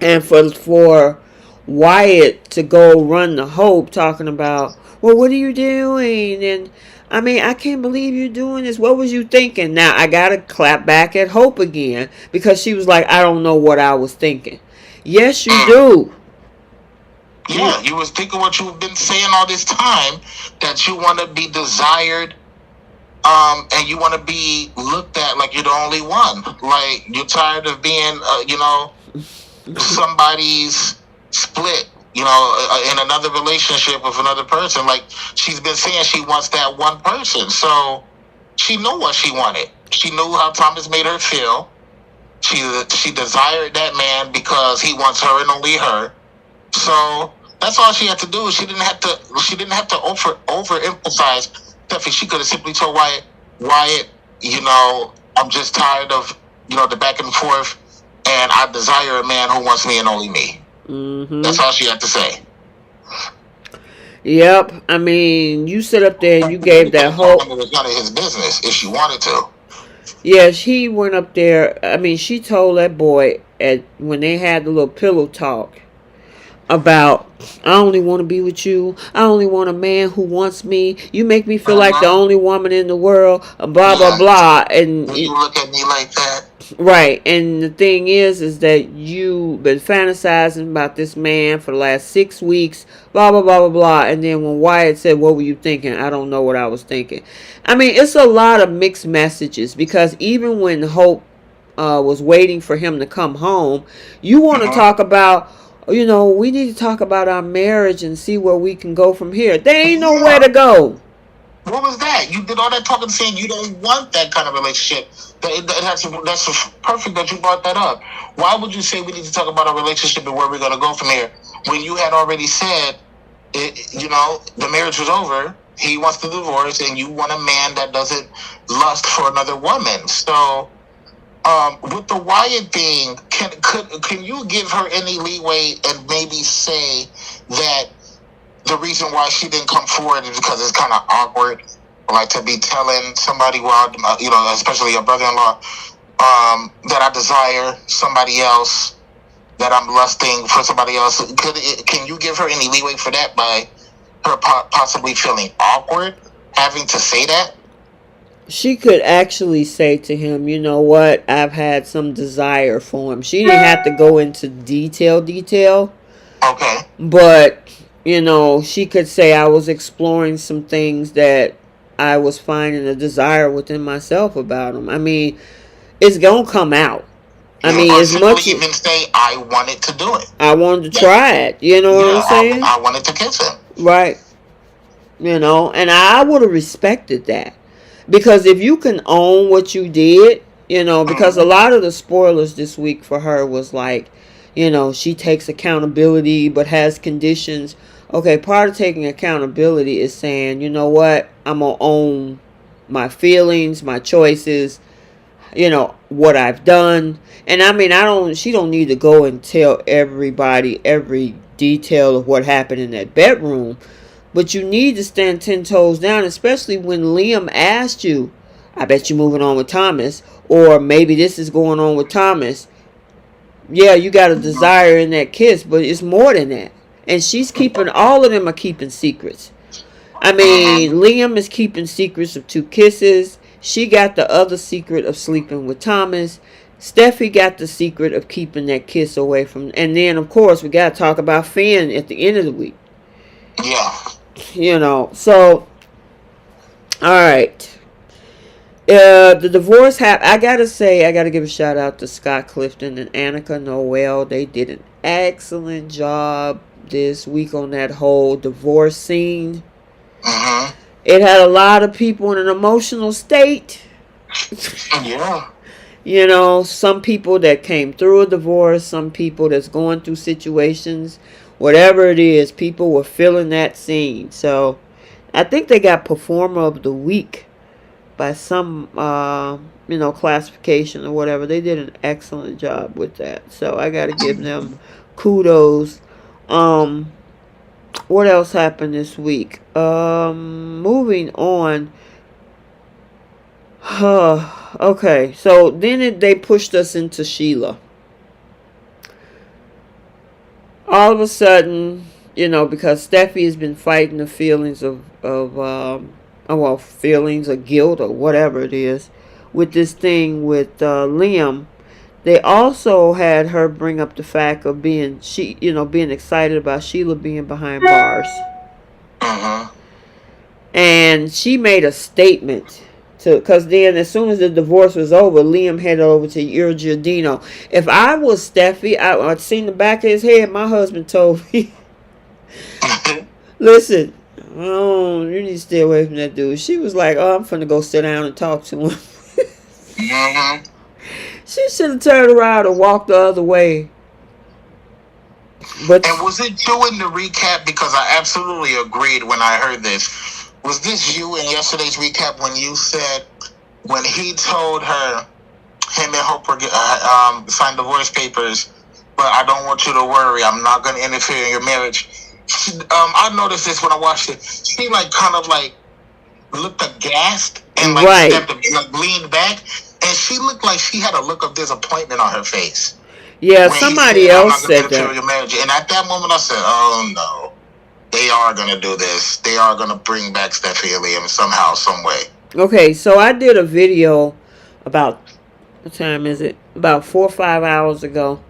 And for Wyatt to go run the Hope talking about, well, what are you doing? And I mean, I can't believe you're doing this. What was you thinking? Now, I got to clap back at Hope again, because she was like, I don't know what I was thinking. Yes, you do. Yeah, you was thinking what you've been saying all this time, that you want to be desired, and you want to be looked at like you're the only one. Like, you're tired of being, somebody's split, in another relationship with another person. Like, she's been saying she wants that one person. So she knew what she wanted. She knew how Thomas made her feel. She desired that man because he wants her and only her. So that's all she had to do. She didn't have to overemphasize Steffi. She could have simply told Wyatt, I'm just tired of, the back and forth, and I desire a man who wants me and only me. That's all she had to say. Yep. I mean, you sit up there and you gave that Hope. It was none of his business if she wanted to. Yeah, she went up there. I mean, she told that boy when they had the little pillow talk about, I only want to be with you. I only want a man who wants me. You make me feel like the only woman in the world. Blah, blah, blah. And you look at me like that. Right. And the thing is that you've been fantasizing about this man for the last 6 weeks. Blah, blah, blah, blah, blah. And then when Wyatt said, what were you thinking? I don't know what I was thinking. I mean, it's a lot of mixed messages, because even when Hope was waiting for him to come home, you want to talk about, we need to talk about our marriage and see where we can go from here. There ain't nowhere to go. What was that? You did all that talking saying you don't want that kind of relationship. That's perfect that you brought that up. Why would you say we need to talk about our relationship and where we're going to go from here when you had already said, the marriage was over, he wants to divorce, and you want a man that doesn't lust for another woman? So, with the Wyatt thing, can you give her any leeway and maybe say that the reason why she didn't come forward is because it's kind of awkward, like to be telling somebody, especially a brother-in-law, that I desire somebody else, that I'm lusting for somebody else. Can you give her any leeway for that by her possibly feeling awkward having to say that? She could actually say to him, you know what, I've had some desire for him. She didn't have to go into detail. Okay. But she could say, I was exploring some things that I was finding a desire within myself about him. I mean, it's going to come out. I mean, as much even say, I wanted to do it. I wanted to try it. You know what I'm saying? I wanted to kiss him. Right. And I would have respected that. Because if you can own what you did, because a lot of the spoilers this week for her was like, she takes accountability but has conditions. Okay, part of taking accountability is saying, you know what, I'm going to own my feelings, my choices, what I've done. And I mean, she don't need to go and tell everybody every detail of what happened in that bedroom. But you need to stand 10 toes down, especially when Liam asked you, I bet you're moving on with Thomas, or maybe this is going on with Thomas. Yeah, you got a desire in that kiss, but it's more than that. And all of them are keeping secrets. I mean, Liam is keeping secrets of 2 kisses. She got the other secret of sleeping with Thomas. Steffi got the secret of keeping that kiss away from. And then, of course, we got to talk about Finn at the end of the week. Yeah. You know, so all right. The divorce I gotta say, I gotta give a shout out to Scott Clifton and Annika Noel. They did an excellent job this week on that whole divorce scene. Mm-hmm. It had a lot of people in an emotional state. Yeah. You know, some people that came through a divorce, some people that's going through situations, whatever it is, people were feeling that scene. So I think they got Performer of the Week by some classification or whatever. They did an excellent job with that. So I gotta give them kudos. What else happened this week? Moving on. Okay, so then they pushed us into Sheila. All of a sudden, because Steffi has been fighting the feelings feelings of guilt or whatever it is, with this thing with Liam. They also had her bring up the fact of being excited about Sheila being behind bars. Mm-hmm. And she made a statement because then as soon as the divorce was over, Liam headed over to your Giardino. If I was Steffi, I'd seen the back of his head. My husband told me, listen, oh, you need to stay away from that dude. She was like, oh, I'm finna go sit down and talk to him. Mm-hmm. She should have turned around and walked the other way. And was it you in the recap? Because I absolutely agreed when I heard this. Was this you in yesterday's recap when you said, when he told her, him and Hope signed divorce papers, but I don't want you to worry, I'm not going to interfere in your marriage. I noticed this when I watched it. She kind of looked aghast and leaned back, and she looked like she had a look of disappointment on her face. Yeah, somebody else said that. Your marriage. And at that moment, I said, "Oh no, they are gonna do this. They are gonna bring back Steffi and Liam somehow, some way." Okay, so I did a video about, what time is it? About 4 or 5 hours ago,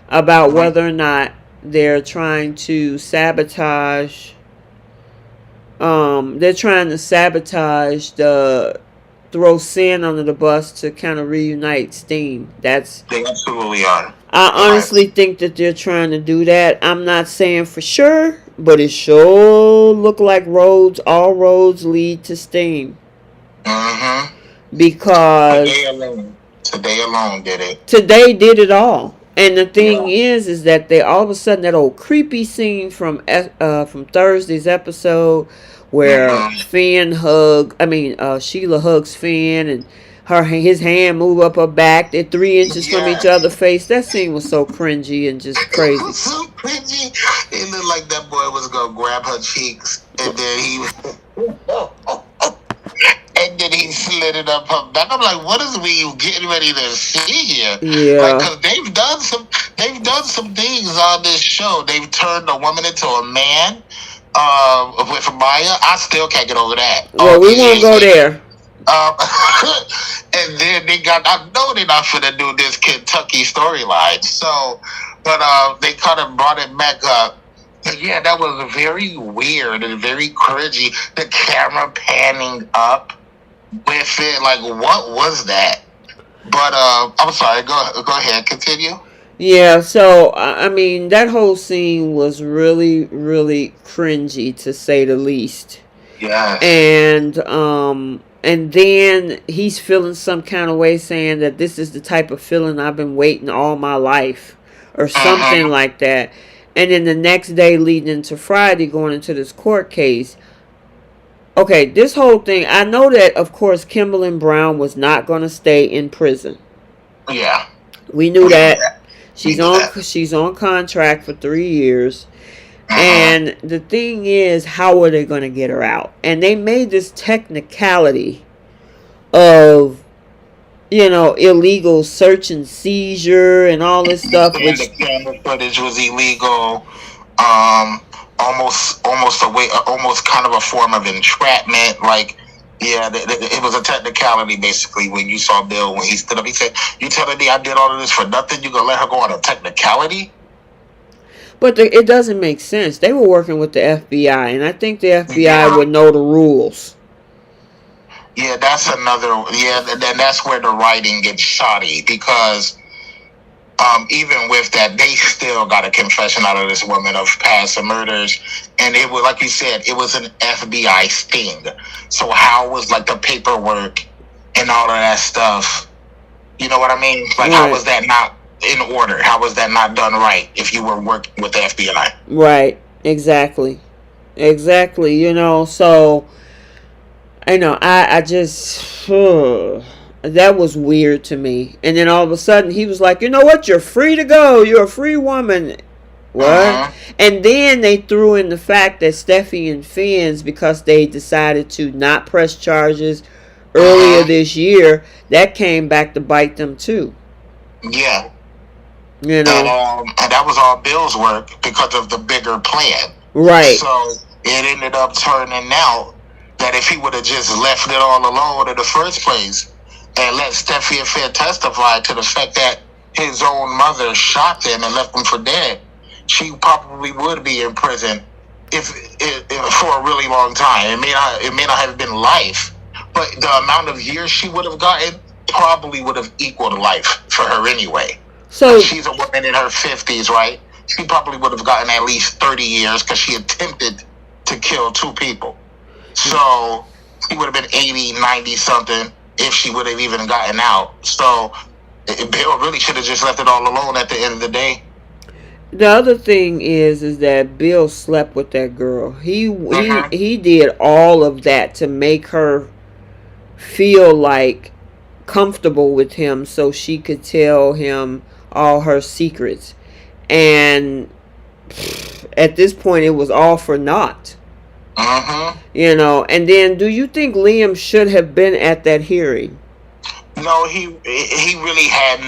about whether or not they're trying to sabotage. They're trying to sabotage throw Sin under the bus to kind of reunite Steam. They absolutely are. I honestly think that they're trying to do that. I'm not saying for sure, but it sure look like all roads lead to Steam. Mm-hmm. Because Today alone did it. Today did it all. And the thing is that they all of a sudden, that old creepy scene from Thursday's episode where Sheila hugs Finn and his hand move up her back. They're 3 inches from each other's face. That scene was so cringy and just crazy. It was so cringy. It looked like that boy was gonna grab her cheeks, and then he slid it up her back. I'm like, what is we getting ready to see here? Yeah. Because they've done some things on this show. They've turned a woman into a man. With Maya, I still can't get over that. Well, we won't go there. And then I know they're not gonna do this Kentucky storyline. So, but they kind of brought it back up. But yeah, that was very weird and very cringy. The camera panning up with it, what was that? But I'm sorry. Go ahead, continue. Yeah, so that whole scene was really, really cringy, to say the least. Yeah. And then he's feeling some kind of way, saying that this is the type of feeling I've been waiting all my life, or something like that. And then the next day, leading into Friday, going into this court case. Okay, this whole thing, I know that, of course, Kimberly Brown was not going to stay in prison. Yeah. We knew that. She's on contract for 3 years. And the thing is, how are they going to get her out? And they made this technicality of, illegal search and seizure and all this stuff. And the camera footage was illegal. Almost kind of a form of entrapment. It was a technicality, basically, when you saw Bill, when he stood up. He said, "You telling me I did all of this for nothing? You gonna let her go on a technicality?" But it doesn't make sense. They were working with the FBI, and I think the FBI Yeah. would know the rules. Yeah, that's another. Yeah, then that's where the writing gets shoddy because even with that, they still got a confession out of this woman of past murders, and it was like you said, it was an FBI sting. So how was like the paperwork and all of that stuff? You know what I mean? Like, how was that not in order? How was that not done right if you were working with the FBI? Right. Exactly. You know, so I know I just that was weird to me. And then all of a sudden he was like, "You know what? You're free to go. You're a free woman." What? And then they threw in the fact that Steffi and Finn's, because they decided to not press charges earlier this year, that came back to bite them too. Yeah. You know. And that was all Bill's work because of the bigger plan. Right. So it ended up turning out that if he would have just left it all alone in the first place and let Steffi and Finn testify to the fact that his own mother shot them and left them for dead, she probably would be in prison if for a really long time. It may not have been life, but the amount of years she would have gotten probably would have equaled life for her anyway. So she's a woman in her 50s, right? She probably would have gotten at least 30 years because she attempted to kill 2 people. So he would have been 80, 90 something if she would have even gotten out. So Bill really should have just left it all alone at the end of the day. The other thing is that Bill slept with that girl. He did all of that to make her feel like comfortable with him so she could tell him all her secrets. And at this point it was all for naught. You know, and then do you think Liam should have been at that hearing? No, he really had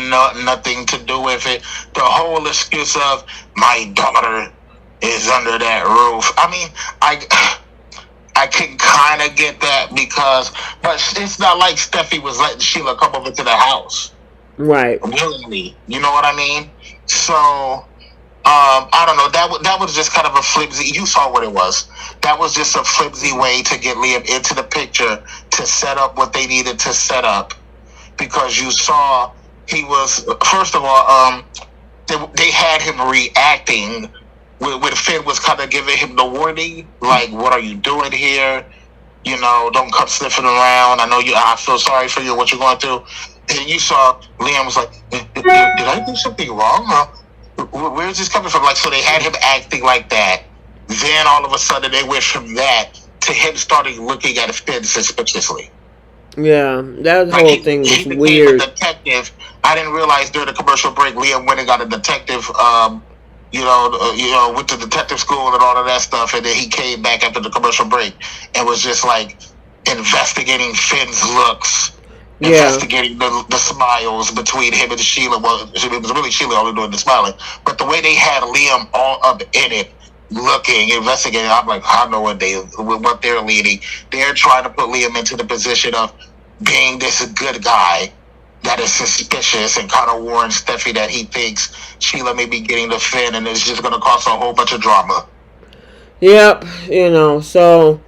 nothing to do with it. The whole excuse of my daughter is under that roof. I mean, I can kind of get that but it's not like Steffi was letting Sheila come over to the house. Right. Willingly. You know what I mean? So I don't know. That was just kind of a flimsy. You saw what it was. That was just a flimsy way to get Liam into the picture to set up what they needed to set up, because you saw he was, first of all, they had him reacting when Finn was kind of giving him the warning, like, "What are you doing here? You know, don't come sniffing around. I feel sorry for you, what you're going through." And you saw Liam was like, "Did I do something wrong? Where's this coming from?" Like, so they had him acting like that. Then all of a sudden they went from that to him starting looking at Finn suspiciously. Yeah, that whole thing was weird. A detective. I didn't realize during the commercial break Liam went and got a detective. Went to detective school and all of that stuff, and then he came back after the commercial break and was just like investigating Finn's looks. Investigating the smiles between him and Sheila. Well, it was really Sheila only doing the smiling. But the way they had Liam all up in it, looking, investigating, I'm like, I know what they're leading. They're trying to put Liam into the position of being this good guy that is suspicious and kind of warns Steffi that he thinks Sheila may be getting to Finn, and it's just going to cause a whole bunch of drama. Yep, so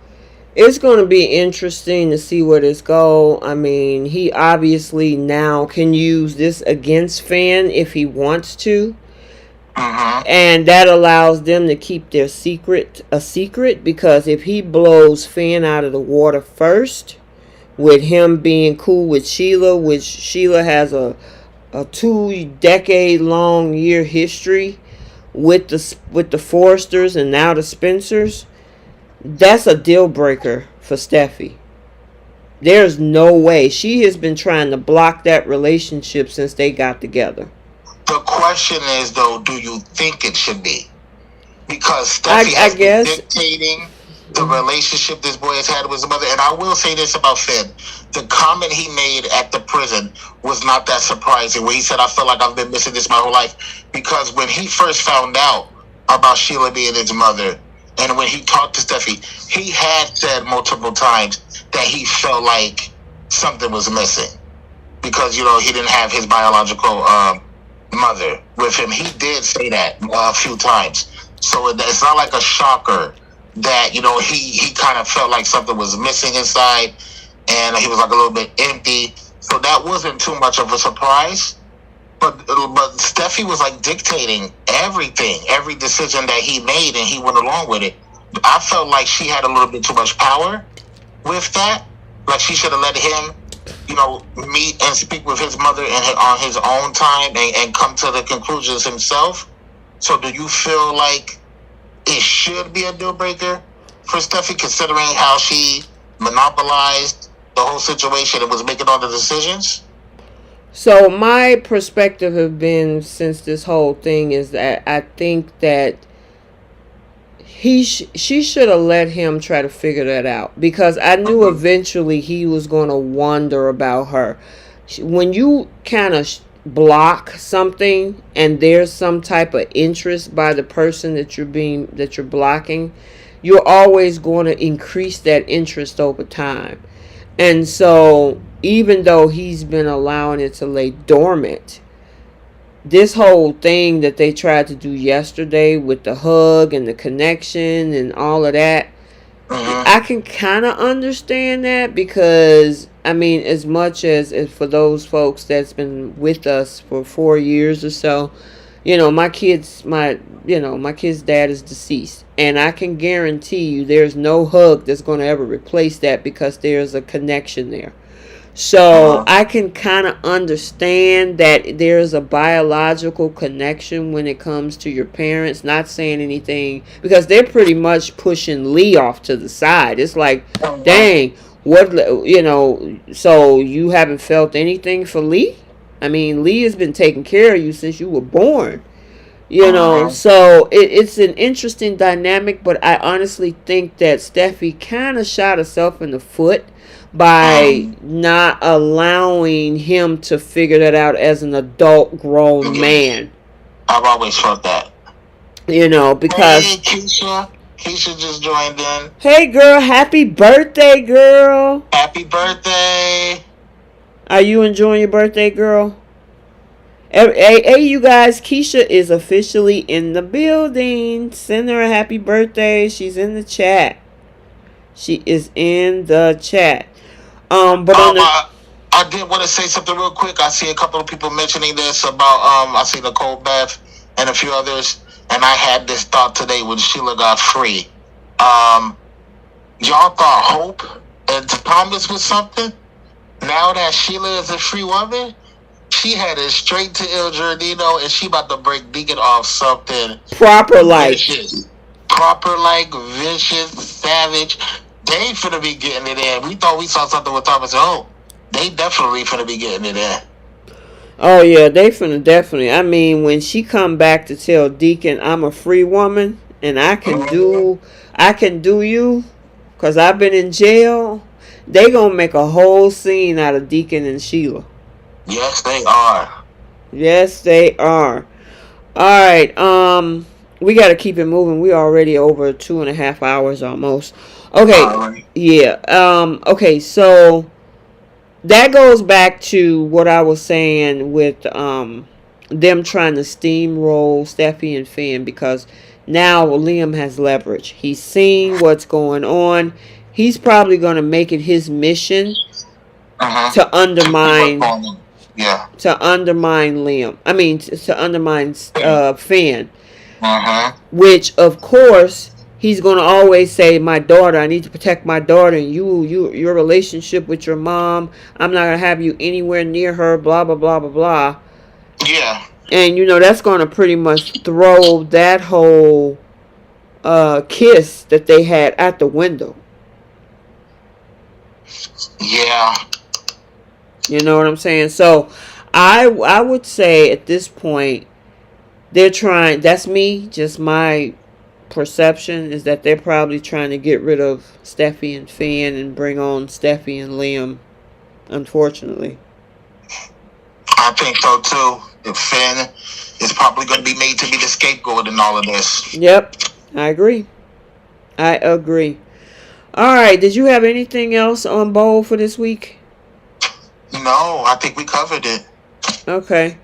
it's going to be interesting to see where this go. I mean, he obviously now can use this against Finn if he wants to. And that allows them to keep their secret a secret, because if he blows Finn out of the water first, with him being cool with Sheila, which Sheila has a 2-decade-long year history with the Forresters and now the Spencers, that's a deal breaker for Steffi. There's no way. She has been trying to block that relationship since they got together. The question is, though, do you think it should be? Because Steffi has been dictating the relationship this boy has had with his mother. And I will say this about Finn. The comment he made at the prison was not that surprising, where he said, "I feel like I've been missing this my whole life." Because when he first found out about Sheila being his mother, and when he talked to Steffi, he had said multiple times that he felt like something was missing. Because, he didn't have his biological mother with him. He did say that a few times. So it's not like a shocker that, he kind of felt like something was missing inside and he was like a little bit empty. So that wasn't too much of a surprise. But Steffi was like dictating everything, every decision that he made, and he went along with it. I felt like she had a little bit too much power with that. Like she should have let him, meet and speak with his mother on his own time and come to the conclusions himself. So do you feel like it should be a deal breaker for Steffi, considering how she monopolized the whole situation and was making all the decisions? So my perspective have been since this whole thing is that I think that she should have let him try to figure that out, because I knew eventually he was going to wonder about her. When you kind of block something and there's some type of interest by the person that you're blocking, you're always going to increase that interest over time. And so even though he's been allowing it to lay dormant, this whole thing that they tried to do yesterday with the hug and the connection and all of that, I can kind of understand that, because as much as for those folks that's been with us for 4 years or so, my kid's dad is deceased, and I can guarantee you there's no hug that's going to ever replace that, because there's a connection there. So I can kind of understand that there's a biological connection when it comes to your parents. Not saying anything, because they're pretty much pushing Lee off to the side. It's like, dang, so you haven't felt anything for Lee? Lee has been taking care of you since you were born. So it's an interesting dynamic, but I honestly think that Steffi kind of shot herself in the foot by not allowing him to figure that out as an adult grown man. I've always felt that. Because... Hey, Keisha. Keisha just joined in. Hey, girl. Happy birthday, girl. Happy birthday. Are you enjoying your birthday, girl? Hey, you guys. Keisha is officially in the building. Send her a happy birthday. She's in the chat. She is in the chat. I did want to say something real quick. I see a couple of people mentioning this about I see Nicole Beth and a few others, and I had this thought today when Sheila got free. Y'all thought Hope and Thomas was something. Now that Sheila is a free woman, she headed straight to Il Giardino, and she about to break Deacon off something proper like vicious, savage. They finna be getting it in. We thought we saw something with Thomas. Oh, they definitely finna be getting it in. Oh yeah, they finna definitely. When she come back to tell Deacon, I'm a free woman and I can do you, cause I've been in jail. They gonna make a whole scene out of Deacon and Sheila. Yes, they are. Yes, they are. All right. We got to keep it moving. We already over 2.5 hours almost. Okay. Yeah. Okay. So that goes back to what I was saying with them trying to steamroll Steffi and Finn, because now Liam has leverage. He's seeing what's going on. He's probably going to make it his mission to undermine. To undermine Liam. To undermine Finn. Which, of course, he's going to always say, my daughter, I need to protect my daughter, and your relationship with your mom, I'm not going to have you anywhere near her, blah, blah, blah, blah, blah. Yeah. And, that's going to pretty much throw that whole kiss that they had at the window. Yeah. You know what I'm saying? So, I would say at this point, they're trying, that's me, just my perception, is that they're probably trying to get rid of Steffi and Finn and bring on Steffi and Liam, unfortunately. I think so too. If Finn is probably going to be made to be the scapegoat in all of this. Yep, I agree. All right, did you have anything else on bowl for this week? No, I think we covered it. Okay.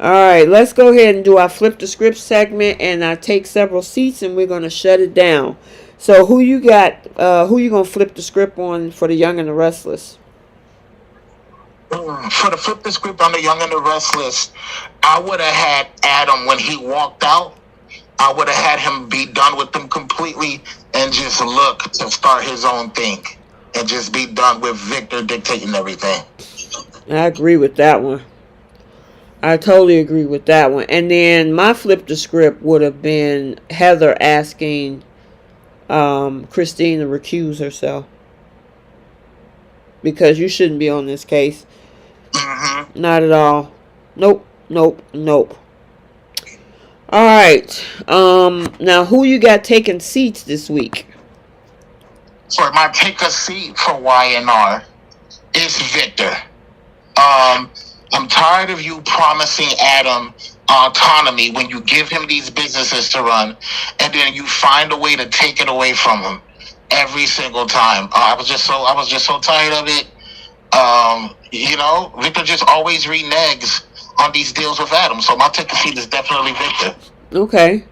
All right, let's go ahead and do our flip the script segment, and I take several seats, and we're gonna shut it down. So who you got? Who you gonna flip the script on for the Young and the Restless? For the flip the script on the Young and the Restless, I would have had Adam when he walked out. I would have had him be done with them completely and just look to start his own thing and just be done with Victor dictating everything. I agree with that one. I totally agree with that one. And then my flip the script would have been Heather asking Christine to recuse herself. Because you shouldn't be on this case. Mm-hmm. Not at all. Nope. All right. Now who you got taking seats this week? For my take a seat for Y&R is Victor. I'm tired of you promising Adam autonomy when you give him these businesses to run, and then you find a way to take it away from him every single time. I was just so tired of it. Victor just always reneges on these deals with Adam. So my take a seat is definitely Victor. Okay.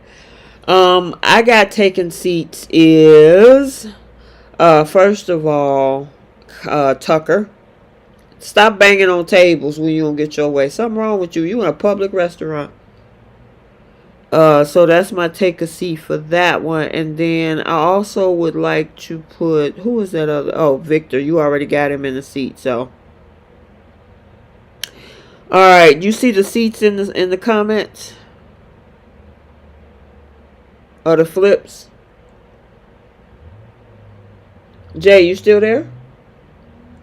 I got taken seats is first of all, Tucker. Stop banging on tables when you don't get your way. Something wrong with you. You in a public restaurant. So that's my take a seat for that one. And then I also would like to put, who is that other? Oh, Victor. You already got him in the seat. So, all right. You see the seats in the comments or the flips? Jay, you still there?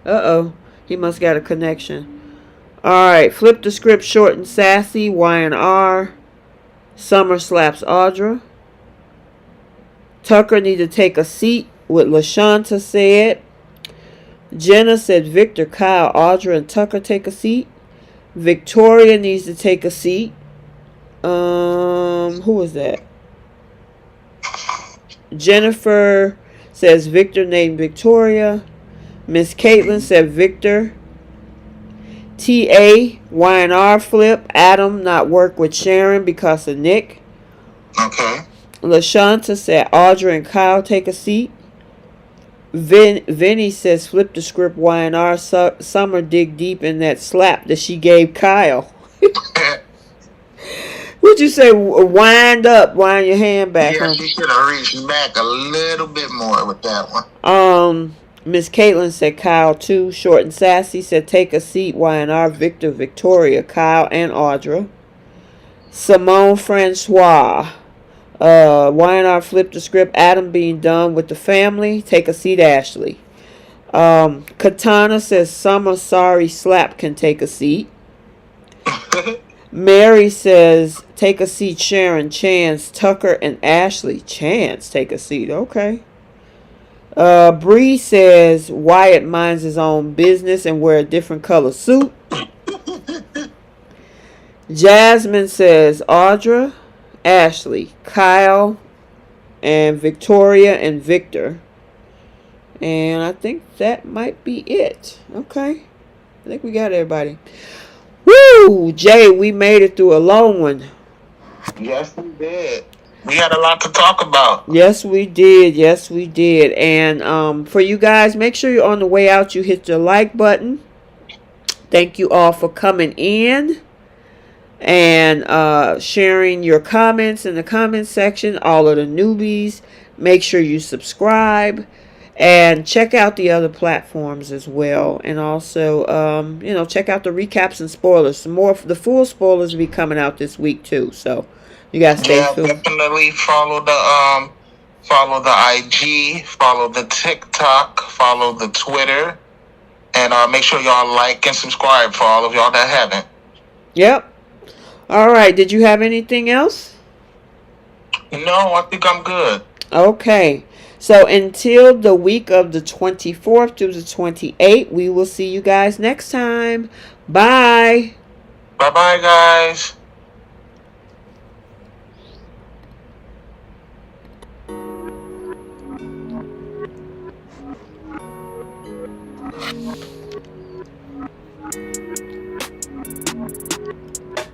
Uh-oh. He must got a connection. Alright, flip the script short and sassy, Y&R. Summer slaps Audra. Tucker need to take a seat, what LaShanta said. Jenna said Victor, Kyle, Audra, and Tucker take a seat. Victoria needs to take a seat. Who is that? Jennifer says Victor named Victoria. Miss Caitlin said Victor. T.A. Y&R flip. Adam not work with Sharon because of Nick. Okay. LaShanta said Audra and Kyle take a seat. Vinny says flip the script Y&R. Summer dig deep in that slap that she gave Kyle. What'd you say? Wind your hand back. Yeah, she should have reached back a little bit more with that one. Miss Caitlin said Kyle too. Short and sassy said take a seat. Y&R, Victor, Victoria, Kyle, and Audra. Simone Francois. Y&R flipped the script. Adam being done with the family. Take a seat, Ashley. Katana says Summer sorry slap can take a seat. Mary says take a seat, Sharon, Chance, Tucker, and Ashley. Chance take a seat. Okay. Bree says Wyatt minds his own business and wear a different color suit. Jasmine says Audra, Ashley, Kyle, and Victoria and Victor. And I think that might be it. Okay. I think we got everybody. Woo! Jay, we made it through a long one. Yes, we did. We had a lot to talk about. Yes, we did. And for you guys, make sure you're on the way out. You hit the like button. Thank you all for coming in and sharing your comments in the comment section. All of the newbies, make sure you subscribe and check out the other platforms as well. And also, check out the recaps and spoilers. Some more, the full spoilers will be coming out this week too. So. You gotta stay tuned. Definitely follow the IG, follow the TikTok, follow the Twitter, and make sure y'all like and subscribe for all of y'all that haven't. Yep. All right. Did you have anything else? No, I think I'm good. Okay. So until the week of the 24th to the 28th, we will see you guys next time. Bye. Bye-bye, guys.